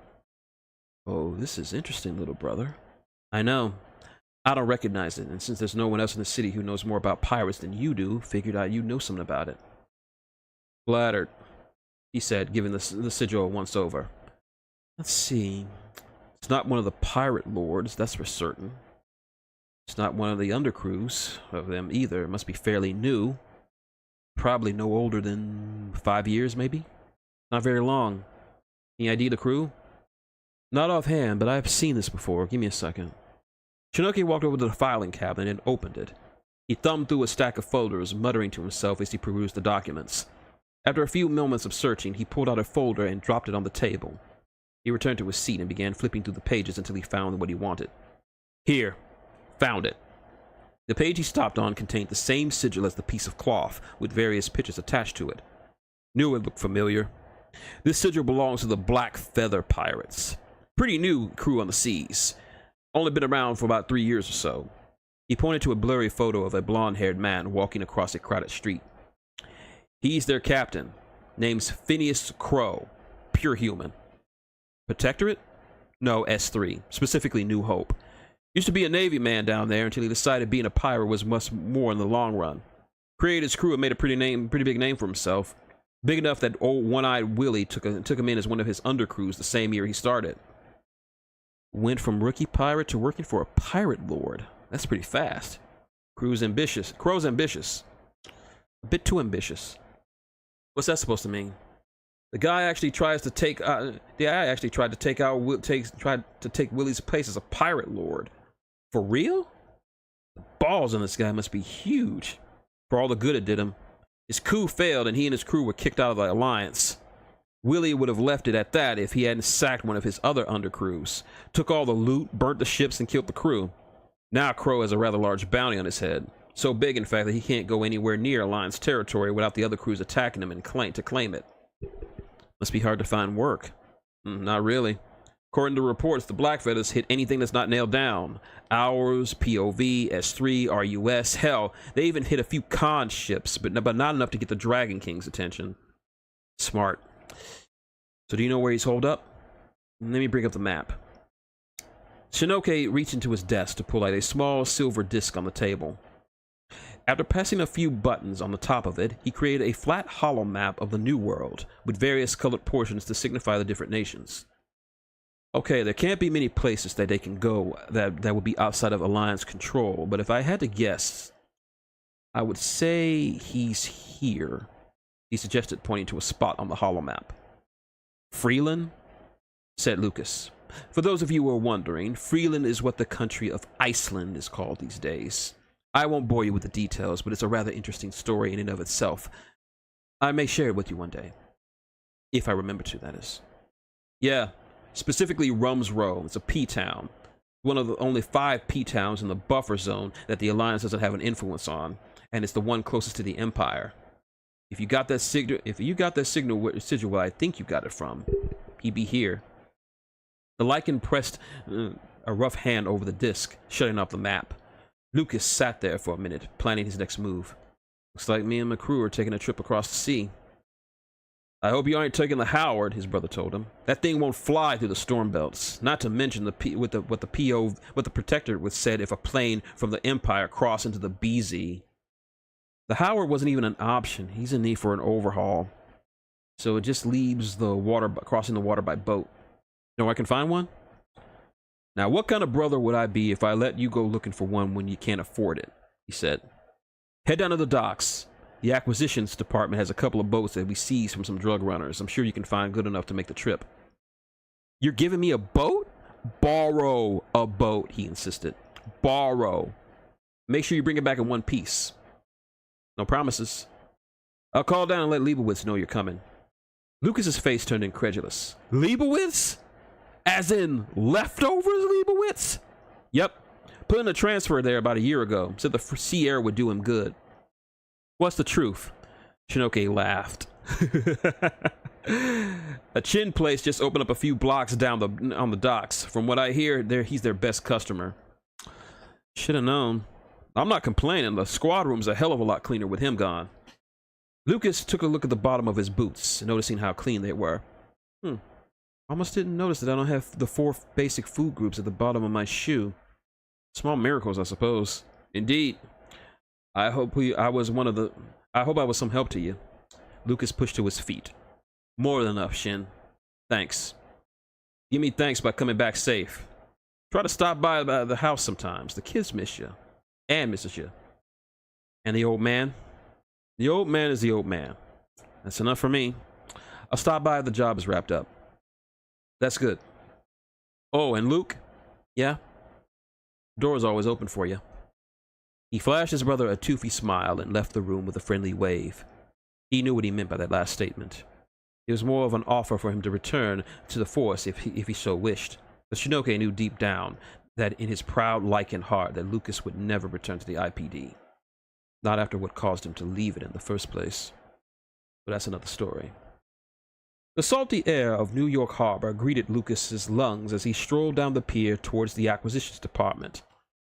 Oh, this is interesting, little brother. I know. I don't recognize it, and since there's no one else in the city who knows more about pirates than you do, figured out you know something about it. Flattered, he said, giving the sigil a once-over. Let's see. It's not one of the pirate lords, that's for certain. It's not one of the undercrews of them either. It must be fairly new. Probably no older than 5 years, maybe? Not very long. Any idea the crew? Not offhand, but I've seen this before. Give me a second. Shinoke walked over to the filing cabinet and opened it. He thumbed through a stack of folders, muttering to himself as he perused the documents. After a few moments of searching, he pulled out a folder and dropped it on the table. He returned to his seat and began flipping through the pages until he found what he wanted. Here. Found it. The page he stopped on contained the same sigil as the piece of cloth, with various pictures attached to it. Knew it looked familiar. This sigil belongs to the Black Feather Pirates. Pretty new crew on the seas. Only been around for about 3 years or so. He pointed to a blurry photo of a blonde-haired man walking across a crowded street. He's their captain. Name's Phineas Crow. Pure human. Protectorate? No, S3. Specifically New Hope. Used to be a Navy man down there until he decided being a pirate was much more in the long run. Created his crew and made a pretty big name for himself. Big enough that old one-eyed Willie took him in as one of his undercrews the same year he started. Went from rookie pirate to working for a pirate lord. That's pretty fast. Crow's ambitious. A bit too ambitious. What's that supposed to mean? The guy actually tried to take Willie's place as a pirate lord. For real? The balls on this guy must be huge. For all the good it did him. His coup failed and he and his crew were kicked out of the alliance. Willie would have left it at that if he hadn't sacked one of his other undercrews, took all the loot, burnt the ships, and killed the crew. Now Crow has a rather large bounty on his head. So big, in fact, that he can't go anywhere near Alliance territory without the other crews attacking him and claim it. Must be hard to find work. Not really. According to reports, the Blackfeathers hit anything that's not nailed down. Ours, POV, S3, RUS, hell, they even hit a few con ships, but not enough to get the Dragon King's attention. Smart. So do you know where he's holed up? Let me bring up the map. Shinoke reached into his desk to pull out a small silver disc on the table. After pressing a few buttons on the top of it, he created a flat hollow map of the New World, with various colored portions to signify the different nations. Okay, there can't be many places that they can go that would be outside of Alliance control, but if I had to guess, I would say he's here. He suggested, pointing to a spot on the hollow map. Freeland? Said Lucas. For those of you who are wondering, Freeland is what the country of Iceland is called these days. I won't bore you with the details, but it's a rather interesting story in and of itself. I may share it with you one day. If I remember to, that is. Yeah, specifically Rum's Row. It's a P-town. One of the only 5 P-towns in the buffer zone that the Alliance doesn't have an influence on, and it's the one closest to the Empire. If you got that signal, where I think you got it from, he'd be here. The Lycan pressed a rough hand over the disc, shutting off the map. Lucas sat there for a minute, planning his next move. Looks like me and my crew are taking a trip across the sea. I hope you aren't taking the Howard, his brother told him. That thing won't fly through the storm belts. Not to mention what the Protector would said if a plane from the Empire crossed into the BZ. The Howard wasn't even an option. He's in need for an overhaul. So it just leaves the water, crossing the water by boat. Know where I can find one? Now, what kind of brother would I be if I let you go looking for one when you can't afford it? He said. Head down to the docks. The acquisitions department has a couple of boats that we seized from some drug runners. I'm sure you can find good enough to make the trip. You're giving me a boat? Borrow a boat, he insisted. Borrow. Make sure you bring it back in one piece. No promises. I'll call down and let Leibowitz know you're coming. Lucas's face turned incredulous. Leibowitz? As in leftovers Leibowitz? Yep. Put in a transfer there about a year ago. Said the sea air would do him good. What's the truth? Shinoke laughed. A chin place just opened up a few blocks down on the docks. From what I hear, he's their best customer. Should have known. I'm not complaining. The squad room's a hell of a lot cleaner with him gone. Lucas took a look at the bottom of his boots, noticing how clean they were. Almost didn't notice that I don't have the 4 basic food groups at the bottom of my shoe. Small miracles, I suppose. Indeed. I hope I was some help to you. Lucas pushed to his feet. More than enough, Shin. Thanks. Give me thanks by coming back safe. Try to stop by the house sometimes. The kids miss you. And misses you. And the old man? The old man is the old man. That's enough for me. I'll stop by if the job is wrapped up. That's good. Oh, and Luke? Yeah? Door's always open for you. He flashed his brother a toothy smile and left the room with a friendly wave. He knew what he meant by that last statement. It was more of an offer for him to return to the force if he so wished. But Shinoke knew deep down that in his proud Lycan heart that Lucas would never return to the IPD. Not after what caused him to leave it in the first place. But that's another story. The salty air of New York Harbor greeted Lucas's lungs as he strolled down the pier towards the acquisitions department.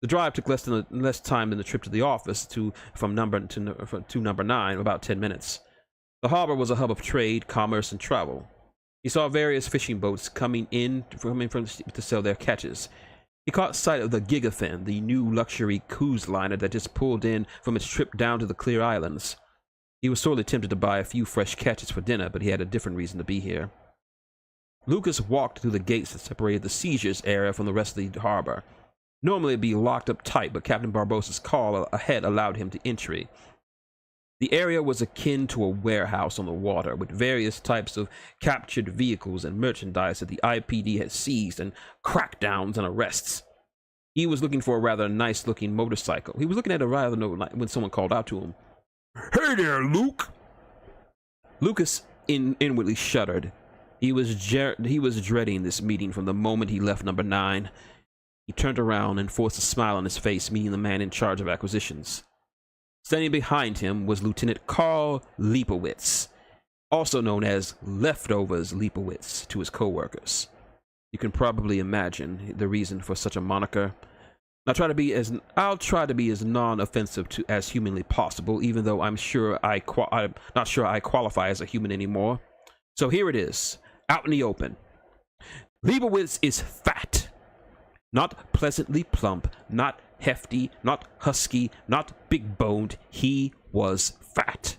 The drive took less time than the trip to the office to number 9, about 10 minutes. The harbor was a hub of trade, commerce, and travel. He saw various fishing boats coming from to sell their catches. He caught sight of the Gigafin, the new luxury cruise liner that just pulled in from its trip down to the Clear Islands. He was sorely tempted to buy a few fresh catches for dinner, but he had a different reason to be here. Lucas walked through the gates that separated the seizures area from the rest of the harbor. Normally it'd be locked up tight, but Captain Barbossa's call ahead allowed him to entry. The area was akin to a warehouse on the water, with various types of captured vehicles and merchandise that the IPD had seized, and crackdowns and arrests. He was looking for a rather nice-looking motorcycle. He was looking at a rather when someone called out to him. Hey there, Luke! Lucas inwardly shuddered. He was dreading this meeting from the moment he left number 9. He turned around and forced a smile on his face, meeting the man in charge of acquisitions. Standing behind him was Lieutenant Carl Leipowitz, also known as Leftovers Leipowitz to his co-workers. You can probably imagine the reason for such a moniker. I'll try to be as non-offensive as humanly possible, even though I'm not sure I qualify as a human anymore. So here it is, out in the open. Leibowitz is fat. Not pleasantly plump, not hefty, not husky, not big-boned. He was fat.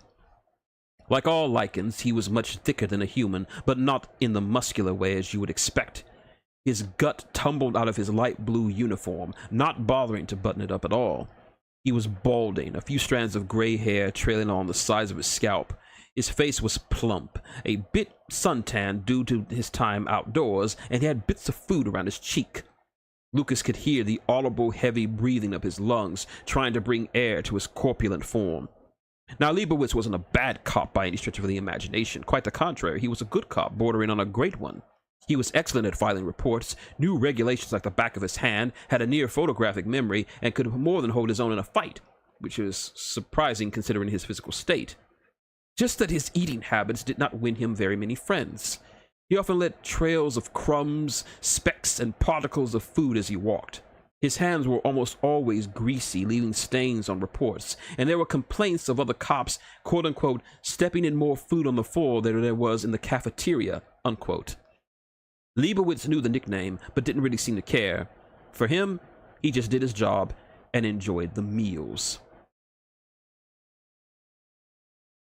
Like all lichens, he was much thicker than a human, but not in the muscular way as you would expect. His gut tumbled out of his light blue uniform, not bothering to button it up at all. He was balding, a few strands of gray hair trailing along the sides of his scalp. His face was plump, a bit suntanned due to his time outdoors, and he had bits of food around his cheek. Lucas could hear the audible heavy breathing of his lungs, trying to bring air to his corpulent form. Now, Leibowitz wasn't a bad cop by any stretch of the imagination. Quite the contrary, he was a good cop, bordering on a great one. He was excellent at filing reports, knew regulations like the back of his hand, had a near photographic memory, and could more than hold his own in a fight, which is surprising considering his physical state. Just that his eating habits did not win him very many friends. He often let trails of crumbs, specks, and particles of food as he walked. His hands were almost always greasy, leaving stains on reports, and there were complaints of other cops, quote-unquote, stepping in more food on the floor than there was in the cafeteria, unquote. Leibowitz knew the nickname, but didn't really seem to care. For him, he just did his job and enjoyed the meals.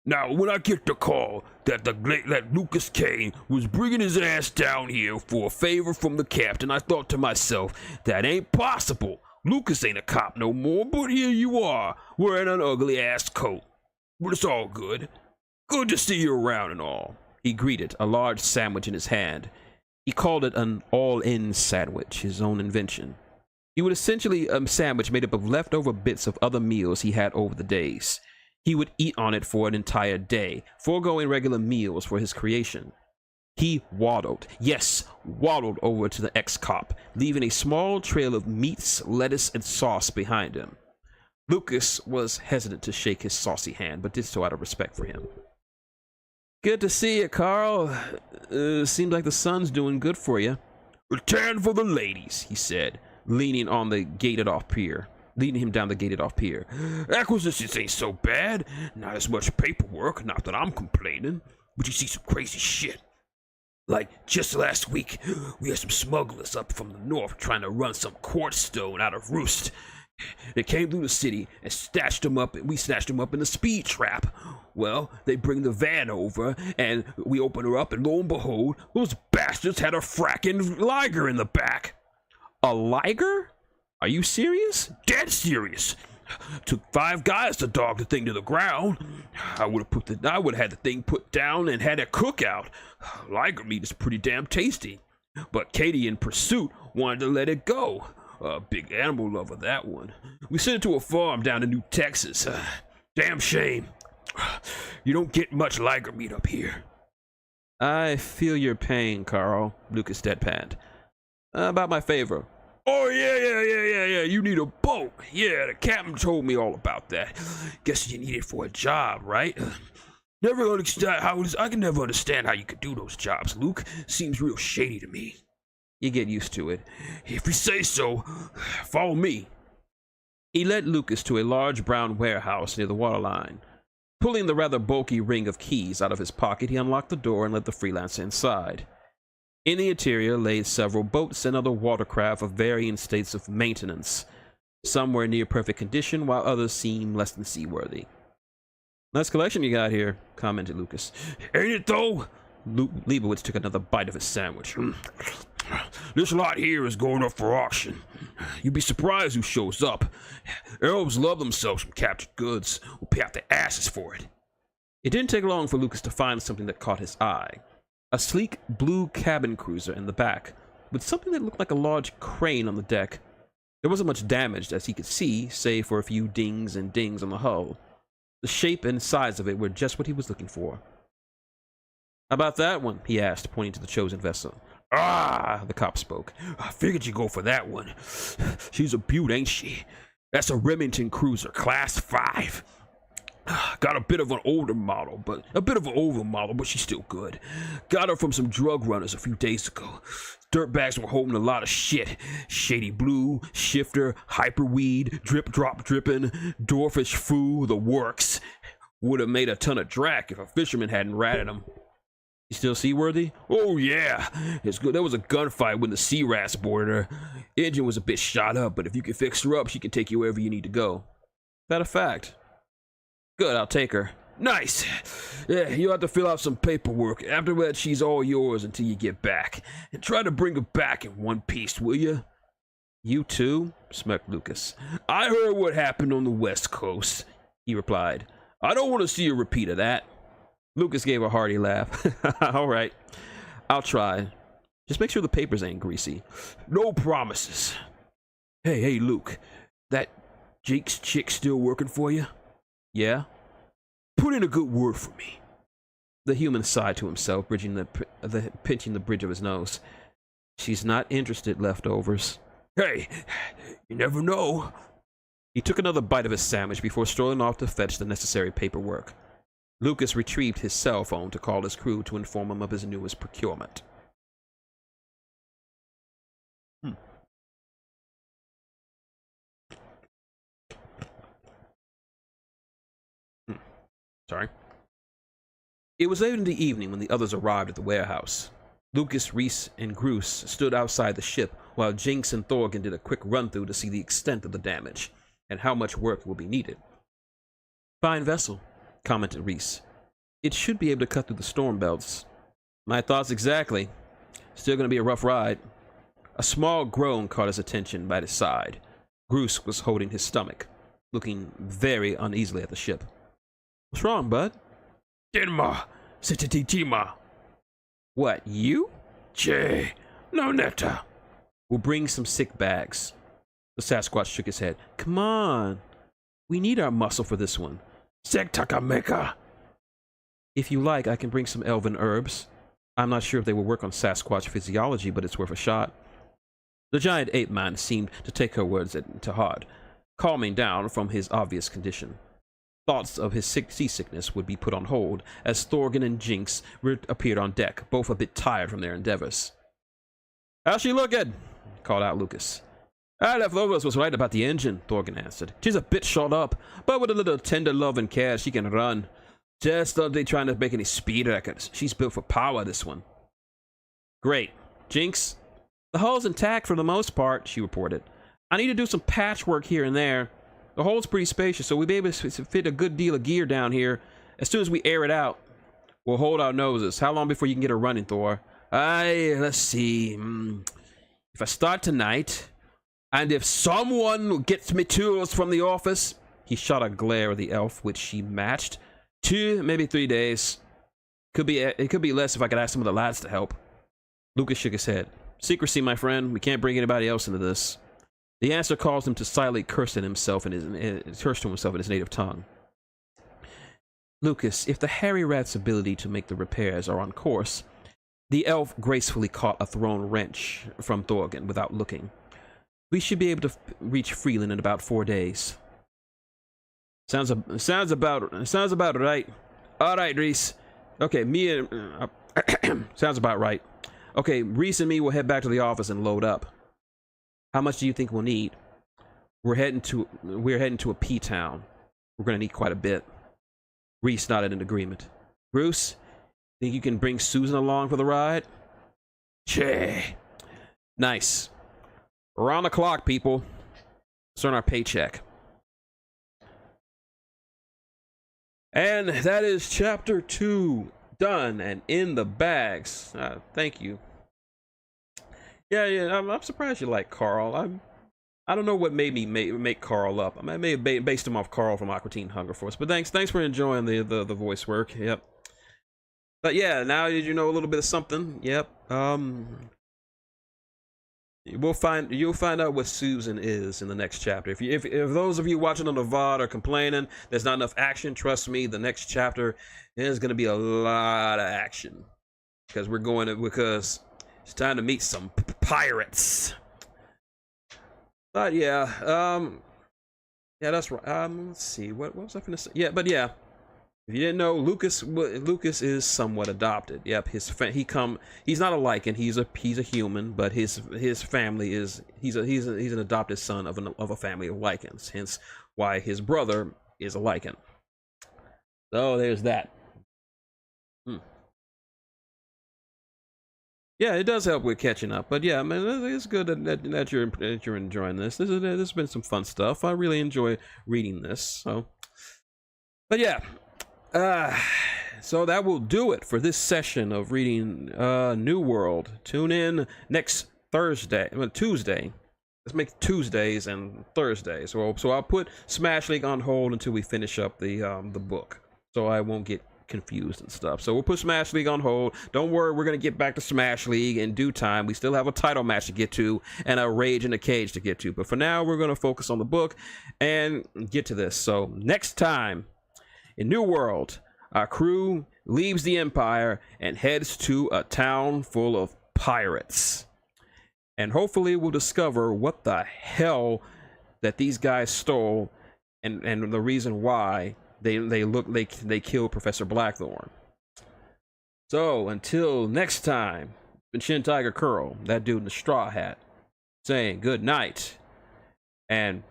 Now, when I get the call that Lucas Kane was bringing his ass down here for a favor from the captain, I thought to myself, that ain't possible. Lucas ain't a cop no more, but here you are, wearing an ugly-ass coat. But it's all good. Good to see you around and all. He greeted, a large sandwich in his hand. He called it an all-in sandwich, his own invention. He would essentially a sandwich made up of leftover bits of other meals he had over the days. He would eat on it for an entire day, foregoing regular meals for his creation. He waddled over to the ex-cop, leaving a small trail of meats, lettuce, and sauce behind him. Lucas was hesitant to shake his saucy hand, but did so out of respect for him. Good to see you, Carl. Seems like the sun's doing good for you. Return for the ladies, he said, leaning him down the gated-off pier. Acquisitions ain't so bad. Not as much paperwork, not that I'm complaining. But you see some crazy shit. Like, just last week, we had some smugglers up from the north trying to run some quartz stone out of Roost. They came through the city and we snatched them up in the speed trap. Well, they bring the van over, and we open her up, and lo and behold, those bastards had a fracking Liger in the back. A Liger? Are you serious? Dead serious. Took 5 guys to dog the thing to the ground. I would have had the thing put down and had a cookout. Liger meat is pretty damn tasty. But Katie in Pursuit wanted to let it go. A big animal lover, that one. We sent it to a farm down in New Texas. Damn shame. You don't get much Liger meat up here. I feel your pain, Carl, Lucas deadpanned. About my favor. Oh, yeah. You need a boat. Yeah, the captain told me all about that. Guess you need it for a job, right? I can never understand how you could do those jobs, Luke. Seems real shady to me. You get used to it. If you say so, follow me. He led Lucas to a large brown warehouse near the waterline. Pulling the rather bulky ring of keys out of his pocket, he unlocked the door and let the freelancer inside. In the interior lay several boats and other watercraft of varying states of maintenance. Some were in near perfect condition, while others seemed less than seaworthy. Nice collection you got here, commented Lucas. Ain't it though? Leibowitz took another bite of his sandwich. This lot here is going up for auction. You'd be surprised who shows up. Elves love themselves some captured goods. Will pay out their asses for it. It didn't take long for Lucas to find something that caught his eye. A sleek blue cabin cruiser in the back, with something that looked like a large crane on the deck. There wasn't much damage, as he could see, save for a few dings and dings on the hull. The shape and size of it were just what he was looking for. How about that one? He asked, pointing to the chosen vessel. Ah, the cop spoke. I figured you'd go for that one. She's a beaut, ain't she? That's a Remington cruiser, class 5. Got a bit of an older model, but she's still good. Got her from some drug runners a few days ago. Dirtbags were holding a lot of shit. Shady Blue, Shifter, Hyperweed, Drip Drop Drippin', Dwarfish Foo, the works. Would have made a ton of drac if a fisherman hadn't ratted him. You still seaworthy? Oh yeah, it's good. There was a gunfight when the sea rats boarded her. Engine was a bit shot up, but if you can fix her up, she can take you wherever you need to go. That a fact? Good, I'll take her. Nice. Yeah, you'll have to fill out some paperwork. After that, she's all yours until you get back. And try to bring her back in one piece, will you? You too? Smirked Lucas. I heard what happened on the West Coast, he replied. I don't want to see a repeat of that. Lucas gave a hearty laugh. All right, I'll try. Just make sure the papers ain't greasy. No promises. Hey, Luke. That Jake's chick still working for you? Yeah? Put in a good word for me. The human sighed to himself, pinching the bridge of his nose. She's not interested, leftovers. Hey, you never know. He took another bite of his sandwich before strolling off to fetch the necessary paperwork. Lucas retrieved his cell phone to call his crew to inform him of his newest procurement. Sorry. It was late in the evening when the others arrived at the warehouse. Lucas, Reese, and Groose stood outside the ship while Jinx and Thorgan did a quick run-through to see the extent of the damage and how much work will be needed. Fine vessel, commented Reese. It should be able to cut through the storm belts. My thoughts exactly. Still gonna be a rough ride. A small groan caught his attention by his side. Groose was holding his stomach, looking very uneasily at the ship. What's wrong, bud? Dinma, Sititima. What, you? Che, no netta. We'll bring some sick bags. The Sasquatch shook his head. Come on. We need our muscle for this one. Sektakameka. If you like, I can bring some elven herbs. I'm not sure if they will work on Sasquatch physiology, but it's worth a shot. The giant ape man seemed to take her words to heart, calming down from his obvious condition. Thoughts of his seasickness would be put on hold as Thorgan and Jinx appeared on deck, both a bit tired from their endeavors. How's she looking? Called out Lucas. Leftovers was right about the engine, Thorgan answered. She's a bit shot up, but with a little tender love and care, she can run. Just aren't they trying to make any speed records. She's built for power, this one. Great. Jinx? The hull's intact for the most part, she reported. I need to do some patchwork here and there. The hole's pretty spacious, so we'll be able to fit a good deal of gear down here. As soon as we air it out, we'll hold our noses. How long before you can get her running, Thor? Let's see. If I start tonight, and if someone gets me tools from the office, he shot a glare at the elf, which she matched. 2, maybe 3 days. It could be less if I could ask some of the lads to help. Lucas shook his head. Secrecy, my friend. We can't bring anybody else into this. The answer caused him to silently curse to himself in his native tongue. Lucas, if the hairy rat's ability to make the repairs are on course, the elf gracefully caught a thrown wrench from Thorgan without looking. We should be able to reach Freeland in about 4 days. Sounds about right. All right, Reese. Okay, sounds about right. Okay, Reese and me will head back to the office and load up. How much do you think we'll need? We're heading to a P-town. We're gonna need quite a bit. Reese nodded in agreement. Bruce, think you can bring Susan along for the ride? Che. Nice. Around the clock, people. Let's earn our paycheck. And that is chapter 2 done and in the bags. Thank you. Yeah, I'm surprised you like Carl. I don't know what made me make Carl up. I may have based him off Carl from Aqua Teen Hunger Force. But thanks for enjoying the voice work. Yep. But yeah, now did you know a little bit of something? Yep. You'll find out what Susan is in the next chapter. If those of you watching on the VOD are complaining there's not enough action, trust me, the next chapter is going to be a lot of action because because it's time to meet some pirates. But yeah, yeah, that's right. Let's see, what was I gonna say? Yeah, but yeah, if you didn't know, Lucas is somewhat adopted. Yep, he's not a Lycan. He's a human, but his family is he's an adopted son of a family of Lycans. Hence why his brother is a Lycan. So there's that. Yeah, it does help with catching up, but yeah, man, it's good that you're enjoying this. This has been some fun stuff. I really enjoy reading this. So, but yeah, so that will do it for this session of reading New World. Tune in next Tuesday. Let's make Tuesdays and Thursdays. So I'll put Smash League on hold until we finish up the book, so I won't get confused and stuff. So we'll put Smash League on hold. Don't worry, we're gonna get back to Smash League in due time. We still have a title match to get to and a Rage in the Cage to get to, but for now we're gonna focus on the book and get to this. So next time in New World, our crew leaves the Empire and heads to a town full of pirates, and hopefully we'll discover what the hell that these guys stole and the reason why they killed Professor Blackthorn. So until next time, been Shintigercurl, that dude in the straw hat, saying good night and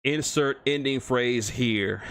insert ending phrase here.